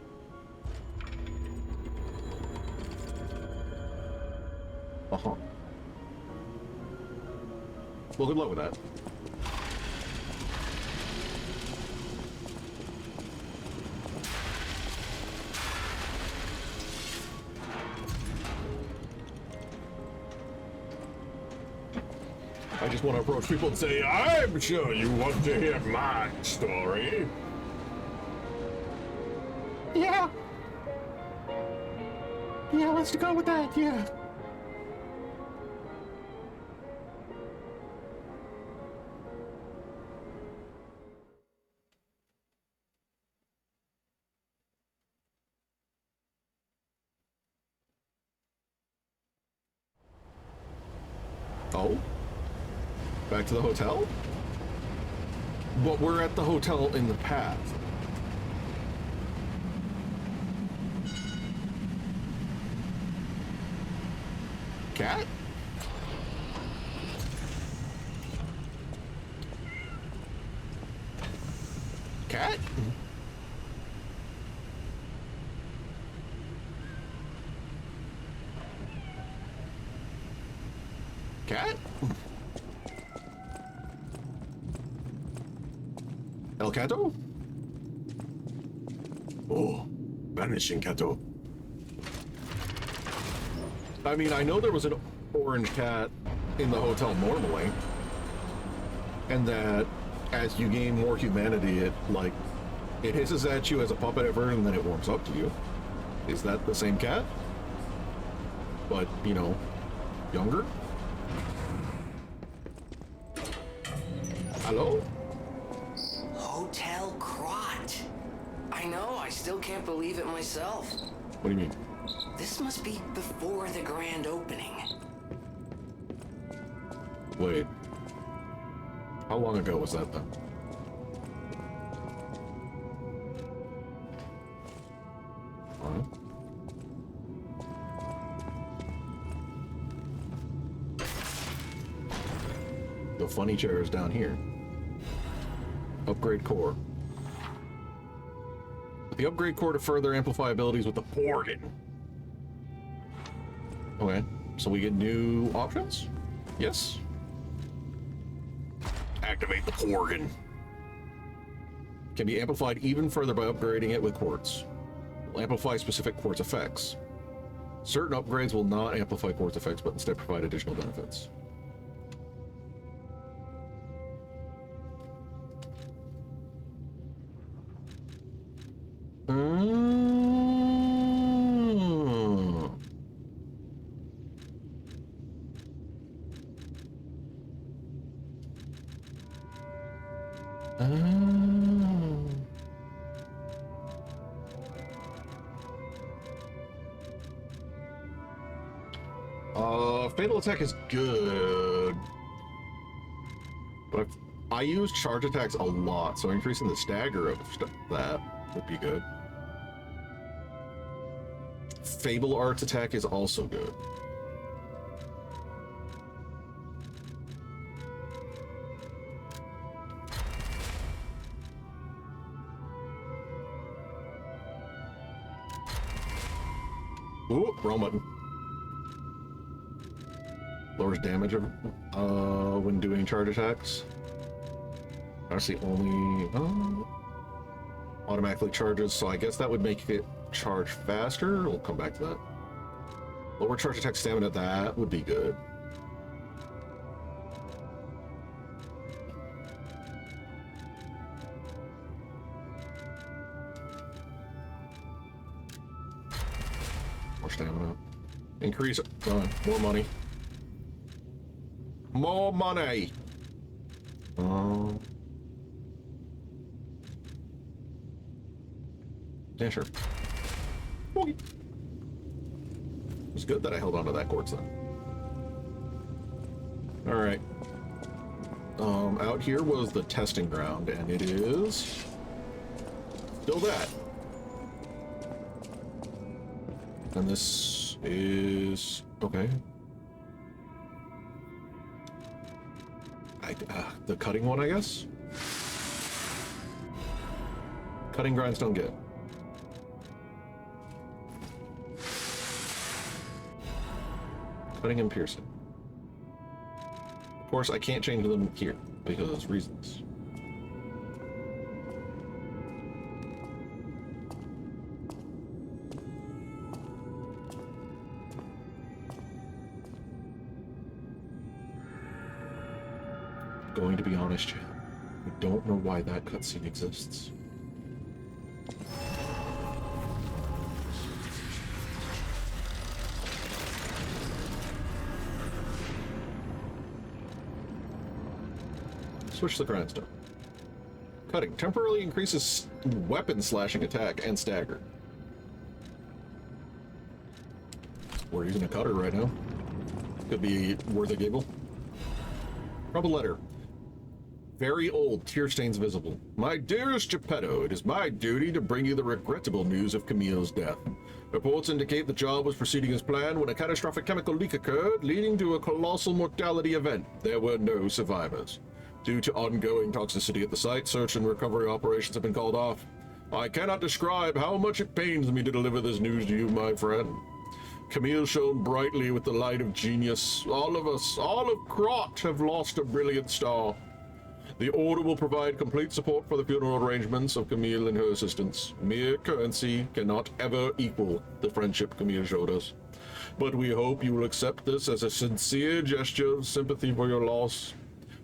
Uh-huh. Well, good luck with that. I just want to approach people and say, I'm sure you want to hear my story. Yeah. Yeah, let's go with that, yeah. Oh? Back to the hotel? But we're at the hotel in the past. Cat? Cat? Cat? Kato? Oh, vanishing Kato. I mean, I know there was an orange cat in the hotel normally, and that as you gain more humanity, it hisses at you as a puppet at first, and then it warms up to you. Is that the same cat? But, you know, younger? Hello? Hotel Crot. I know, I still can't believe it myself. What do you mean? This must be before the grand opening. Wait. How long ago was that then? Huh? The funny chair is down here. Upgrade core. The upgrade core to further amplify abilities with the Porgan. Okay, so we get new options? Yes. Activate the Porgan. Can be amplified even further by upgrading it with quartz. Will amplify specific quartz effects. Certain upgrades will not amplify quartz effects, but instead provide additional benefits. Fatal attack is good, but I use charge attacks a lot, so increasing the stagger of that would be good. Fable Arts attack is also good. Ooh, wrong button. Lowers damage of, when doing charge attacks. That's the only automatically charges, so I guess that would make it charge faster. We'll come back to that. Lower charge attack stamina, that would be good. More stamina. Increase, more money. More money. Yeah, sure. Okay. It was good that I held on to that quartz then. All right. Out here was the testing ground, and it is still that. And this is okay. The cutting one, I guess? Cutting grindstone get. Cutting and piercing. Of course, I can't change them here because reasons. Going to be honest, chat, I don't know why that cutscene exists. Switch the grindstone. Cutting temporarily increases weapon slashing attack and stagger. We're using a cutter right now. Could be worth a giggle. Rub a letter. Very old, tear stains visible. My dearest Geppetto, it is my duty to bring you the regrettable news of Camille's death. Reports indicate the job was proceeding as planned when a catastrophic chemical leak occurred, leading to a colossal mortality event. There were no survivors. Due to ongoing toxicity at the site, search and recovery operations have been called off. I cannot describe how much it pains me to deliver this news to you, my friend. Camille shone brightly with the light of genius. All of us, all of Crot, have lost a brilliant star. The Order will provide complete support for the funeral arrangements of Camille and her assistants. Mere currency cannot ever equal the friendship Camille showed us. But we hope you will accept this as a sincere gesture of sympathy for your loss.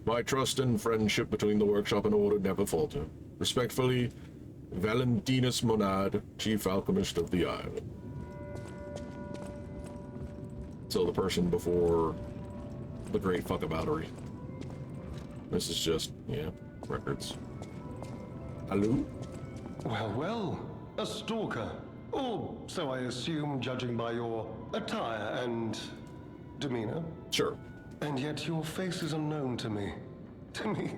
My trust and friendship between the workshop and Order never falter. Respectfully, Valentinus Monad, Chief Alchemist of the Isle. So the person before the Great Fuckaboutery. This is just, yeah, records. Hello? Well, well, a stalker. Or so I assume, judging by your attire and demeanor. Sure. And yet your face is unknown to me. To me.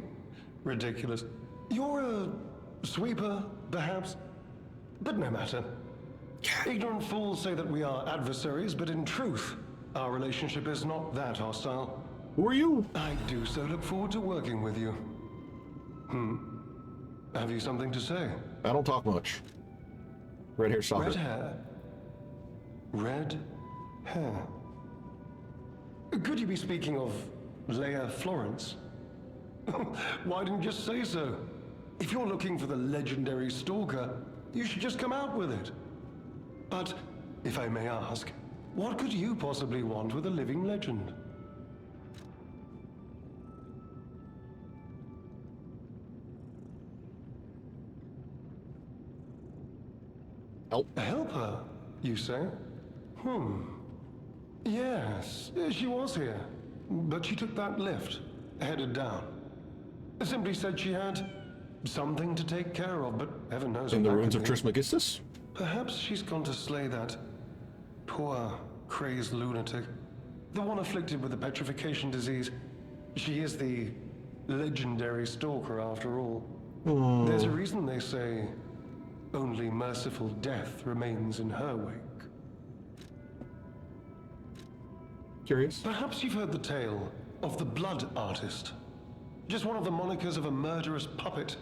Ridiculous. You're a sweeper, perhaps? But no matter. Ignorant fools say that we are adversaries, but in truth, our relationship is not that hostile. Who are you? I do so look forward to working with you. Have you something to say? I don't talk much. Red hair stalker. Red hair. Red hair. Could you be speaking of Leia Florence? Why didn't you just say so? If you're looking for the legendary stalker, you should just come out with it. But, if I may ask, what could you possibly want with a living legend? Help her, you say? Yes, she was here. But she took that lift, headed down. Simply said she had something to take care of, but heaven knows In what the that ruins could of be. Trismegistus? Perhaps she's gone to slay that poor, crazed lunatic. The one afflicted with the petrification disease. She is the legendary stalker, after all. There's a reason they say only merciful death remains in her wake. Curious. Perhaps you've heard the tale of the Blood Artist. Just one of the monikers of a murderous puppet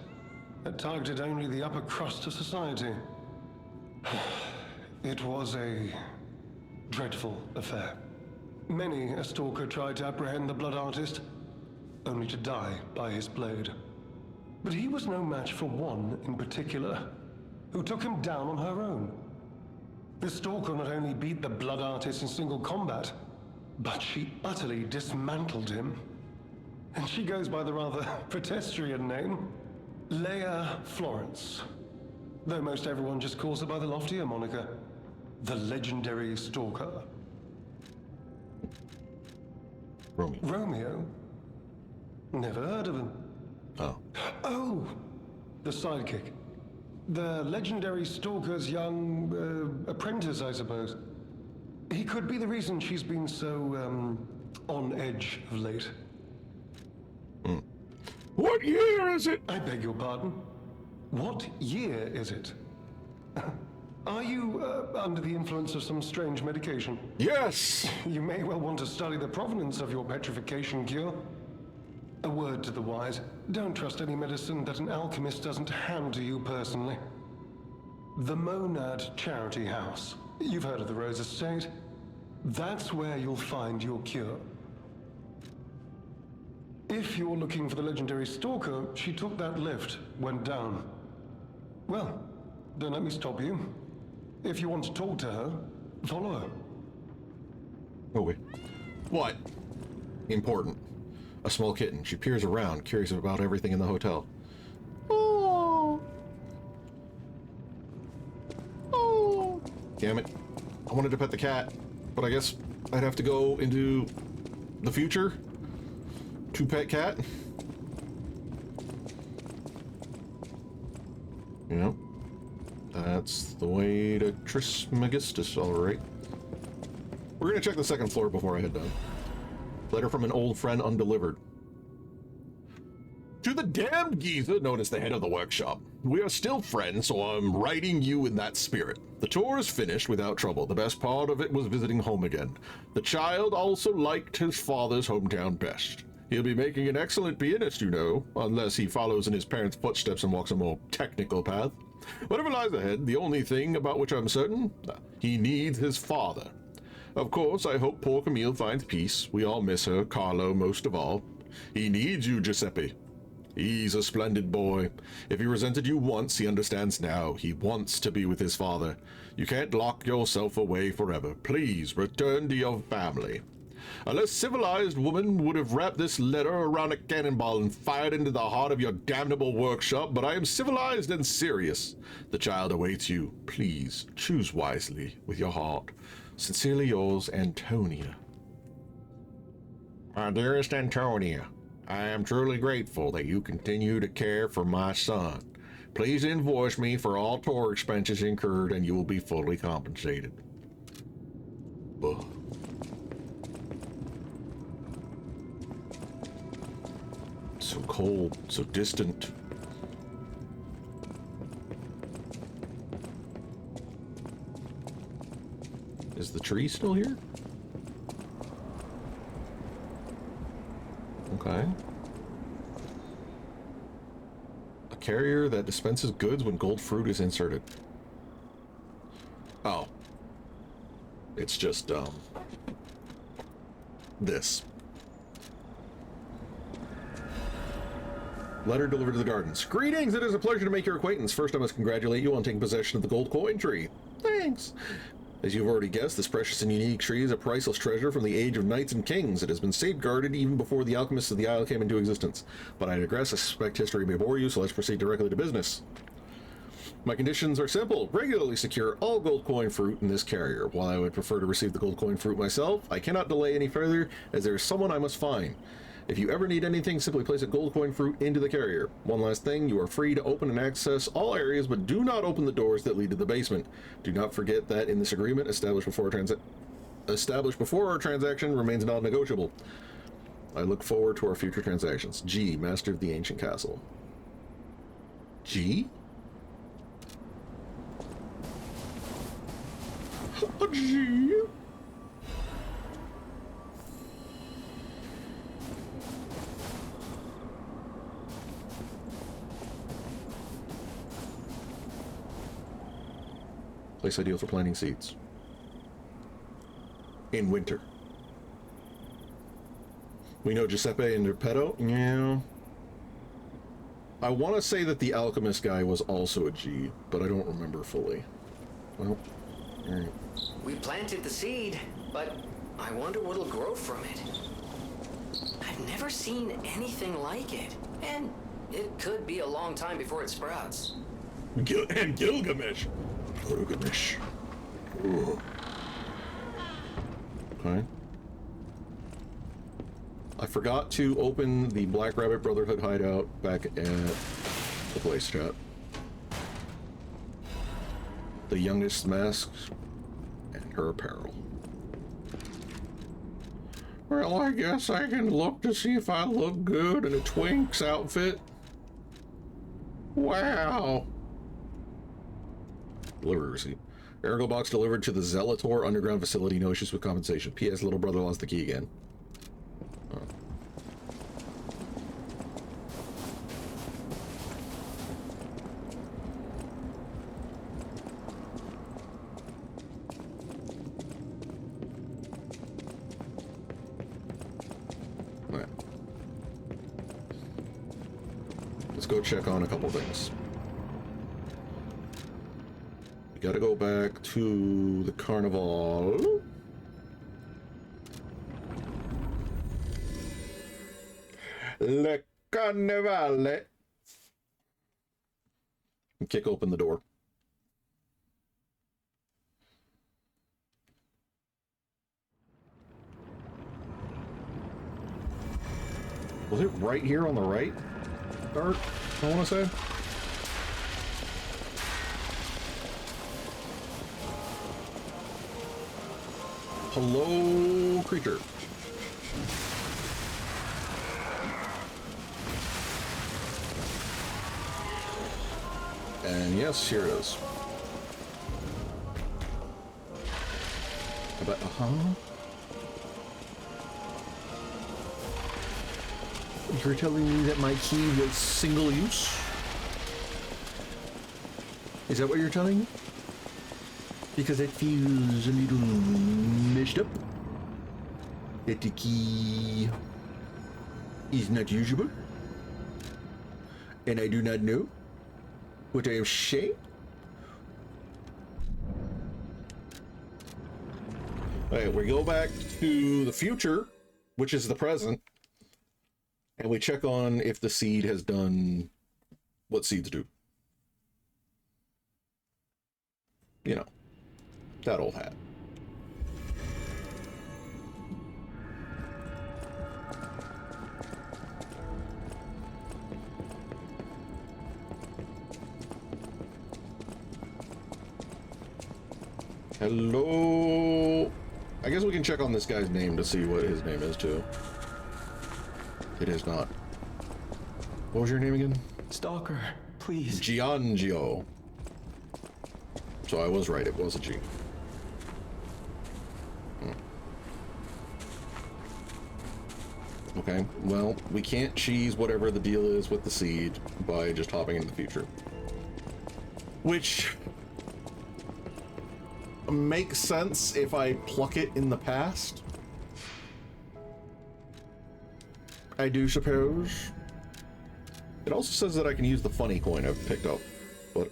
that targeted only the upper crust of society. It was a dreadful affair. Many a stalker tried to apprehend the Blood Artist, only to die by his blade. But he was no match for one in particular, who took him down on her own. The stalker not only beat the Blood Artist in single combat, but she utterly dismantled him. And she goes by the rather pedestrian name, Leia Florence. Though most everyone just calls her by the loftier moniker, the legendary stalker. Romeo. Romeo? Never heard of him. Oh. Oh! The sidekick. The legendary stalker's young apprentice, I suppose. He could be the reason she's been so, on edge of late. What year is it? I beg your pardon? What year is it? Are you under the influence of some strange medication? Yes! You may well want to study the provenance of your petrification cure. A word to the wise, don't trust any medicine that an alchemist doesn't hand to you personally. The Monad Charity House. You've heard of the Rose Estate. That's where you'll find your cure. If you're looking for the legendary stalker, she took that lift, went down. Well, don't let me stop you. If you want to talk to her, follow her. Oh, wait. What? Important. A small kitten. She peers around, curious about everything in the hotel. Oh. Oh. Damn it. I wanted to pet the cat, but I guess I'd have to go into the future to pet cat. Yep. That's the way to Trismegistus, alright. We're gonna check the second floor before I head down. Letter from an old friend undelivered. To the damned geezer known as the head of the workshop. We are still friends, so I'm writing you in that spirit. The tour is finished without trouble. The best part of it was visiting home again. The child also liked his father's hometown best. He'll be making an excellent pianist, you know, unless he follows in his parents' footsteps and walks a more technical path. Whatever lies ahead, the only thing about which I'm certain, he needs his father. Of course, I hope poor Camille finds peace. We all miss her, Carlo most of all. He needs you, Giuseppe. He's a splendid boy. If he resented you once, he understands now. He wants to be with his father. You can't lock yourself away forever. Please return to your family. A less civilized woman would have wrapped this letter around a cannonball and fired into the heart of your damnable workshop, but I am civilized and serious. The child awaits you. Please choose wisely with your heart. Sincerely yours, Antonia. My dearest Antonia, I am truly grateful that you continue to care for my son. Please invoice me for all tour expenses incurred and you will be fully compensated. Ugh. So cold, so distant. Is the tree still here? Okay. A carrier that dispenses goods when gold fruit is inserted. Oh. It's just, this. Letter delivered to the gardens. Greetings, it is a pleasure to make your acquaintance. First, I must congratulate you on taking possession of the gold coin tree. Thanks. As you've already guessed, this precious and unique tree is a priceless treasure from the age of knights and kings. It has been safeguarded even before the alchemists of the Isle came into existence. But I digress, I suspect history may bore you, so let's proceed directly to business. My conditions are simple. Regularly secure all gold coin fruit in this carrier. While I would prefer to receive the gold coin fruit myself, I cannot delay any further, as there is someone I must find. If you ever need anything, simply place a gold coin fruit into the carrier. One last thing, you are free to open and access all areas, but do not open the doors that lead to the basement. Do not forget that in this agreement, established before our transaction, remains non-negotiable. I look forward to our future transactions. G, Master of the Ancient Castle. G? A G? Place ideal for planting seeds. In winter. We know Giuseppe and Geppetto? Yeah. I want to say that the alchemist guy was also a G, but I don't remember fully. Well, alright. We planted the seed, but I wonder what'll grow from it. I've never seen anything like it, and it could be a long time before it sprouts. And Gilgamesh. Gilgamesh. Ooh. Okay. I forgot to open the Black Rabbit Brotherhood hideout back at the place chat. The youngest masks and her apparel. Well, I guess I can look to see if I look good in a Twinks outfit. Wow. Delivery receipt. Ergo box delivered to the Zelator underground facility. No issues with compensation. P.S. Little brother lost the key again. Oh. All right. Let's go check on a couple things. Gotta go back to the carnival. Le Carnevale. And kick open the door. Was it right here on the right? Dark, I want to say. Hello, creature. And yes, here it is. But, You're telling me that my key was single use? Is that what you're telling me? Because it feels a little messed up. That the key is not usable. and I do not know what I am saying. Alright, we go back to the future, which is the present, and we check on if the seed has done what seeds do. You know, that old hat. Hello. I guess we can check on this guy's name to see what his name is too. It is not. What was your name again? Stalker, please. Giangio. So I was right, it was a G. Okay, well, we can't cheese whatever the deal is with the seed by just hopping into the future. Which makes sense if I pluck it in the past. I do suppose. It also says that I can use the funny coin I've picked up, but...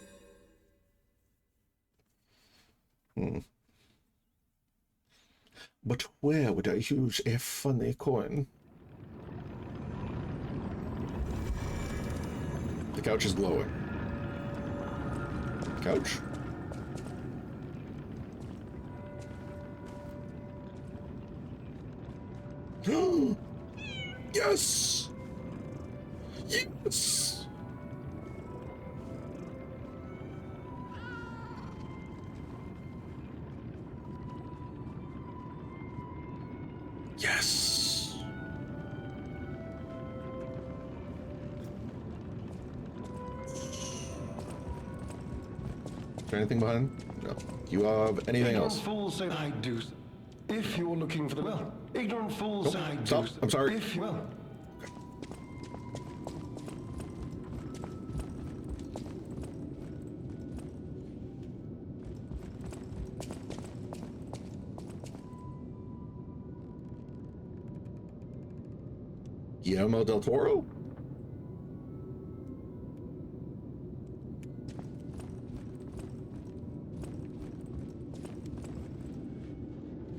But where would I use a funny coin? The couch is glowing. Couch? Yes! Yes! Yes! Is there anything behind? No. You have anything else? Fools say I do. If you're looking for the well, ignorant fools say I do. Stop. I'm sorry. If you will. Guillermo del Toro?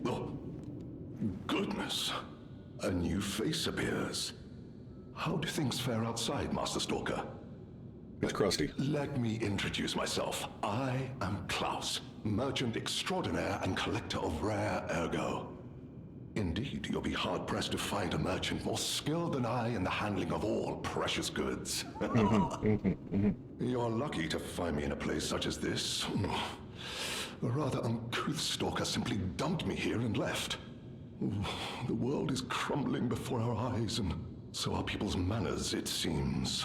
Oh, goodness. A new face appears. How do things fare outside, Master Stalker? It's crusty. Let me introduce myself. I am Klaus, merchant extraordinaire and collector of rare ergo. Indeed, you'll be hard-pressed to find a merchant more skilled than I in the handling of all precious goods. You're lucky to find me in a place such as this. A rather uncouth stalker simply dumped me here and left. The world is crumbling before our eyes, and so are people's manners, it seems.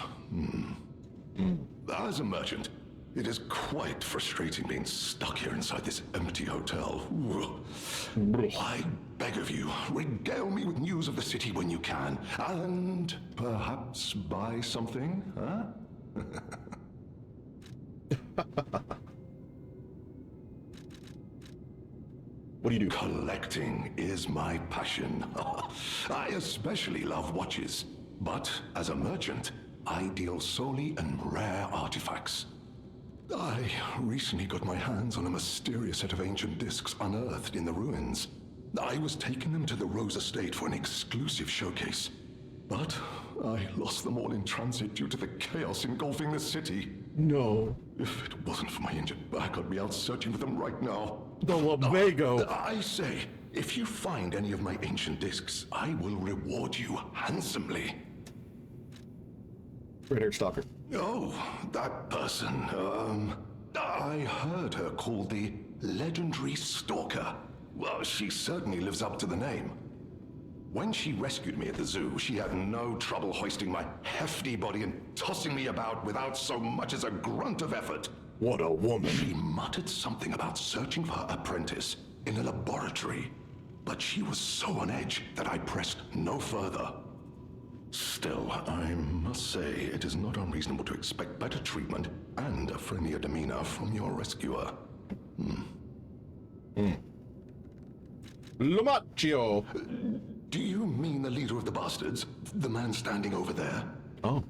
As a merchant, it is quite frustrating being stuck here inside this empty hotel. I beg of you, regale me with news of the city when you can, and perhaps buy something, huh? What do you do? Collecting is my passion. I especially love watches, but as a merchant, I deal solely in rare artifacts. I recently got my hands on a mysterious set of ancient discs unearthed in the ruins. I was taking them to the Rose Estate for an exclusive showcase. But I lost them all in transit due to the chaos engulfing the city. No. If it wasn't for my injured back, I'd be out searching for them right now. The Lumbago. I say, if you find any of my ancient discs, I will reward you handsomely. Red-haired stalker. Oh, that person, I heard her called the legendary Stalker. Well, she certainly lives up to the name. When she rescued me at the zoo, she had no trouble hoisting my hefty body and tossing me about without so much as a grunt of effort. What a woman. She muttered something about searching for her apprentice in a laboratory, but she was so on edge that I pressed no further. Still, I must say, it is not unreasonable to expect better treatment and a friendlier demeanor from your rescuer. Lumaccio. Do you mean the leader of the bastards? The man standing over there? Oh.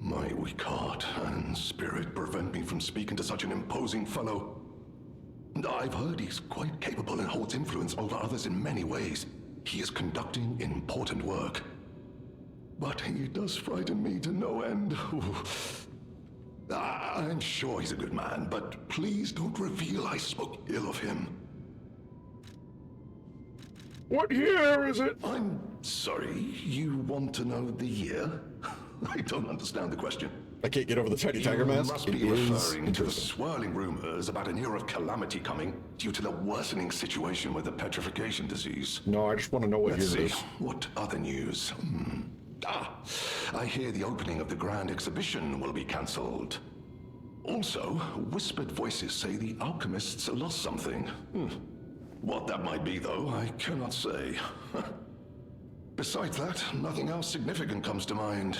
My weak heart and spirit prevent me from speaking to such an imposing fellow. And I've heard he's quite capable and holds influence over others in many ways. He is conducting important work. But he does frighten me to no end. I'm sure he's a good man, but please don't reveal I spoke ill of him. What year is it? I'm sorry, you want to know the year? I don't understand the question. I can't get over the tiny tiger mask. You must It be is referring to the interesting. swirling rumors about an era of calamity coming due to the worsening situation with the petrification disease. No, I just want to know what Let's year it see, is. what other news? I hear the opening of the grand exhibition will be cancelled. Also, whispered voices say the alchemists lost something. What that might be, though, I cannot say. Besides that, nothing else significant comes to mind.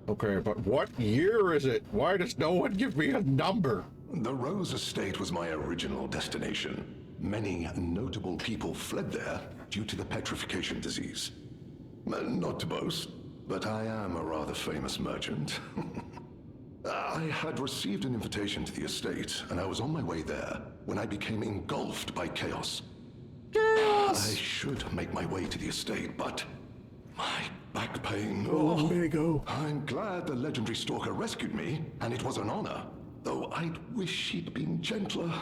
Okay, but what year is it? Why does no one give me a number? The Rose Estate was my original destination. Many notable people fled there due to the petrification disease. Not to boast, but I am a rather famous merchant. I had received an invitation to the estate, and I was on my way there when I became engulfed by chaos. I should make my way to the estate, but my back pain. Oh, there you go. I'm glad the legendary stalker rescued me, and it was an honor, though I'd wish he'd been gentler.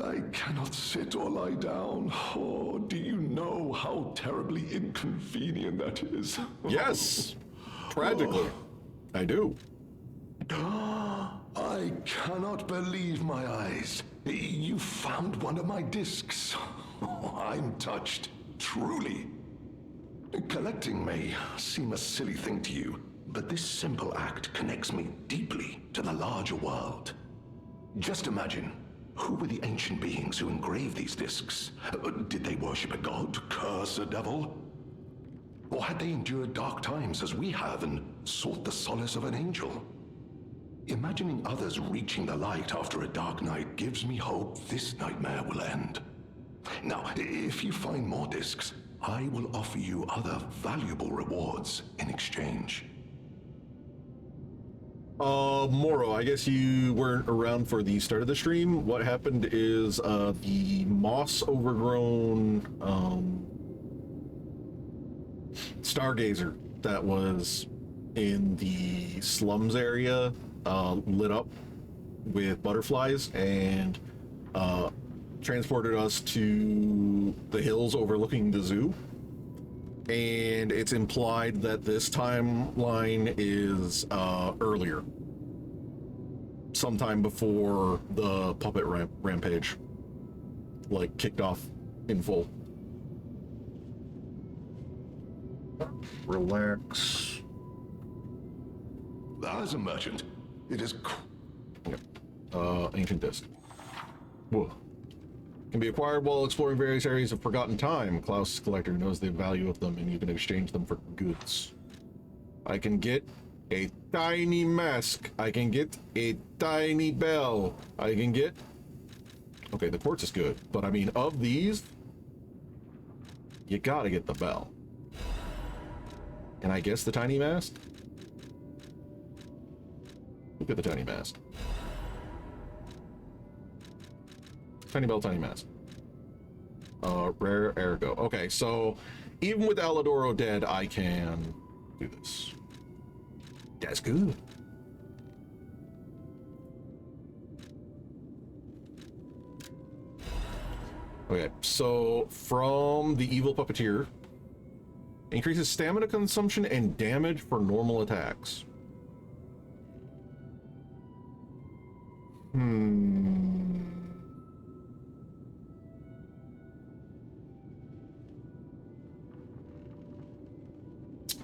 I cannot sit or lie down. Oh, do you know how terribly inconvenient that is? Yes, tragically, I do. I cannot believe my eyes. You found one of my discs. I'm touched, truly. Collecting may seem a silly thing to you, but this simple act connects me deeply to the larger world. Just imagine, who were the ancient beings who engraved these discs? Did they worship a god, curse a devil? Or had they endured dark times as we have and sought the solace of an angel? Imagining others reaching the light after a dark night gives me hope this nightmare will end. Now, if you find more discs, I will offer you other valuable rewards in exchange. Moro, I guess you weren't around for the start of the stream. What happened is, the moss overgrown, stargazer that was in the slums area, lit up with butterflies and, transported us to the hills overlooking the zoo. And it's implied that this timeline is earlier, sometime before the puppet rampage like kicked off in full. Relax. As a merchant, it is Ancient disc. Whoa. Can be acquired while exploring various areas of forgotten time. Klaus' collector knows the value of them and even exchange them for goods. I can get a tiny mask. I can get a tiny bell. I can get... Okay, the quartz is good, but I mean, of these, you gotta get the bell. And I guess the tiny mask? Look at the tiny mask. Tiny bell, tiny mask. Rare ergo. Okay, so even with Alidoro dead, I can do this. That's good. Okay, so from the evil puppeteer, increases stamina consumption and damage for normal attacks.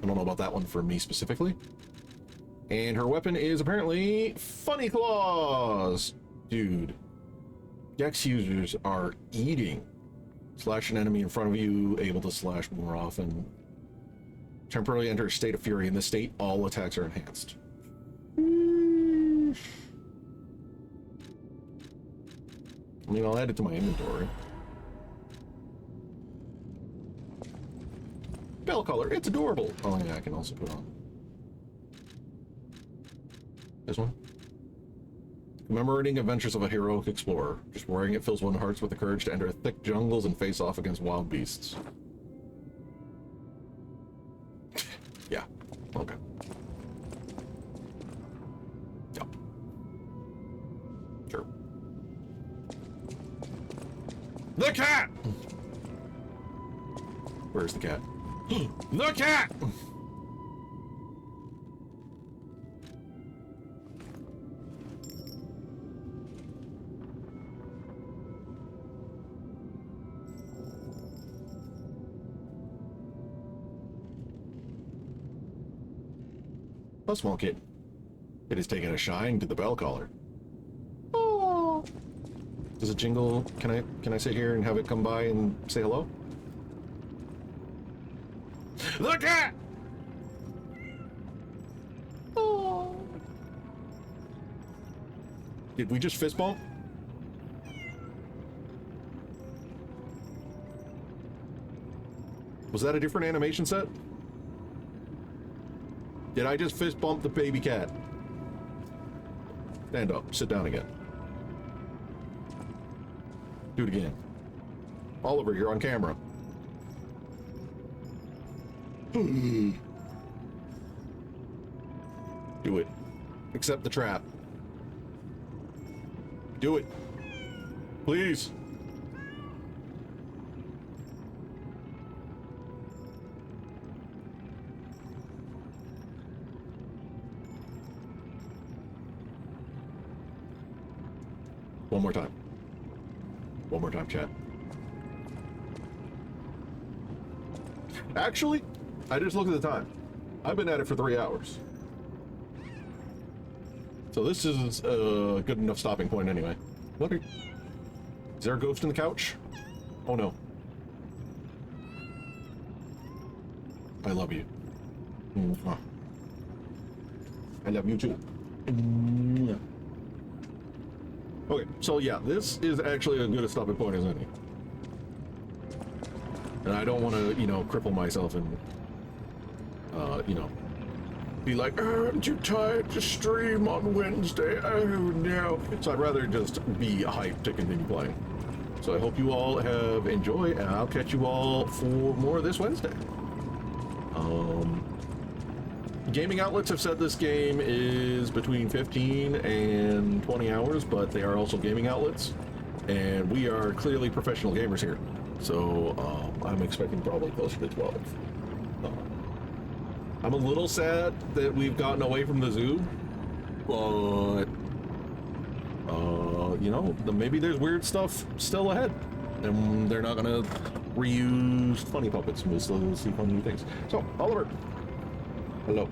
I don't know about that one for me specifically. And her weapon is apparently Funny Claws. Dude, Gex users are eating. Slash an enemy in front of you, able to slash more often. Temporarily enter a state of fury. In this state, all attacks are enhanced. I mean, I'll add it to my inventory. Bell color, it's adorable. Oh yeah, I can also put on. This one? Commemorating adventures of a heroic explorer. Just wearing it fills one's hearts with the courage to enter thick jungles and face off against wild beasts. Yeah. Okay. Yep. Sure. The cat! Where's the cat? The cat! A small kid. It has taken a shine to the bell collar. Oh. Does it jingle? Can I sit here and have it come by and say hello? The cat! Oh. Did we just fist bump? Was that a different animation set? Did I just fist bump the baby cat? Stand up. Sit down again. Do it again. Oliver, you're on camera. Do it. Accept the trap. Do it. Please. One more time. One more time, chat. Actually, I just looked at the time. I've been at it for 3 hours. So this is a good enough stopping point anyway. Look. Is there a ghost in the couch? Oh no. I love you. Mwah. I love you too. Mwah. Okay, so yeah, this is actually as good a stopping point as any. And I don't want to, you know, cripple myself and, you know, be like, oh, I'm too tired to stream on Wednesday. Oh no. So I'd rather just be hyped to continue playing. So I hope you all have enjoyed, and I'll catch you all for more this Wednesday. Gaming outlets have said this game is between 15 and 20 hours, but they are also gaming outlets, and we are clearly professional gamers here. So I'm expecting probably closer to 12. I'm a little sad that we've gotten away from the zoo, but you know, maybe there's weird stuff still ahead, and they're not gonna reuse funny puppets. We'll still see funny things. So, Oliver, hello.